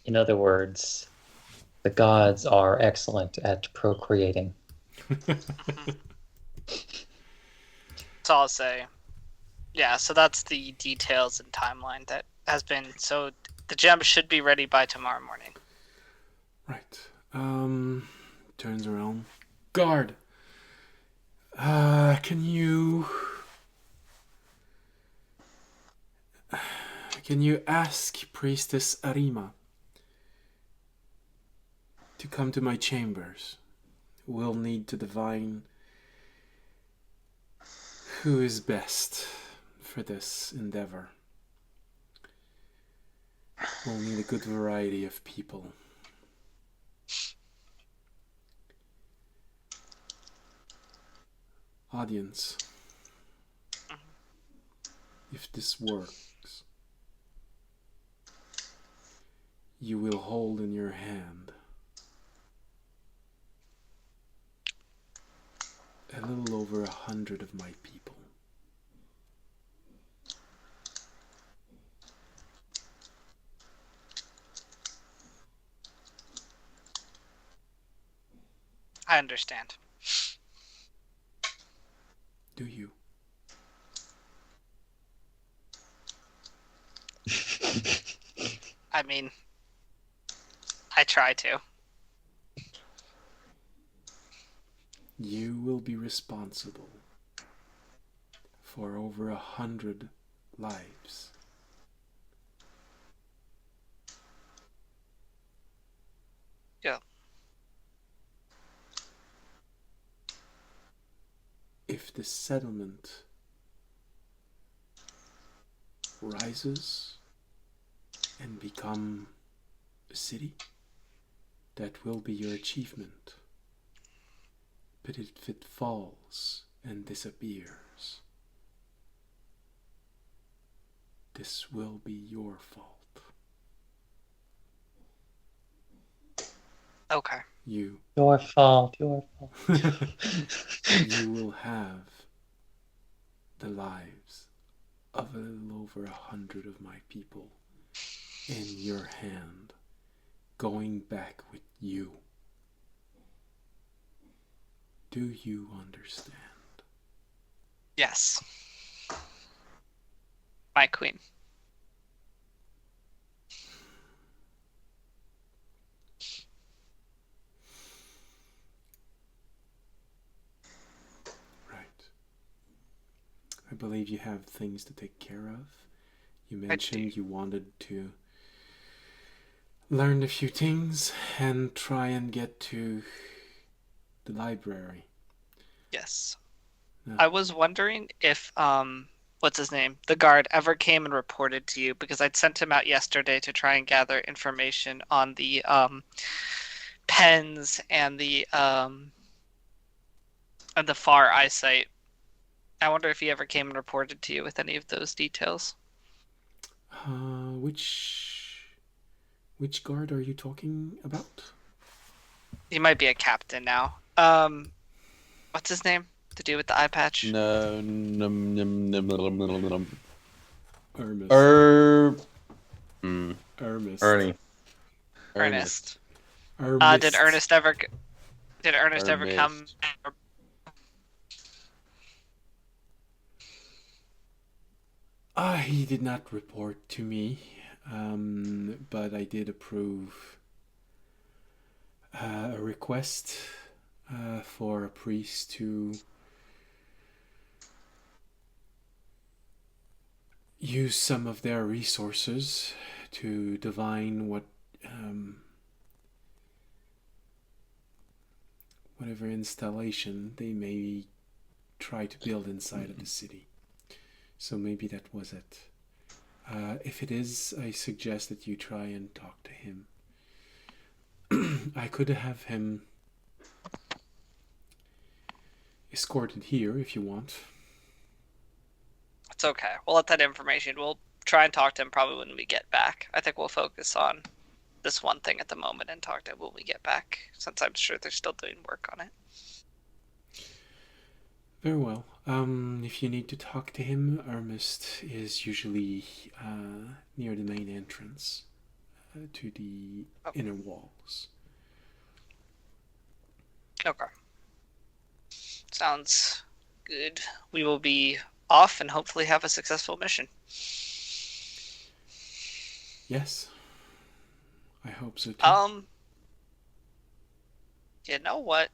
In other words, the gods are excellent at procreating. That's all I'll say. Yeah, so that's the details and timeline that has been. So the gem should be ready by tomorrow morning. Right. Turns around. Guard. Can you ask Priestess Arima to come to my chambers? We'll need to divine who is best for this endeavor. We'll need a good variety of people. Audience, if this works, you will hold in your hand a little over 100 of my people. I understand. Do you? I mean, I try to. You will be responsible for over 100 lives. Yeah. If the settlement rises and become a city, that will be your achievement. But if it falls and disappears, this will be your fault. Okay. Your fault. You will have the lives of a little over 100 of my people in your hand, going back with you. Do you understand? Yes. My queen. Right. I believe you have things to take care of. You mentioned you wanted to learn a few things and try and get to the library. Yes. No. I was wondering if what's his name? The guard ever came and reported to you, because I'd sent him out yesterday to try and gather information on the pens and the far eyesight. I wonder if he ever came and reported to you with any of those details. Which guard are you talking about? He might be a captain now. What's his name? The dude with the eye patch? No. Hermes. Hermes. Ernie. Ernest. Hermes. Did Ernest ever come? He did not report to me, but I did approve a request for a priest to use some of their resources to divine whatever installation they may try to build inside of the city. So maybe that was it. If it is, I suggest that you try and talk to him. I could have him escorted here if you want. It's okay. We'll let that information. We'll try and talk to him probably when we get back. I think we'll focus on this one thing at the moment and talk to him when we get back, since I'm sure they're still doing work on it. Very well. If you need to talk to him, Ernest is usually near the main entrance to the inner walls. Okay. Sounds good. We will be off and hopefully have a successful mission. Yes. I hope so too. You know what?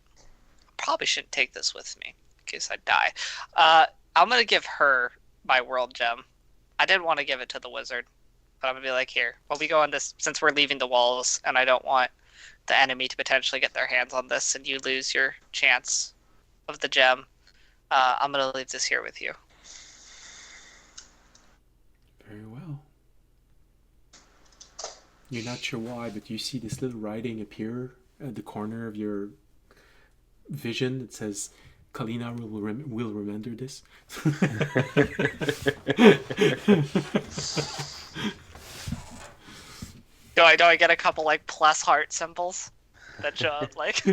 I probably shouldn't take this with me in case I die. I'm gonna give her my world gem. I didn't want to give it to the wizard, but I'm gonna be like, here, while we go on this, since we're leaving the walls, and I don't want the enemy to potentially get their hands on this, and you lose your chance of the gem. I'm gonna leave this here with you. Very well. You're not sure why, but you see this little writing appear at the corner of your vision that says, Kalina will remember this. Do I get a couple like plus heart symbols that show up like?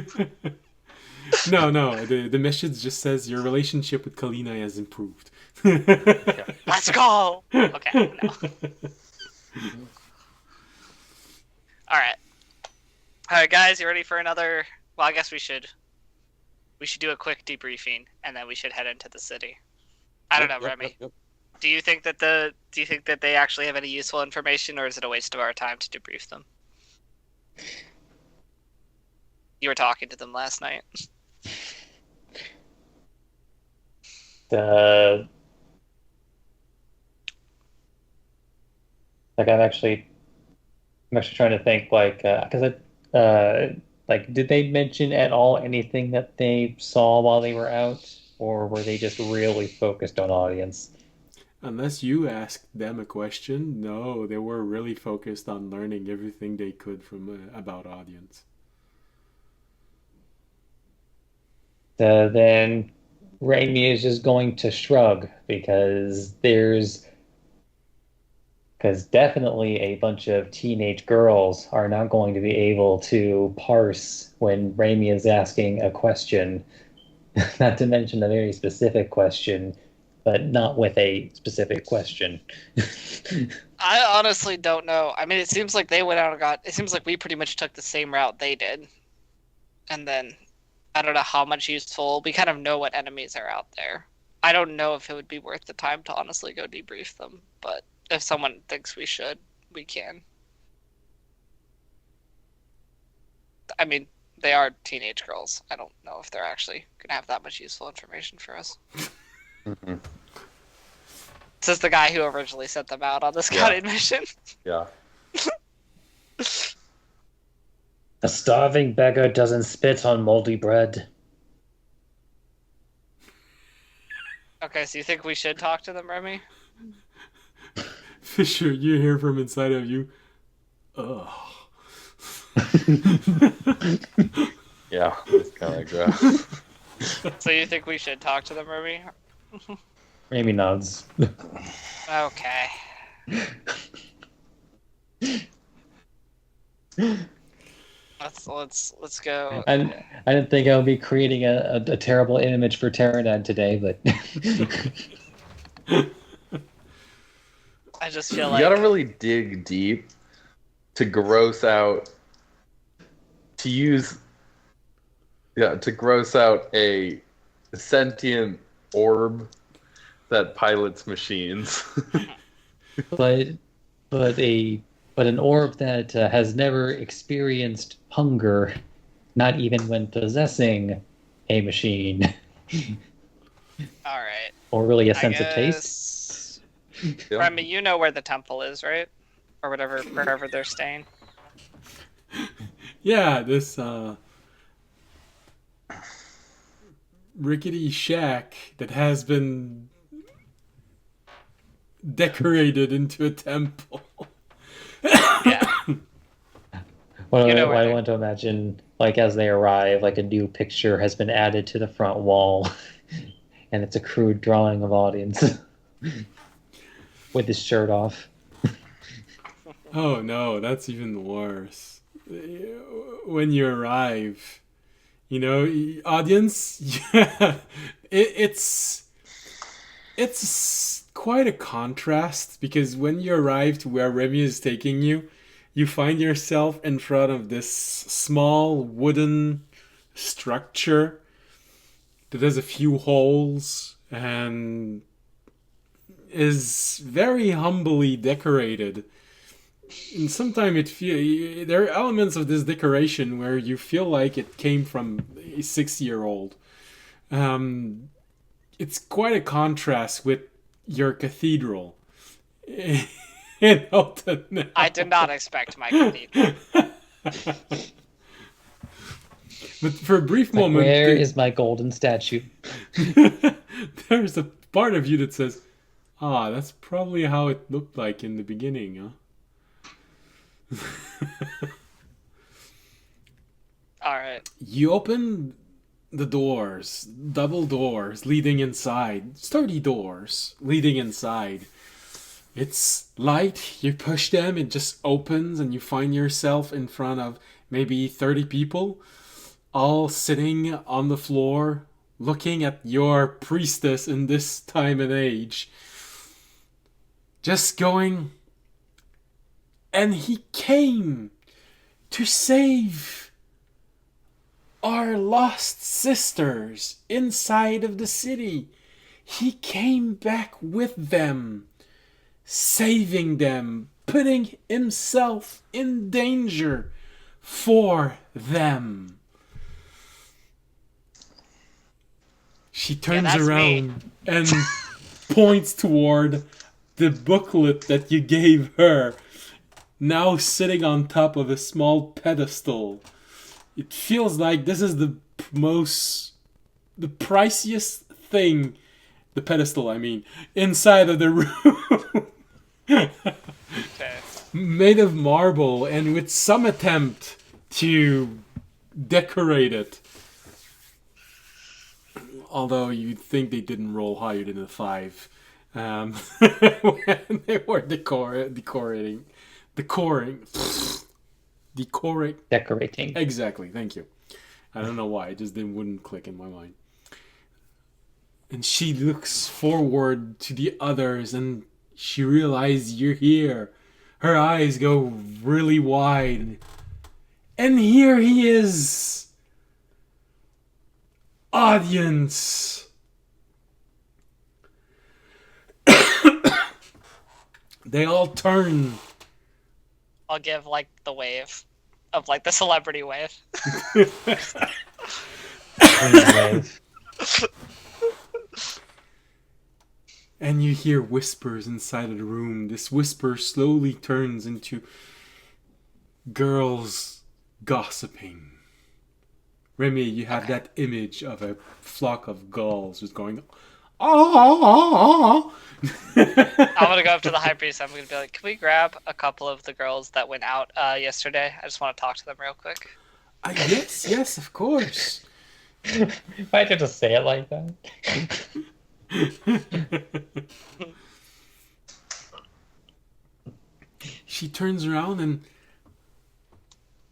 No. The message just says your relationship with Kalina has improved. Let's go. Okay. No. All right, guys. You ready for another? Well, I guess we should do a quick debriefing and then we should head into the city. I don't know, Remy. Yep. Do you think that they actually have any useful information, or is it a waste of our time to debrief them? You were talking to them last night. I'm actually trying to think, because did they mention at all anything that they saw while they were out, or were they just really focused on audience? Unless you asked them a question, no, they were really focused on learning everything they could from about audience. Then Raimi is just going to shrug because definitely a bunch of teenage girls are not going to be able to parse when Raimi is asking a question, not to mention a very specific question, but not with a specific question. I honestly don't know. I mean, it seems like they went out and it seems like we pretty much took the same route they did. And then, I don't know how much useful. We kind of know what enemies are out there. I don't know if it would be worth the time to honestly go debrief them, but if someone thinks we should, we can. I mean, they are teenage girls. I don't know if they're actually going to have that much useful information for us. Mm-hmm. This is the guy who originally sent them out on the scouting mission. Yeah. A starving beggar doesn't spit on moldy bread. Okay, so you think we should talk to them, Remy? Fisher, you hear from inside of you. Ugh. Yeah, it's kind of gross. So you think we should talk to them, Remy? Raimi nods. Okay. Let's go. I didn't think I would be creating a terrible image for Pteranod today, but I just feel You like gotta really dig deep to gross out, to gross out a sentient orb that pilots machines. but an orb that has never experienced hunger, not even when possessing a machine, all right. or really a I sense of taste. guess- Yeah. Remy, you know where the temple is, right? Or whatever, wherever they're staying. Yeah, this rickety shack that has been decorated into a temple. Yeah. What You know where I they- want to imagine, like as they arrive, like a new picture has been added to the front wall. and it's a crude drawing of audience with his shirt off. Oh no, that's even worse. When you arrive, audience, yeah, it's quite a contrast because when you arrive to where Remy is taking you, you find yourself in front of this small wooden structure that has a few holes and is very humbly decorated. And sometimes there are elements of this decoration where you feel like it came from a 6-year-old. It's quite a contrast with your cathedral. I did not expect my cathedral. But for a brief moment, Where is my golden statue? There's a part of you that says, that's probably how it looked like in the beginning, huh? Alright. You open the doors, double doors leading inside, sturdy doors leading inside. It's light, you push them, it just opens, and you find yourself in front of maybe 30 people, all sitting on the floor, looking at your priestess in this time and age. Just going, and he came to save our lost sisters inside of the city. He came back with them, saving them, putting himself in danger for them. She turns around and points toward the booklet that you gave her, now sitting on top of a small pedestal. It feels like this is the priciest thing, the pedestal I mean, inside of the room. Okay. Made of marble and with some attempt to decorate it. Although you'd think they didn't roll higher than a 5 when they were decorating. Exactly, thank you. I don't know why, it just wouldn't click in my mind. And she looks forward to the others and she realizes you're here. Her eyes go really wide. And here he is. Audience. They all turn. I'll give the wave of the celebrity wave. And you hear whispers inside of the room. This whisper slowly turns into girls gossiping. Remy, you have that image of a flock of gulls just going, oh. I'm gonna go up to the high priest. I'm gonna be like, can we grab a couple of the girls that went out yesterday? I just want to talk to them real quick. Yes, of course. Why'd you just say it like that? She turns around and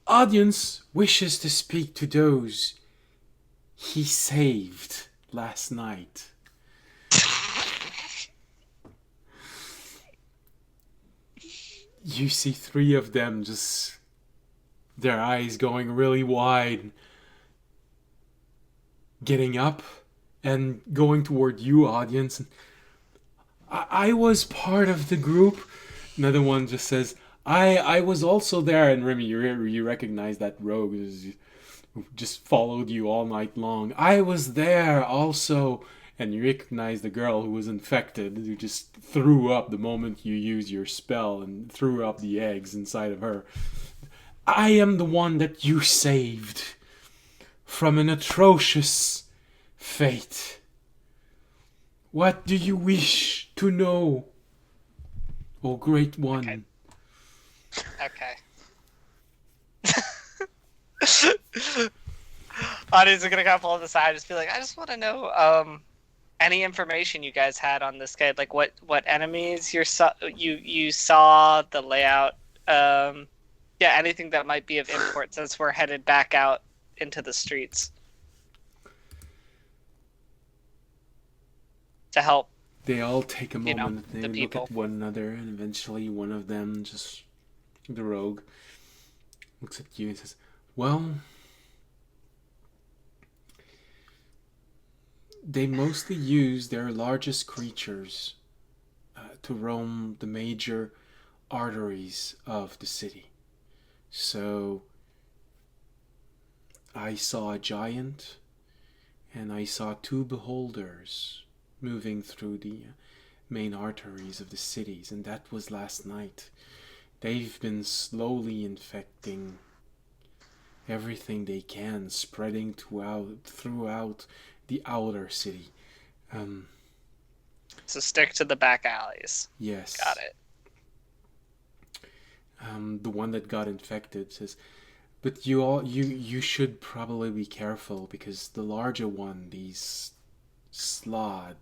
audience wishes to speak to those he saved last night. You see 3 of them just their eyes going really wide, getting up and going toward you, audience. I was part of the group. Another one just says, I was also there. And Remy, you recognize that rogue who just followed you all night long. I was there also. And you recognize the girl who was infected, who just threw up the moment you used your spell and threw up the eggs inside of her. I am the one that you saved from an atrocious fate. What do you wish to know, O great one? Okay. Audience are gonna come pull on the side and just be like, I just want to know, Any information you guys had on this guy, like what enemies you saw, the layout, anything that might be of import since we're headed back out into the streets to help. They all take a You know, moment and the they look people. at one another, and eventually one of them, just the rogue, looks at you and says, "Well, they mostly use their largest creatures to roam the major arteries of the city. So I saw a giant, and I saw two beholders moving through the main arteries of the cities, and that was last night. They've been slowly infecting everything they can, spreading throughout the outer city. So stick to the back alleys. Yes. Got it. The one that got infected says, but you should probably be careful, because the larger one, these slod,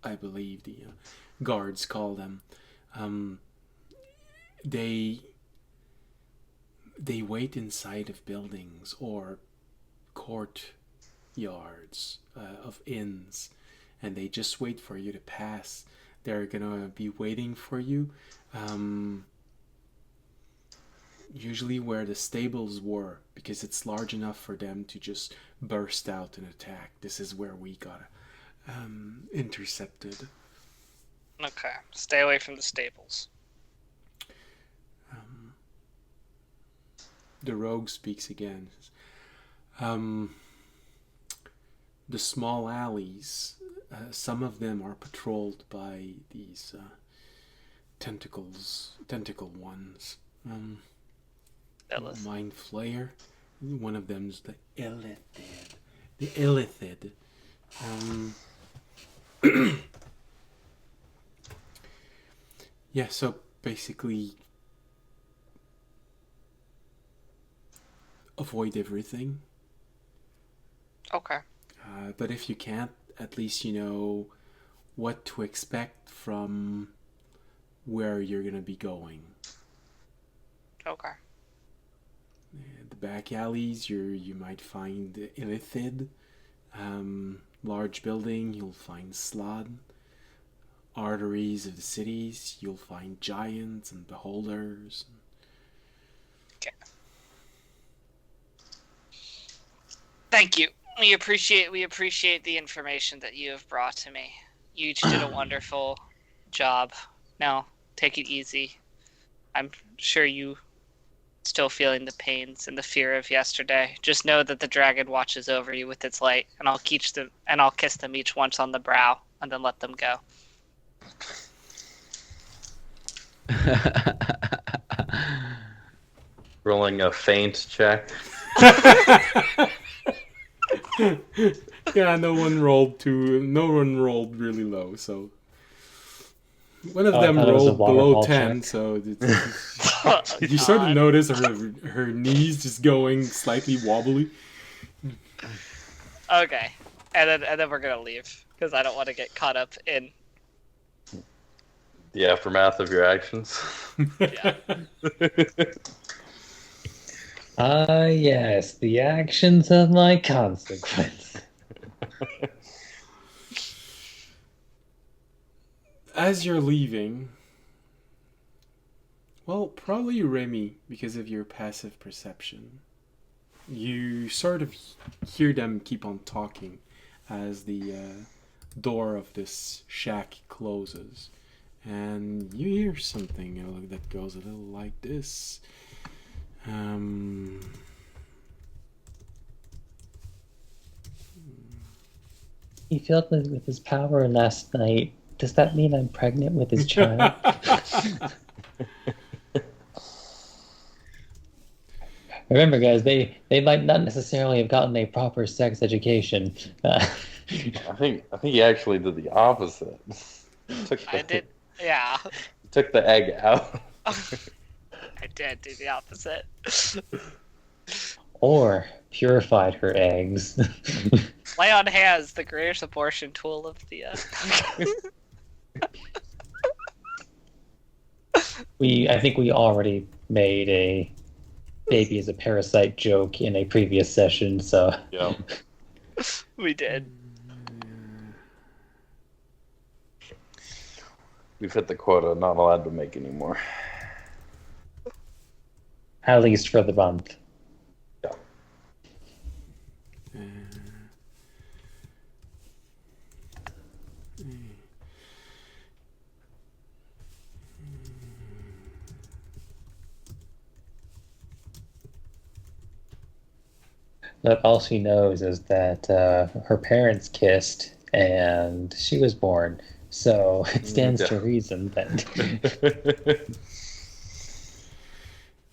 I believe the guards call them, they wait inside of buildings or courtyards of inns, and they just wait for you to pass. They're gonna be waiting for you, usually where the stables were, because it's large enough for them to just burst out and attack. This is where we got intercepted. Okay. Stay away from the stables. The rogue speaks again. The small alleys, some of them are patrolled by these tentacle ones. Mind Flayer. One of them's the Illithid. Yeah, so basically avoid everything. Okay. But if you can't, at least you know what to expect from where you're going to be going. Okay. The back alleys, you might find Illithid. Large building, you'll find Slod. Arteries of the cities, you'll find giants and beholders. Okay. Thank you. We appreciate the information that you have brought to me. You each did a wonderful job. Now, take it easy. I'm sure you still feeling the pains and the fear of yesterday. Just know that the dragon watches over you with its light, and I'll kiss them each once on the brow and then let them go. Rolling a feint check. Yeah, no one rolled really low, so one of them rolled below 10, so you sort of notice her knees just going slightly wobbly. Okay, and then we're gonna leave because I don't want to get caught up in The aftermath of your actions. yeah. Yes, the actions of my consequence. As you're leaving, well, probably Remy, because of your passive perception, you sort of hear them keep on talking as the door of this shack closes. And you hear something that goes a little like this. He filled me with his power last night. Does that mean I'm pregnant with his child? Remember, guys, they might not necessarily have gotten a proper sex education. I think he actually did the opposite. I did, yeah. Took the egg out. I did do the opposite. Or purified her eggs. Lay on hands, the greatest abortion tool of the. I think we already made a baby as a parasite joke in a previous session, so Yeah. We did. We've hit the quota. Not allowed to make any more. at least for the month. Yeah. Look, all she knows is that her parents kissed and she was born. So it stands to reason that.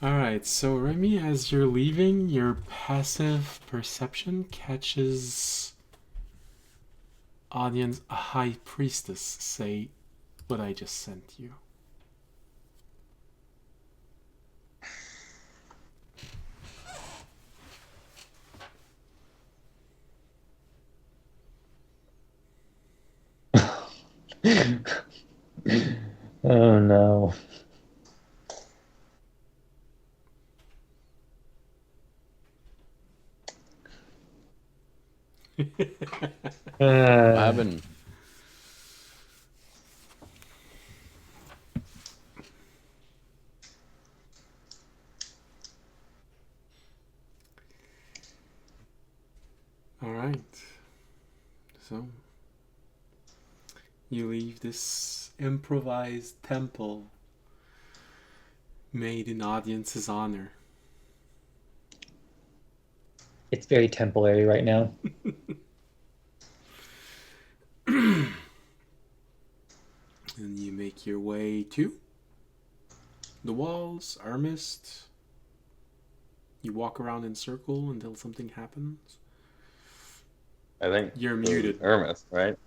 Alright, so Remy, as you're leaving, your passive perception catches audience a high priestess say what I just sent you. Oh no. What happened? Alright. So you leave this improvised temple made in audience's honor. It's very temporary right now. And you make your way to the walls are mist. You walk around in circle until something happens. I think You're muted. Hermes, right?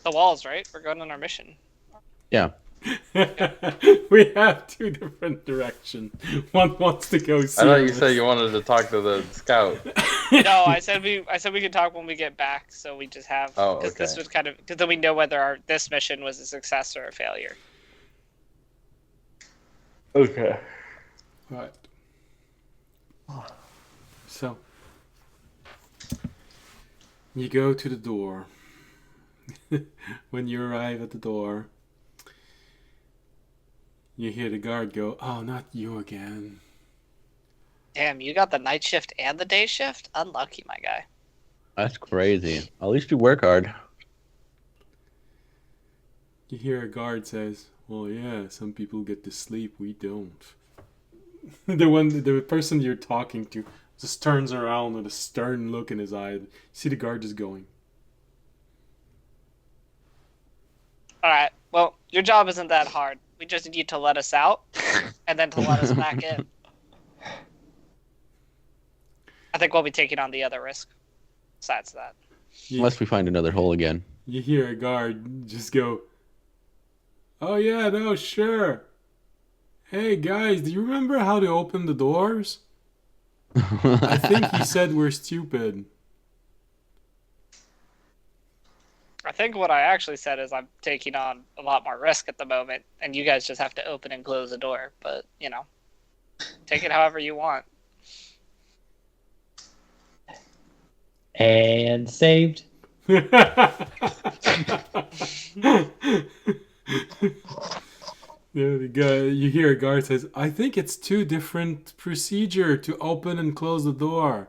The walls, right? We're going on our mission. Yeah. We have two different directions. One wants to go see. I thought you said you wanted to talk to the scout. No, I said we could talk when we get back, so we just have. Oh, Because okay. this was kind of because then we know whether this mission was a success or a failure. Okay. Right. So you go to the door. When you arrive at the door, you hear the guard go, "Oh, not you again." Damn, you got the night shift and the day shift? Unlucky, my guy. That's crazy. At least you work hard. You hear a guard says, "Well, yeah, some people get to sleep, we don't." The person you're talking to just turns around with a stern look in his eye. You see the guard just going. Alright, well, your job isn't that hard. We just need you to let us out, and then to let us back in. I think we'll be taking on the other risk. Besides that. Unless we find another hole again. You hear a guard just go, "Oh yeah, no, sure. Hey guys, do you remember how to open the doors? I think he said we're stupid." I think what I actually said is I'm taking on a lot more risk at the moment, and you guys just have to open and close the door. But, you know, take it however you want. And saved. The guy, you hear a guard says, "I think it's two different procedure to open and close the door.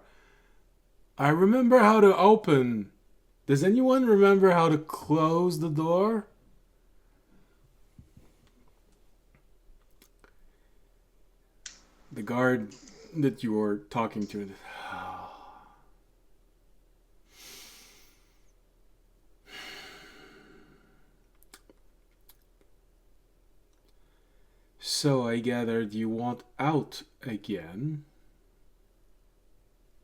I remember how to open. Does anyone remember how to close the door?" The guard that you were talking to. So I gathered you want out again.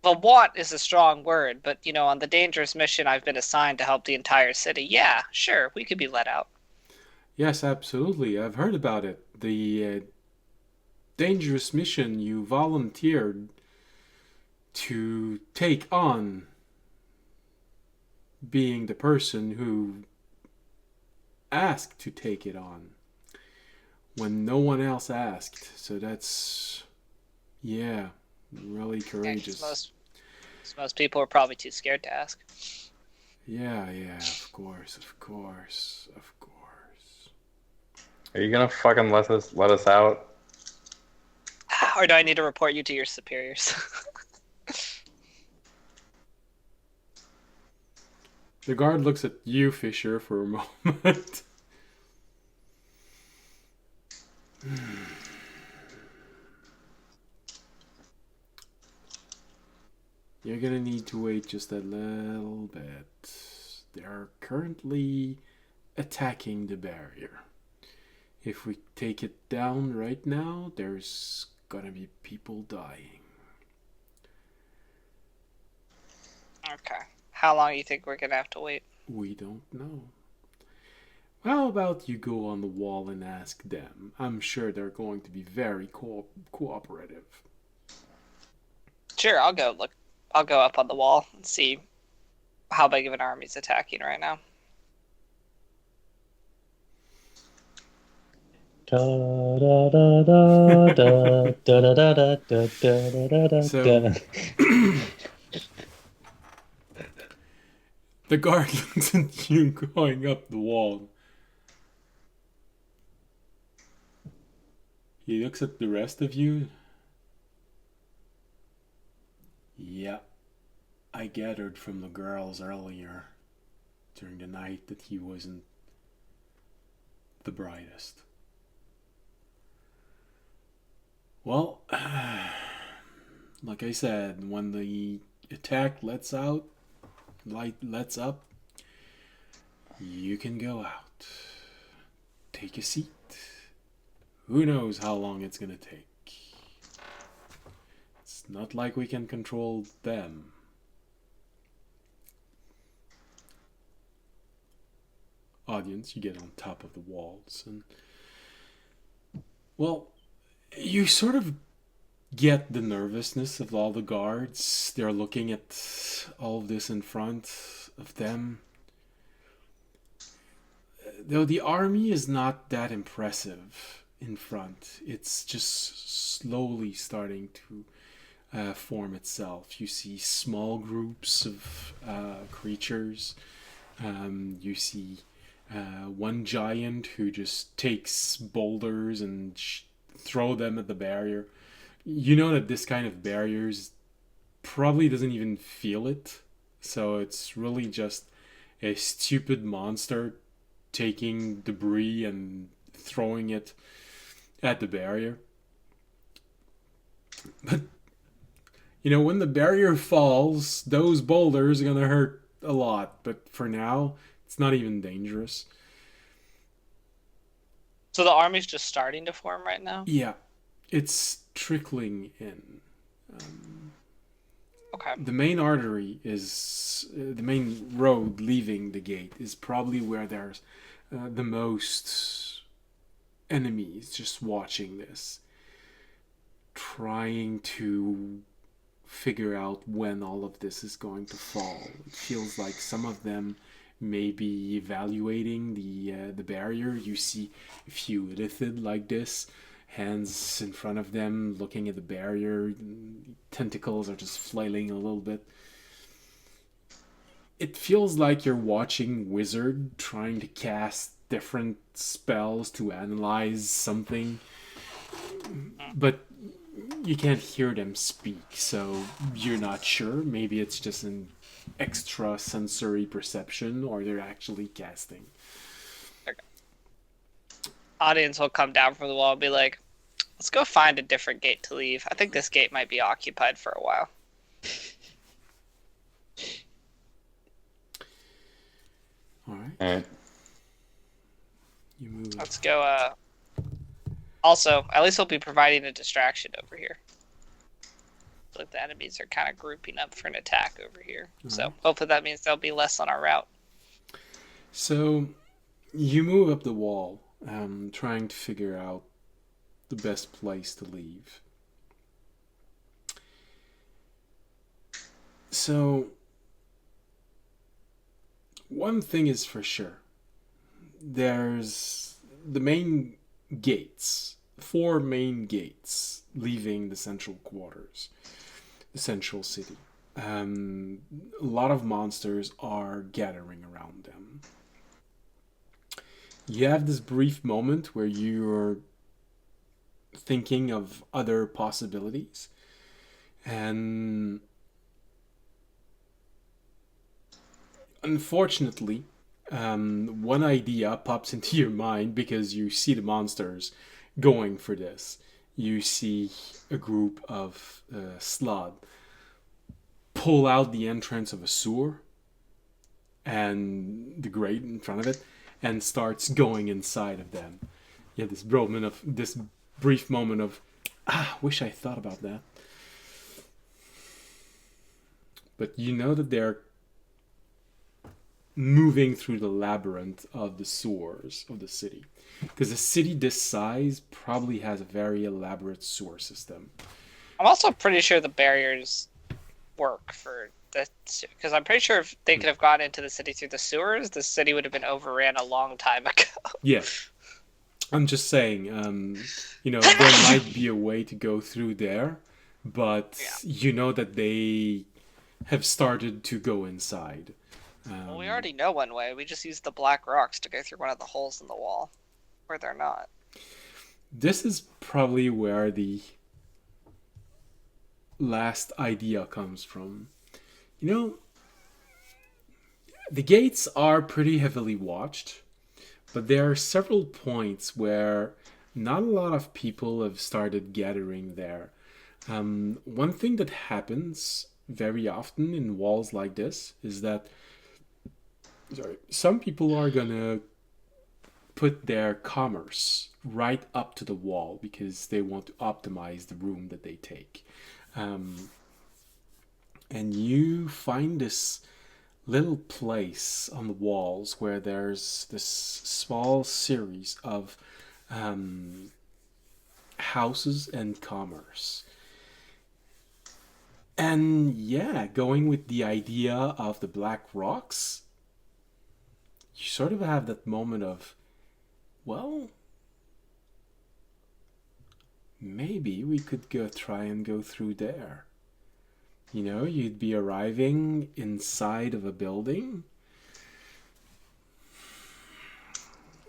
Well, want is a strong word, but, you know, on the dangerous mission I've been assigned to help the entire city, yeah, sure, we could be let out. Yes, absolutely. I've heard about it. The dangerous mission you volunteered to take on being the person who asked to take it on when no one else asked. So that's, yeah, really courageous. Most people are probably too scared to ask. Yeah, of course. Are you gonna fucking let us out? Or do I need to report you to your superiors? The guard looks at you, Fisher, for a moment. You're gonna need to wait just a little bit. They're currently attacking the barrier. If we take it down right now, there's gonna be people dying. Okay. How long do you think we're gonna have to wait? We don't know. How about you go on the wall and ask them? I'm sure they're going to be very cooperative. Sure, I'll go look. I'll go up on the wall and see how big of an army's attacking right now. So, the guard looks at you going up the wall. He looks at the rest of you. Yeah, I gathered from the girls earlier during the night that he wasn't the brightest. Well, like I said, when the attack lets up, you can go out. Take a seat. Who knows how long it's gonna take. It's not like we can control them. Audience, you get on top of the walls and, well, you sort of get the nervousness of all the guards. They're looking at all of this in front of them. Though the army is not that impressive in front, it's just slowly starting to form itself. You see small groups of creatures. You see one giant who just takes boulders and throw them at the barrier. You know that this kind of barriers probably doesn't even feel it. So it's really just a stupid monster taking debris and throwing it at the barrier. But, you know, when the barrier falls, those boulders are gonna hurt a lot. But for now, it's not even dangerous. So the army's just starting to form right now? Yeah, it's trickling in. Okay. The main artery is the main road leaving the gate is probably where there's the most enemies just watching this, trying to figure out when all of this is going to fall. It feels like some of them may be evaluating the barrier. You see a few illithid like this, hands in front of them, looking at the barrier. Tentacles are just flailing a little bit. It feels like you're watching Wizard trying to cast different spells to analyze something, but you can't hear them speak, so you're not sure. Maybe it's just an extra sensory perception, or they're actually casting. Okay. Audience will come down from the wall and be like, let's go find a different gate to leave. I think this gate might be occupied for a while. Alright. You move. Let's go, also, at least we'll be providing a distraction over here. Like the enemies are kind of grouping up for an attack over here. So hopefully that means there'll be less on our route. So you move up the wall, trying to figure out the best place to leave. So, one thing is for sure. There's the main gates, 4 main gates leaving the central quarters, the central city. A lot of monsters are gathering around them. You have this brief moment where you're thinking of other possibilities, and unfortunately, one idea pops into your mind because you see the monsters going for this. You see a group of slod pull out the entrance of a sewer and the grate in front of it and starts going inside of them. You have this brief moment of, wish I thought about that. But you know that they're moving through the labyrinth of the sewers of the city. Because a city this size probably has a very elaborate sewer system. I'm also pretty sure the barriers work for the... Because I'm pretty sure if they could have gone into the city through the sewers, the city would have been overran a long time ago. Yeah. I'm just saying, there might be a way to go through there, but you know that they have started to go inside. Well, we already know one way. We just use the black rocks to go through one of the holes in the wall where they're not. This is probably where the last idea comes from. The gates are pretty heavily watched, but there are several points where not a lot of people have started gathering there. One thing that happens very often in walls like this is that some people are gonna put their commerce right up to the wall because they want to optimize the room that they take. And you find this little place on the walls where there's this small series of houses and commerce. And going with the idea of the black rocks, you sort of have that moment of, well, maybe we could try and go through there. You'd be arriving inside of a building.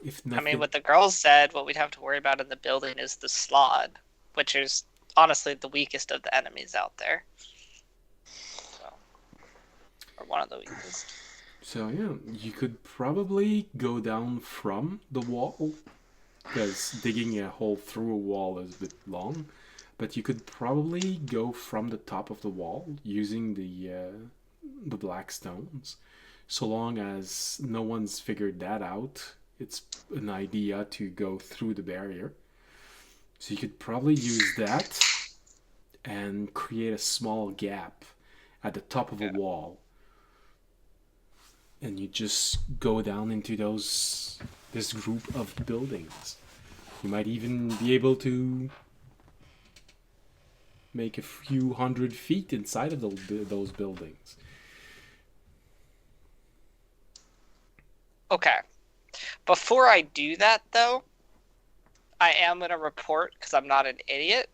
If nothing... what the girls said, what we'd have to worry about in the building is the slod, which is honestly the weakest of the enemies out there. Or one of the weakest. So you could probably go down from the wall, because digging a hole through a wall is a bit long. But you could probably go from the top of the wall using the black stones. So long as no one's figured that out, it's an idea to go through the barrier. So you could probably use that and create a small gap at the top of a wall. And you just go down into this group of buildings. You might even be able to make a few 100 feet inside of those buildings. Okay. Before I do that, though, I am going to report, because I'm not an idiot,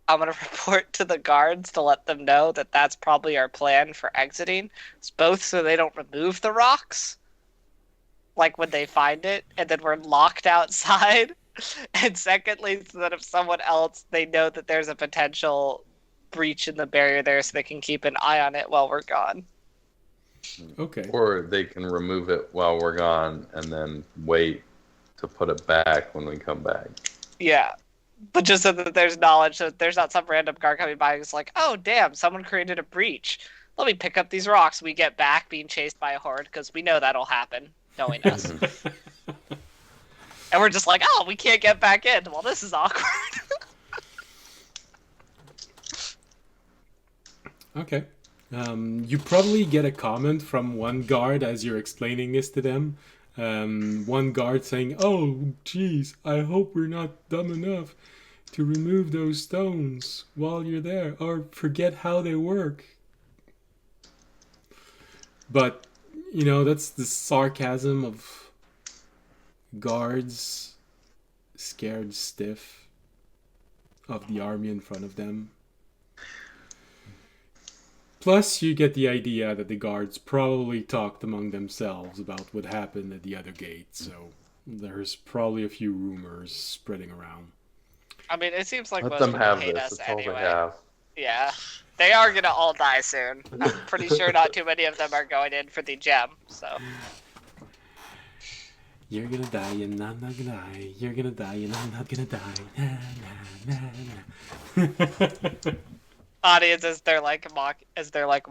I'm going to report to the guards to let them know that that's probably our plan for exiting. It's both so they don't remove the rocks, like when they find it, and then we're locked outside. And secondly, so that if someone else, they know that there's a potential breach in the barrier there so they can keep an eye on it while we're gone. Okay. Or they can remove it while we're gone and then wait to put it back when we come back. Yeah. But just so that there's knowledge, that there's not some random guard coming by who's like, oh, damn, someone created a breach. Let me pick up these rocks. We get back being chased by a horde, because we know that'll happen, knowing us. And we're just like, oh, we can't get back in. Well, this is awkward. Okay. You probably get a comment from one guard as you're explaining this to them. One guard saying, oh, geez, I hope we're not dumb enough to remove those stones while you're there, or forget how they work. But, you know, that's the sarcasm of guards scared stiff of the army in front of them. Plus, you get the idea that the guards probably talked among themselves about what happened at the other gate, so there's probably a few rumors spreading around. I mean, it seems like Let most them people have hate this. us It's all they anyway. have. Yeah. They are gonna all die soon. I'm pretty sure not too many of them are going in for the gem, so. You're gonna die and I'm not gonna die. You're gonna die and I'm not gonna die. Na, na, na, na. Audience, as they're like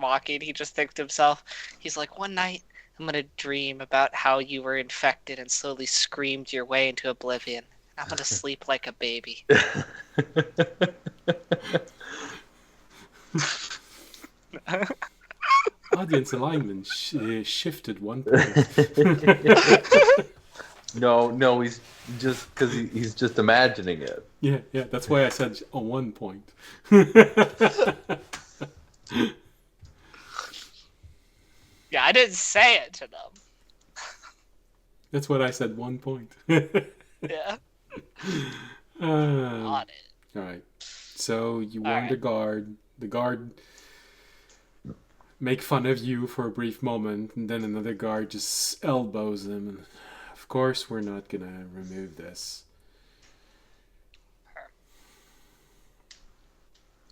mocking, he just thinks to himself, he's like, one night I'm gonna dream about how you were infected and slowly screamed your way into oblivion. I'm gonna sleep like a baby. Audience alignment shifted 1 point. No, he's just because he's just imagining it. Yeah, that's why I said a 1 point. Yeah, I didn't say it to them. That's what I said, 1 point. Yeah. On it. Alright. So you All warn right. the guard. The guard make fun of you for a brief moment, and then another guard just elbows him. And of course, we're not gonna remove this.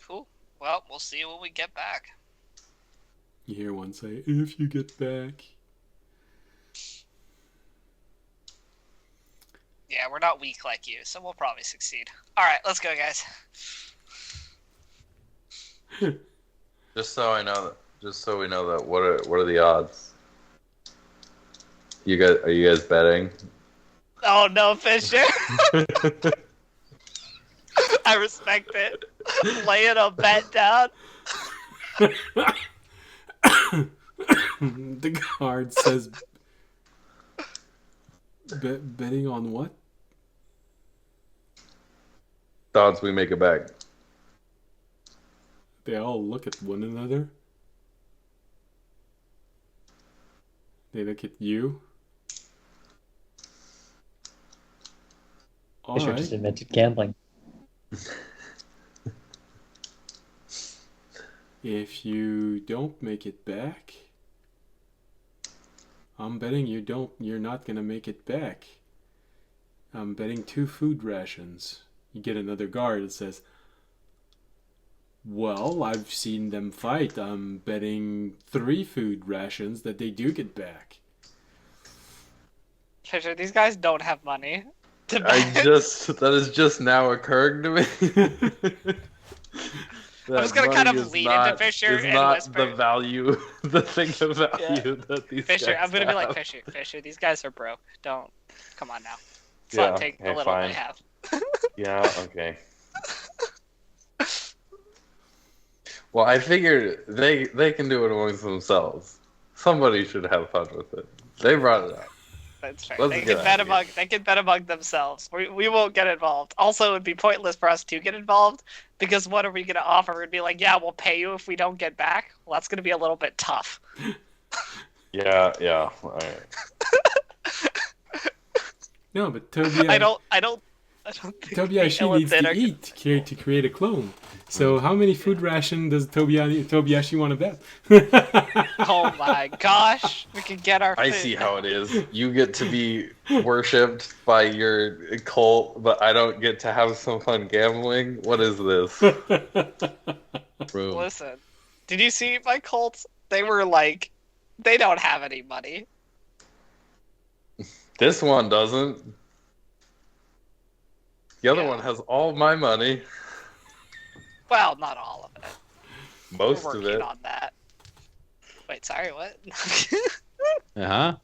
Cool. Well, we'll see when we get back. You hear one say, "If you get back." Yeah, we're not weak like you, so we'll probably succeed. All right, let's go, guys. Just so we know that, what are the odds? Are you guys betting? Oh no, Fisher. I respect it. Laying a bet down. The guard says, betting on what? The odds we make it back. They all look at one another. They look at you. Fisher Alright. just invented gambling. If you don't make it back, I'm betting you're not gonna make it back. I'm betting 2 food rations. You get another guard that says, well, I've seen them fight. I'm betting 3 food rations that they do get back. Fisher, these guys don't have money to bet. That is just now occurring to me. I'm just gonna kind of lean into Fisher is and not whisper. the value, the thing of value that these Fisher, guys I'm gonna be like, have. Fisher, these guys are broke. Don't. Come on now. Let's Yeah, not take the okay, little fine. they have. Yeah, okay. Well, I figured they can do it amongst themselves. Somebody should have fun with it. They brought it up. That's fair. Let's They get can out of here. they can bet among themselves. We won't get involved. Also, it would be pointless for us to get involved because what are we gonna offer? We'd be like, yeah, we'll pay you if we don't get back. Well, that's gonna be a little bit tough. Yeah. All right. No, but Toby, I don't think Toby the actually needs Illithid to are- eat to create a clone. So how many food ration does Toby actually want to bet? Oh my gosh, we can get our. I food. see how it is. You get to be worshipped by your cult, but I don't get to have some fun gambling. What is this? Bro. Listen, did you see my cults? They were like, they don't have any money. This one doesn't. The other Yeah. one has all my money. Well, not all of it. Most We're of working it. on that. Wait, sorry, what? Uh-huh.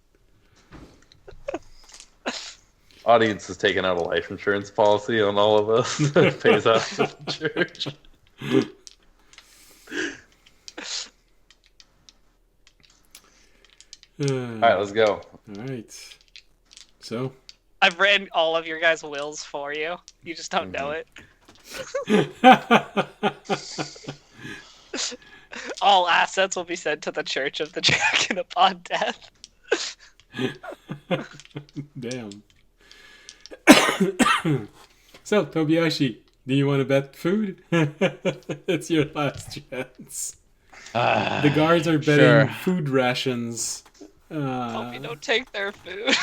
Audience is taking out a life insurance policy on all of us. Pays out to the church. Alright, let's go. Alright. So, I've written all of your guys' wills for you. You just don't know it. All assets will be sent to the Church of the Dragon upon death. Damn. So, Tobiyashi, do you want to bet food? It's your last chance. The guards are betting Sure. food rations. Hope you don't take their food.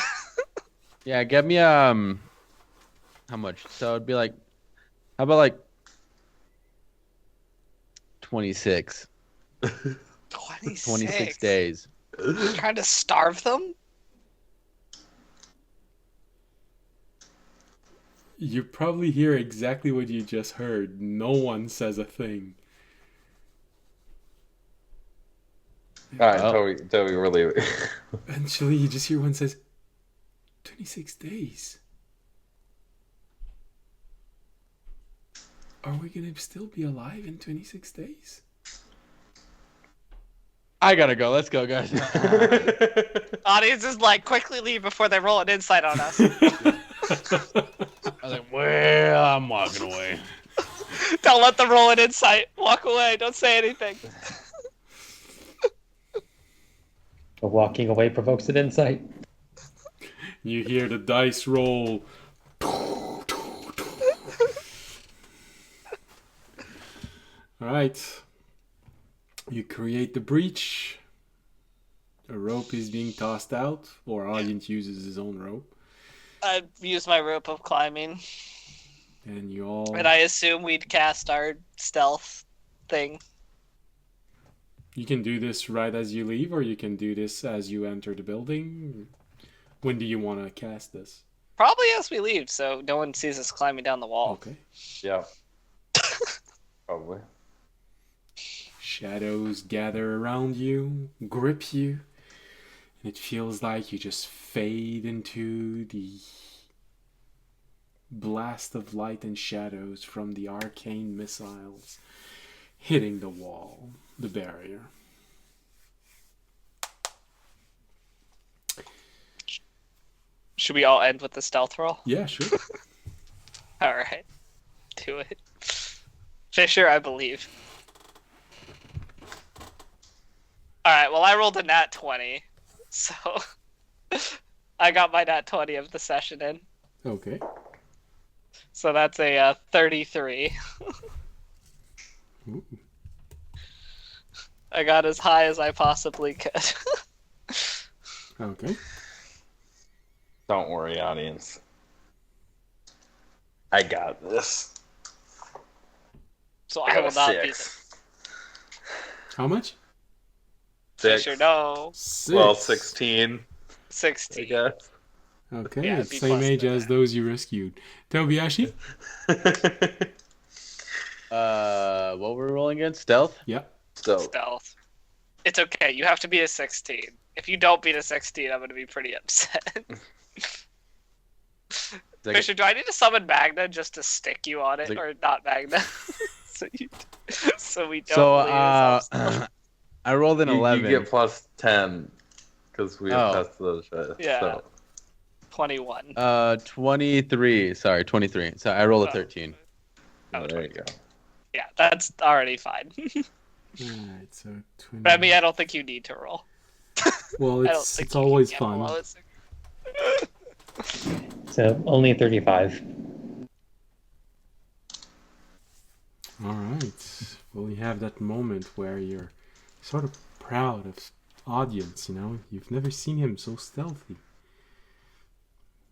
Yeah, get me how much? So it'd be like, how about like 26? 26 days. Trying to starve them? You probably hear exactly what you just heard. No one says a thing. All right, Oh. Toby, we're leaving. Eventually, you just hear one says, 26 days. Are we going to still be alive in 26 days? I gotta go. Let's go, guys. Audience is like, quickly leave before they roll an insight on us. I was like, well, I'm walking away. Don't let them roll an insight. Walk away. Don't say anything. Walking away provokes an insight. You hear the dice roll. Alright. You create the breach. A rope is being tossed out, or audience uses his own rope. I use my rope of climbing, And you all... and I assume we'd cast our stealth thing. You can do this right as you leave, or you can do this as you enter the building. When do you want to cast this? Probably as we leave, so no one sees us climbing down the wall. Okay. Yeah. Probably. Shadows gather around you, grip you, and it feels like you just fade into the blast of light and shadows from the arcane missiles hitting the wall, the barrier. Should we all end with the stealth roll? Yeah, sure. Alright. Do it. Fisher, I believe. Alright, well I rolled a nat 20, so I got my nat 20 of the session in. Okay. So that's a 33. Ooh. I got as high as I possibly could. Okay. Don't worry, audience. I got this. So I I got will a not be 6. How much? the 6. Fisher. No, 6. Well, 16, I 16. guess. Okay, Yeah, it's B same plus age than as that. those you rescued. Tobiyashi? What were we rolling against? Stealth? Yeah. So, Stealth. It's okay. You have to beat a 16. If you don't beat a 16, I'm going to be pretty upset. Fisher, do I need to summon Magna just to stick you on it, Like- or not Magna? so we don't. So, leave us off. I rolled an you 11. get plus 10 because we Oh. tested those shit. Yeah. So. 21. 23. Sorry, 23. So I rolled a Oh. 13. Oh, There you go. Yeah, that's already fine. Alright, so 20. But I mean, I don't think you need to roll. Well, I don't it's think it's you can always get fun. below it. So only 35. Alright. Well, you have that moment where you're sort of proud of audience, you know? You've never seen him so stealthy.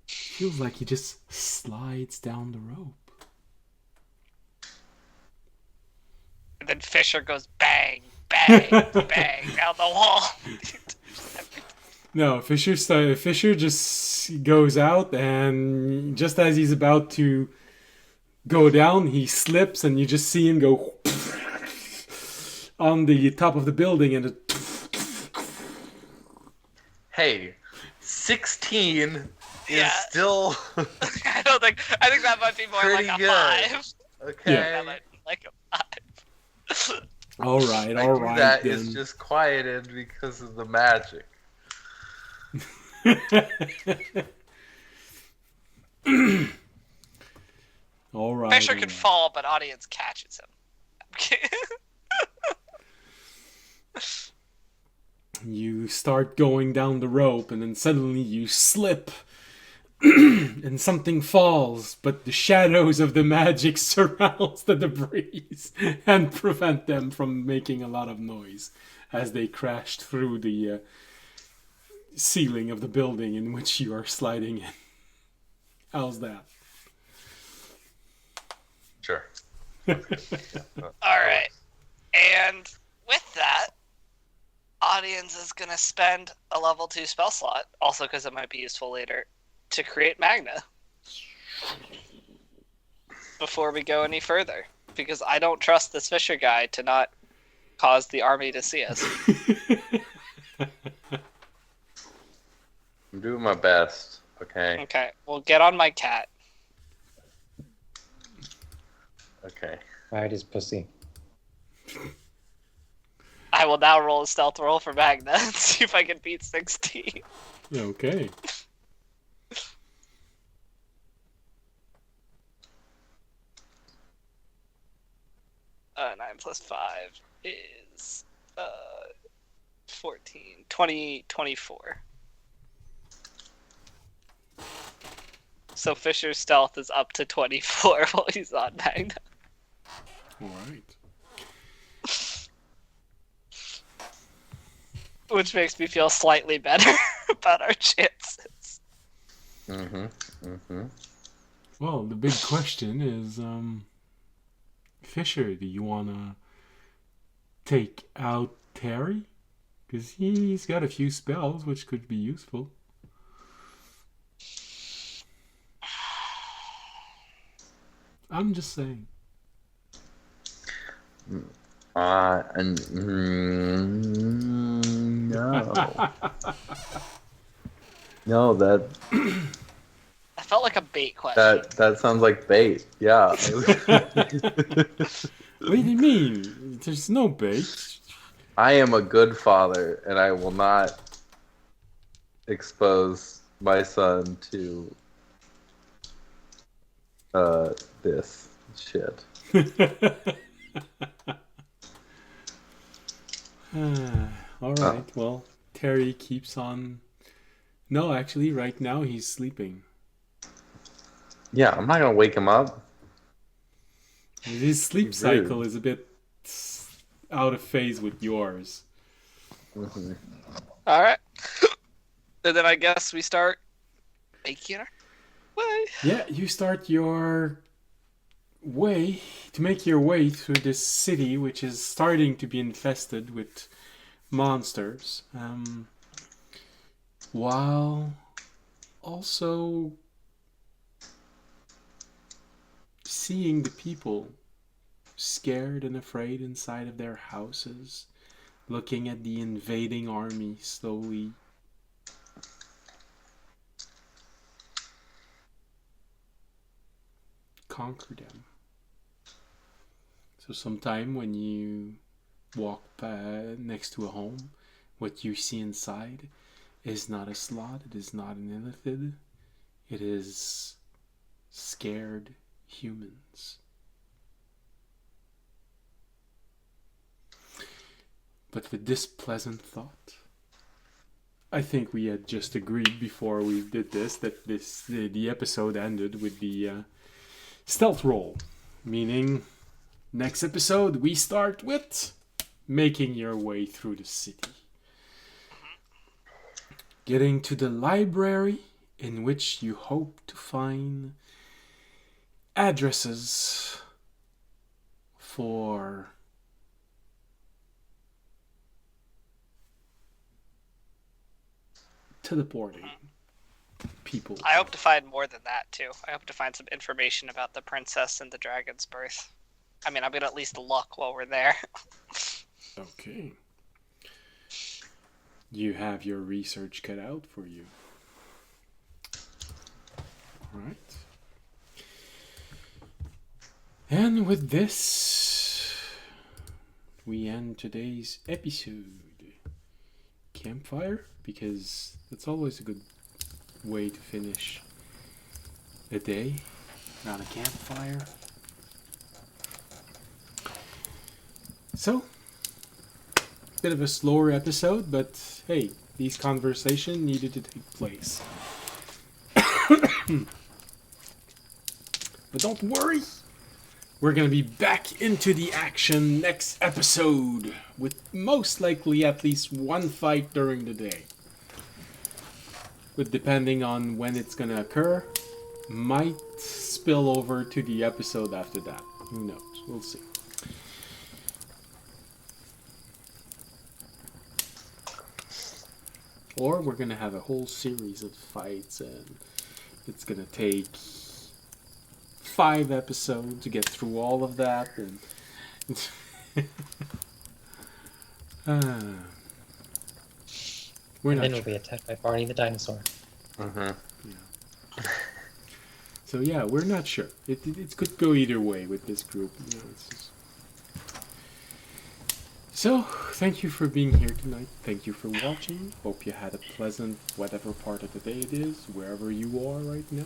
Feels like he just slides down the rope. And then Fisher goes bang, bang, bang down the wall. No, Fisher just goes out, and just as he's about to go down, he slips, and you just see him go on the top of the building, and it Hey, 16 is Yeah. still I think that might be more Pretty like a good. 5. okay. That might be like a 5. all right, That then. is just quieted because of the magic. All right. Fisher can fall, but audience catches him. You start going down the rope, and then suddenly you slip, and something falls, but the shadows of the magic surrounds the debris and prevent them from making a lot of noise as they crash through the ceiling of the building in which you are sliding in. How's that? Sure. All right. And with that, audience is going to spend a level 2 spell slot, also because it might be useful later, to create Magna. Before we go any further. Because I don't trust this Fisher guy to not cause the army to see us. I'm doing my best, okay? Okay, well, get on my cat. Okay. Ride his pussy. I will now roll a stealth roll for Magna and see if I can beat 16. Okay. 9 plus 5 is 14. 24. So Fisher's stealth is up to 24 while he's on Magna. Alright. Which makes me feel slightly better about our chances. Well, the big question is, Fisher, do you want to take out Terry? Because he's got a few spells which could be useful. I'm just saying. No. No, that I felt like a bait question. that sounds like bait. Yeah. What do you mean? There's no bait. I am a good father, and I will not expose my son to this shit. Alright, well, Terry keeps on... No, actually, right now he's sleeping. Yeah, I'm not gonna wake him up. His sleep Rude. cycle is a bit out of phase with yours. Alright. And then I guess we start making our way. Yeah, you start your way to make your way through this city, which is starting to be infested with monsters, while also seeing the people scared and afraid inside of their houses, looking at the invading army slowly conquer them. So sometime when you walk next to a home, what you see inside is not a slot, it is not an illithid, it is scared humans. But with this pleasant thought, I think we had just agreed before we did this that the episode ended with the stealth roll, meaning next episode we start with making your way through the city, getting to the library in which you hope to find addresses for teleporting people. I hope to find more than that, too. I hope to find some information about the princess and the dragon's birth. I mean, I'm going to at least look while we're there. Okay. You have your research cut out for you. Alright. And with this, we end today's episode. Campfire, because that's always a good way to finish a day around a campfire. bit of a slower episode, but hey, these conversations needed to take place. But don't worry, we're gonna be back into the action next episode, with most likely at least one fight during the day. But depending on when it's gonna occur, might spill over to the episode after that. Who knows? We'll see. Or we're gonna have a whole series of fights, and it's gonna take 5 episodes to get through all of that, and we're not Then sure. we'll be attacked by Barney the dinosaur. Mm-hmm. So yeah, we're not sure. It could go either way with this group. You know, it's just... So, thank you for being here tonight. Thank you for watching. Hope you had a pleasant whatever part of the day it is, wherever you are right now.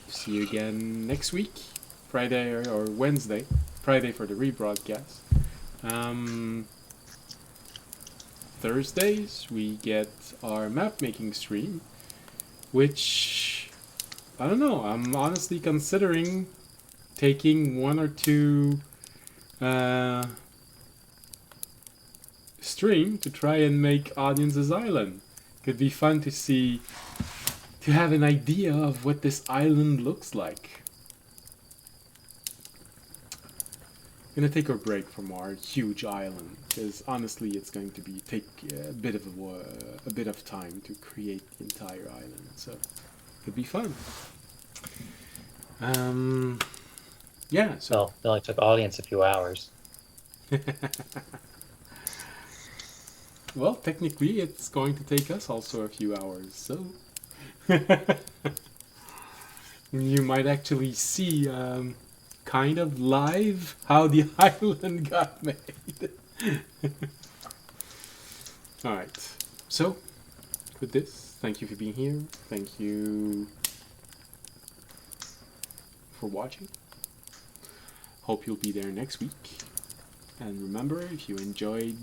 See you again next week, Friday or Wednesday. Friday for the rebroadcast. Thursdays we get our map making stream, which I don't know. I'm honestly considering taking 1 or 2 stream to try and make Audience's Island. Could be fun to see, to have an idea of what this island looks like. Gonna take a break from our huge island, because honestly it's going to be take a bit of time to create the entire island, so it'd be fun. Yeah, so Well, it only took audience a few hours. well, technically it's going to take us also a few hours, so you might actually see kind of live how the island got made. Alright, so with this, thank you for being here, thank you for watching. Hope you'll be there next week. And remember, if you enjoyed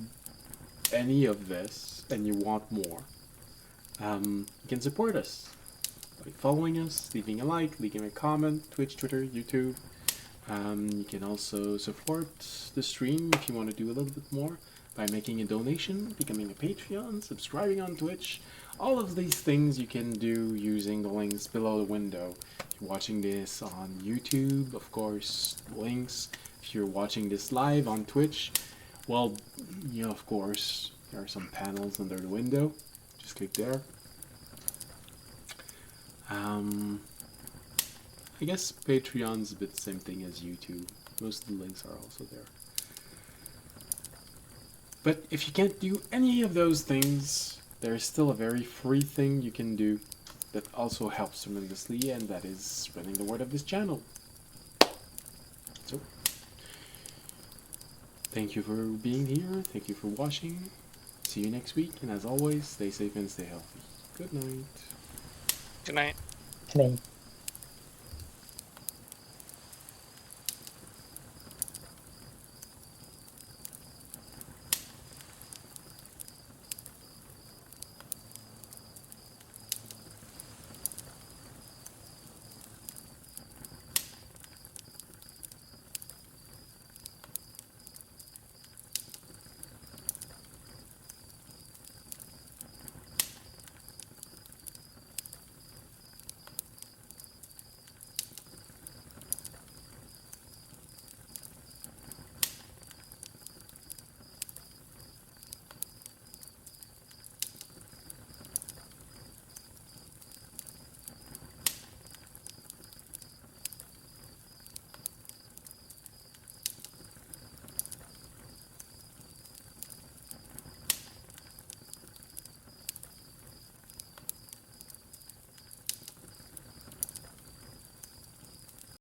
any of this and you want more, you can support us by following us, leaving a like, leaving a comment, Twitch, Twitter, YouTube. You can also support the stream if you want to do a little bit more by making a donation, becoming a Patreon, subscribing on Twitch. All of these things you can do using the links below the window. If you're watching this on YouTube, of course, links. If you're watching this live on Twitch, well, you know, of course, there are some panels under the window. Just click there. I guess Patreon's a bit the same thing as YouTube. Most of the links are also there. But if you can't do any of those things, there is still a very free thing you can do that also helps tremendously, and that is spreading the word of this channel. So, thank you for being here, thank you for watching, see you next week, and as always, stay safe and stay healthy. Good night. Good night. Today.